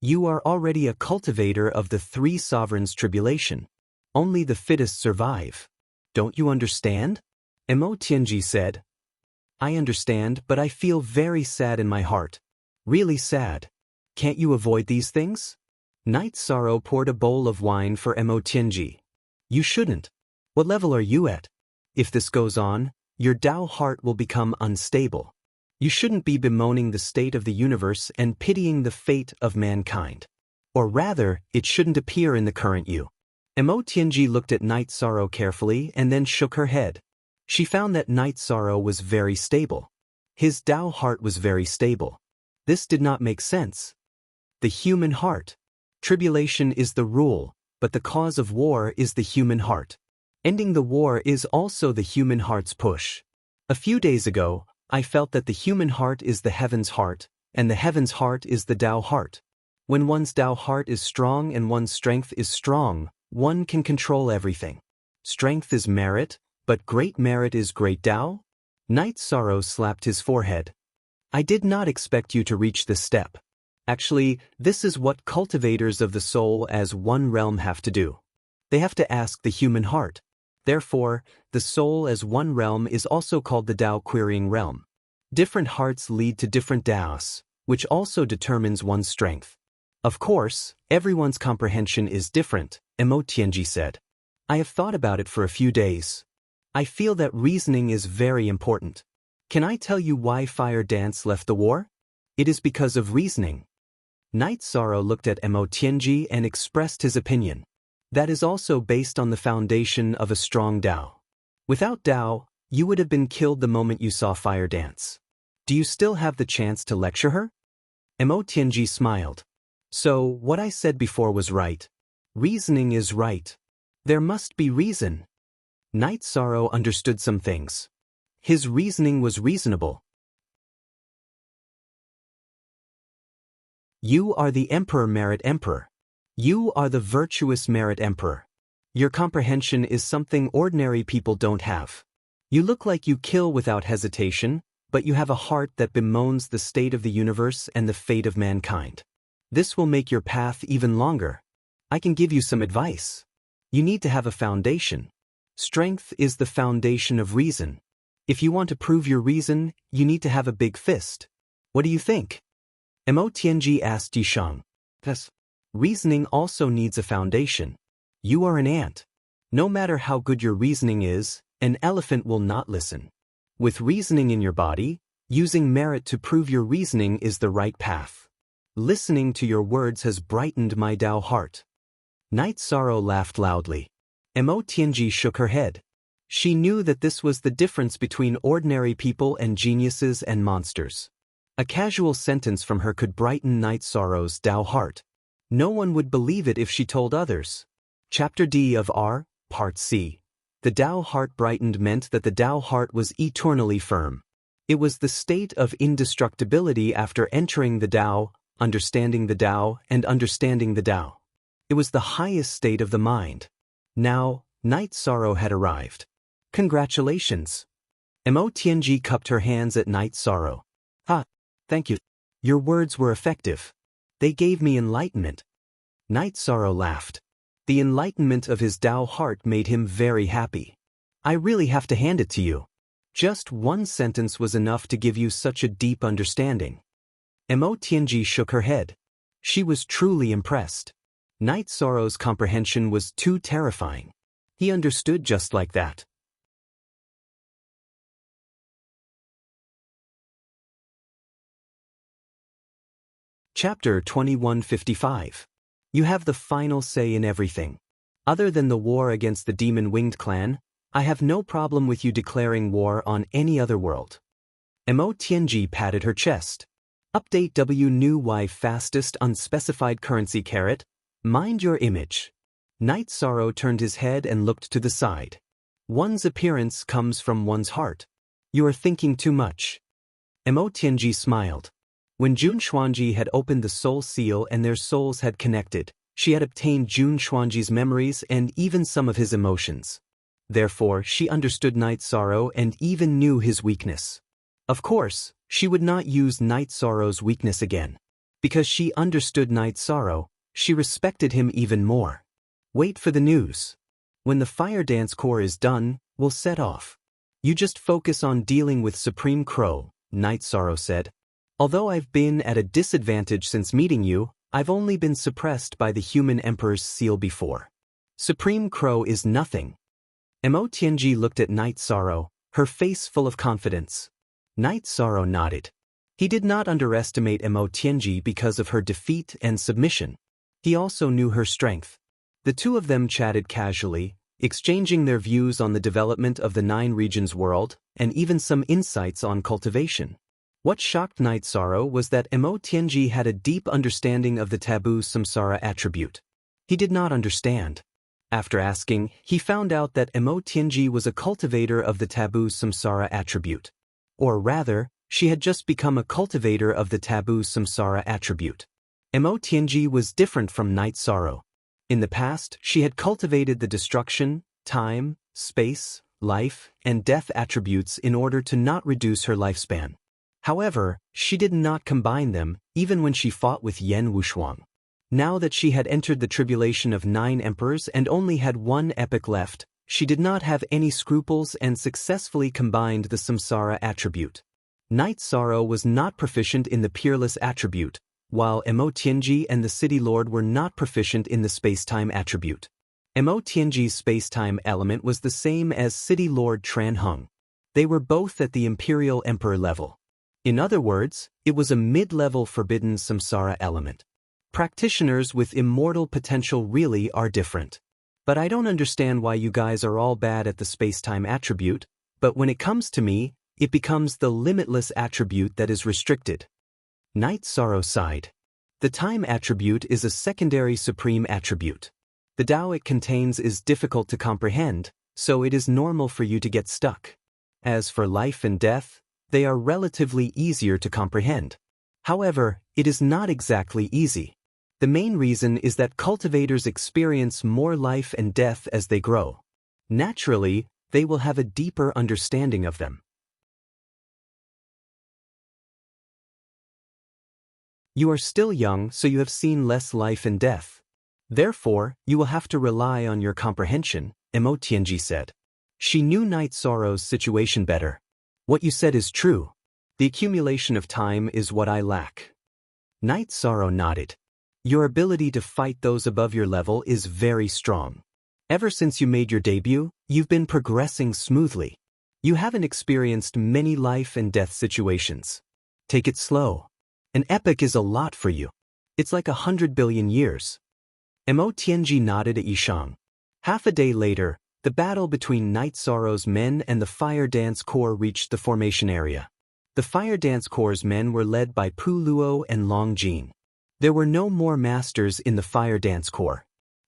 You are already a cultivator of the three sovereigns' tribulation. Only the fittest survive. Don't you understand? Emo Tianji said. I understand, but I feel very sad in my heart. Really sad. Can't you avoid these things? Night Sorrow poured a bowl of wine for Emo Tianji. You shouldn't. What level are you at? If this goes on, your Tao heart will become unstable. You shouldn't be bemoaning the state of the universe and pitying the fate of mankind. Or rather, it shouldn't appear in the current you. Emo Tianji looked at Night Sorrow carefully and then shook her head. She found that Night Sorrow was very stable. His Tao heart was very stable. This did not make sense. The human heart. Tribulation is the rule, but the cause of war is the human heart. Ending the war is also the human heart's push. A few days ago, I felt that the human heart is the heaven's heart, and the heaven's heart is the Tao heart. When one's Tao heart is strong and one's strength is strong, one can control everything. Strength is merit, but great merit is great Tao? Night Sorrow slapped his forehead. I did not expect you to reach this step. Actually, this is what cultivators of the soul as one realm have to do. They have to ask the human heart. Therefore, the soul as one realm is also called the Tao querying realm. Different hearts lead to different Taos, which also determines one's strength. Of course, everyone's comprehension is different, Emo Tianji said. I have thought about it for a few days. I feel that reasoning is very important. Can I tell you why Fire Dance left the war? It is because of reasoning. Night Sorrow looked at Emo Tianji and expressed his opinion. That is also based on the foundation of a strong Tao. Without Tao, you would have been killed the moment you saw Fire Dance. Do you still have the chance to lecture her? Emo Tianji smiled. So, what I said before was right. Reasoning is right. There must be reason. Night Sorrow understood some things. His reasoning was reasonable. You are the Emperor Merit Emperor. You are the virtuous Merit Emperor. Your comprehension is something ordinary people don't have. You look like you kill without hesitation, but you have a heart that bemoans the state of the universe and the fate of mankind. This will make your path even longer. I can give you some advice. You need to have a foundation. Strength is the foundation of reason. If you want to prove your reason, you need to have a big fist. What do you think? Emo Tianji asked Yisheng. Yes. Reasoning also needs a foundation. You are an ant. No matter how good your reasoning is, an elephant will not listen. With reasoning in your body, using merit to prove your reasoning is the right path. Listening to your words has brightened my Tao heart. Night Sorrow laughed loudly. Emo Tianji shook her head. She knew that this was the difference between ordinary people and geniuses and monsters. A casual sentence from her could brighten Night Sorrow's Tao heart. No one would believe it if she told others. Chapter D of R, Part C. The Tao heart brightened meant that the Tao heart was eternally firm. It was the state of indestructibility after entering the Tao, understanding the Tao, and understanding the Tao. It was the highest state of the mind. Now, Night Sorrow had arrived. Congratulations. Emo Tianji cupped her hands at Night Sorrow. Thank you. Your words were effective. They gave me enlightenment. Night Sorrow laughed. The enlightenment of his Tao heart made him very happy. I really have to hand it to you. Just one sentence was enough to give you such a deep understanding. Emo Tianji shook her head. She was truly impressed. Night Sorrow's comprehension was too terrifying. He understood just like that. Chapter 2155. You have the final say in everything. Other than the war against the demon-winged clan, I have no problem with you declaring war on any other world. Mo Tianji patted her chest. Update W new Y fastest unspecified currency carat. Mind your image. Night Sorrow turned his head and looked to the side. One's appearance comes from one's heart. You are thinking too much. Mo Tianji smiled. When Jun Xuanji had opened the soul seal and their souls had connected, she had obtained Jun Xuanji's memories and even some of his emotions. Therefore, she understood Night Sorrow and even knew his weakness. Of course, she would not use Night Sorrow's weakness again. Because she understood Night Sorrow, she respected him even more. Wait for the news. When the Fire Dance Corps is done, we'll set off. You just focus on dealing with Supreme Crow, Night Sorrow said. Although I've been at a disadvantage since meeting you, I've only been suppressed by the human Emperor's seal before. Supreme Crow is nothing. Mo Tianji looked at Night Sorrow, her face full of confidence. Night Sorrow nodded. He did not underestimate Mo Tianji because of her defeat and submission. He also knew her strength. The two of them chatted casually, exchanging their views on the development of the 9 regions world, and even some insights on cultivation. What shocked Night Sorrow was that Mo Tianji had a deep understanding of the taboo samsara attribute. He did not understand. After asking, he found out that Mo Tianji was a cultivator of the taboo samsara attribute. Or rather, she had just become a cultivator of the taboo samsara attribute. Mo Tianji was different from Night Sorrow. In the past, she had cultivated the destruction, time, space, life, and death attributes in order to not reduce her lifespan. However, she did not combine them, even when she fought with Yan Wushuang. Now that she had entered the tribulation of 9 emperors and only had 1 epoch left, she did not have any scruples and successfully combined the samsara attribute. Night Sorrow was not proficient in the peerless attribute, while Mo Tianji and the City Lord were not proficient in the space-time attribute. Mo Tianji's space-time element was the same as City Lord Tran Hung. They were both at the Imperial Emperor level. In other words, it was a mid-level forbidden samsara element. Practitioners with immortal potential really are different. But I don't understand why you guys are all bad at the space-time attribute, but when it comes to me, it becomes the limitless attribute that is restricted. Night Sorrow sighed. The time attribute is a secondary supreme attribute. The Tao it contains is difficult to comprehend, so it is normal for you to get stuck. As for life and death, they are relatively easier to comprehend. However, it is not exactly easy. The main reason is that cultivators experience more life and death as they grow. Naturally, they will have a deeper understanding of them. You are still young, so you have seen less life and death. Therefore, you will have to rely on your comprehension, Mo Tianji said. She knew Night Sorrow's situation better. What you said is true. The accumulation of time is what I lack. Night Sorrow nodded. Your ability to fight those above your level is very strong. Ever since you made your debut, you've been progressing smoothly. You haven't experienced many life and death situations. Take it slow. An epoch is a lot for you. It's like 100 billion years. Mo Tianji nodded at Yishang. Half a day later, the battle between Night Sorrow's men and the Fire Dance Corps reached the formation area. The Fire Dance Corps' men were led by Pu Luo and Long Jin. There were no more masters in the Fire Dance Corps.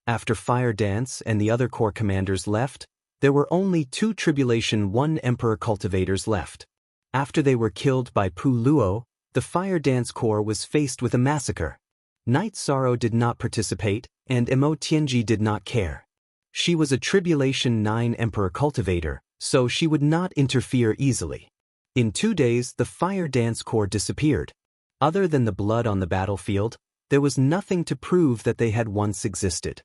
After Fire Dance and the other corps commanders left, there were only 2 Tribulation 1 Emperor cultivators left. After they were killed by Pu Luo, the Fire Dance Corps was faced with a massacre. Night Sorrow did not participate, and Mo Tianji did not care. She was a Tribulation 9 Emperor cultivator, so she would not interfere easily. In 2 days, the Fire Dance Corps disappeared. Other than the blood on the battlefield, there was nothing to prove that they had once existed.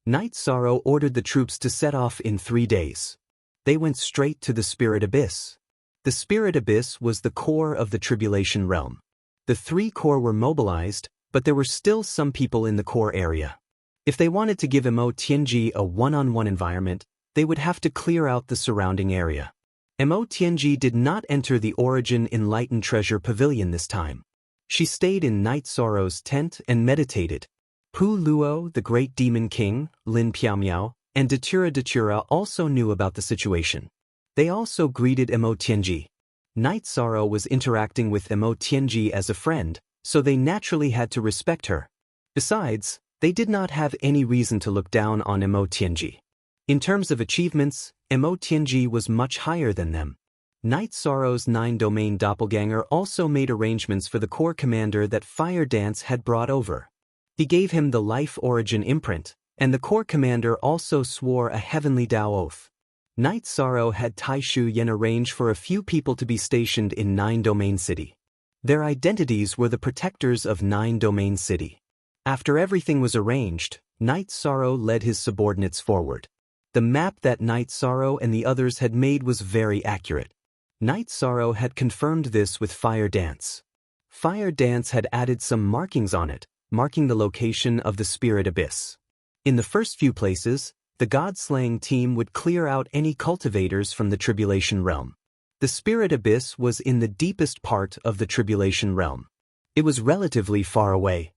Night Sorrow ordered the troops to set off in 3 days. They went straight to the Spirit Abyss. The Spirit Abyss was the core of the Tribulation realm. The 3 corps were mobilized, but there were still some people in the core area. If they wanted to give Mo Tianji a one-on-one environment, they would have to clear out the surrounding area. Mo Tianji did not enter the Origin Enlightened Treasure Pavilion this time. She stayed in Night Sorrow's tent and meditated. Pu Luo, the great demon king, Lin Piaomiao, and Datura also knew about the situation. They also greeted Emo Tianji. Night Sorrow was interacting with Emo Tianji as a friend, so they naturally had to respect her. Besides, they did not have any reason to look down on Emo Tianji. In terms of achievements, Emo Tianji was much higher than them. Night Sorrow's 9-domain doppelganger also made arrangements for the core commander that Fire Dance had brought over. He gave him the life origin imprint, and the core commander also swore a heavenly Tao oath. Night Sorrow had Taishu Yen arrange for a few people to be stationed in 9-domain city. Their identities were the protectors of 9-domain city. After everything was arranged, Night Sorrow led his subordinates forward. The map that Night Sorrow and the others had made was very accurate. Night Sorrow had confirmed this with Fire Dance. Fire Dance had added some markings on it, marking the location of the Spirit Abyss. In the first few places, the God-slaying team would clear out any cultivators from the Tribulation Realm. The Spirit Abyss was in the deepest part of the Tribulation Realm. It was relatively far away.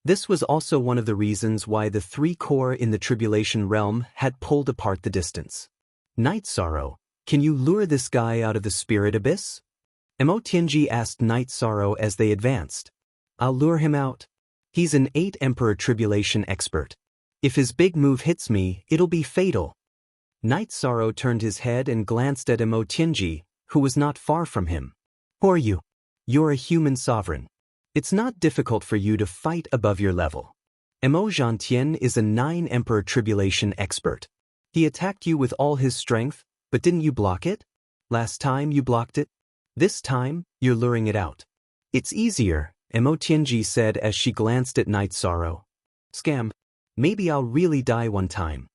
This was also one of the reasons why the 3 core in the Tribulation Realm had pulled apart the distance. Night Sorrow, can you lure this guy out of the Spirit Abyss? Emo Tianji asked Night Sorrow as they advanced. I'll lure him out. He's an 8 Emperor Tribulation expert. If his big move hits me, it'll be fatal. Night Sorrow turned his head and glanced at Emo Tianji, who was not far from him. Who are you? You're a human sovereign. It's not difficult for you to fight above your level. Emo Zhantian is a 9 Emperor Tribulation expert. He attacked you with all his strength, but didn't you block it? Last time you blocked it. This time, you're luring it out. It's easier, Emo Tianji said as she glanced at Night Sorrow. Scam. Maybe I'll really die one time.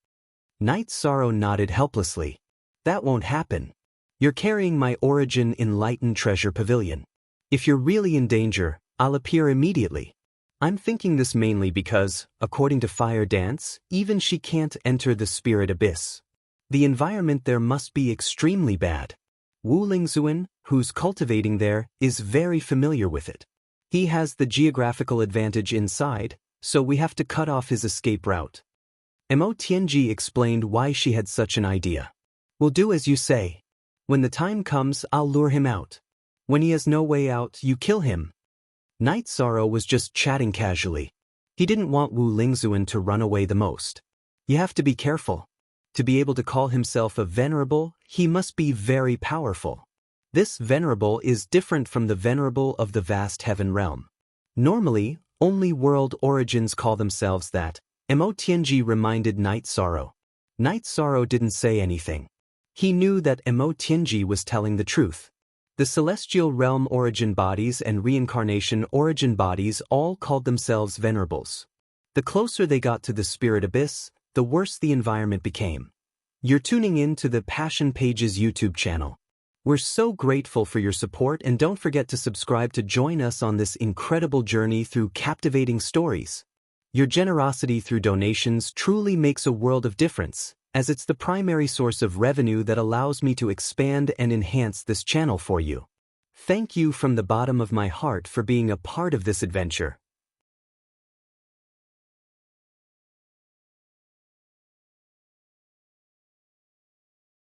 Night Sorrow nodded helplessly. That won't happen. You're carrying my Origin Enlightened Treasure Pavilion. If you're really in danger, I'll appear immediately. I'm thinking this mainly because, according to Fire Dance, even she can't enter the Spirit Abyss. The environment there must be extremely bad. Wu Lingzuan, who's cultivating there, is very familiar with it. He has the geographical advantage inside, so we have to cut off his escape route. Emo Tianji explained why she had such an idea. We'll do as you say. When the time comes, I'll lure him out. When he has no way out, you kill him. Night Sorrow was just chatting casually. He didn't want Wu Lingzuan to run away the most. You have to be careful. To be able to call himself a venerable, he must be very powerful. This venerable is different from the venerable of the vast heaven realm. Normally, only world origins call themselves that. Emo Tianji reminded Night Sorrow. Night Sorrow didn't say anything. He knew that Emo Tianji was telling the truth. The celestial realm origin bodies and reincarnation origin bodies all called themselves venerables. The closer they got to the Spirit Abyss, the worse the environment became. You're tuning in to the Passion Pages YouTube channel. We're so grateful for your support, and don't forget to subscribe to join us on this incredible journey through captivating stories. Your generosity through donations truly makes a world of difference, as it's the primary source of revenue that allows me to expand and enhance this channel for you. Thank you from the bottom of my heart for being a part of this adventure.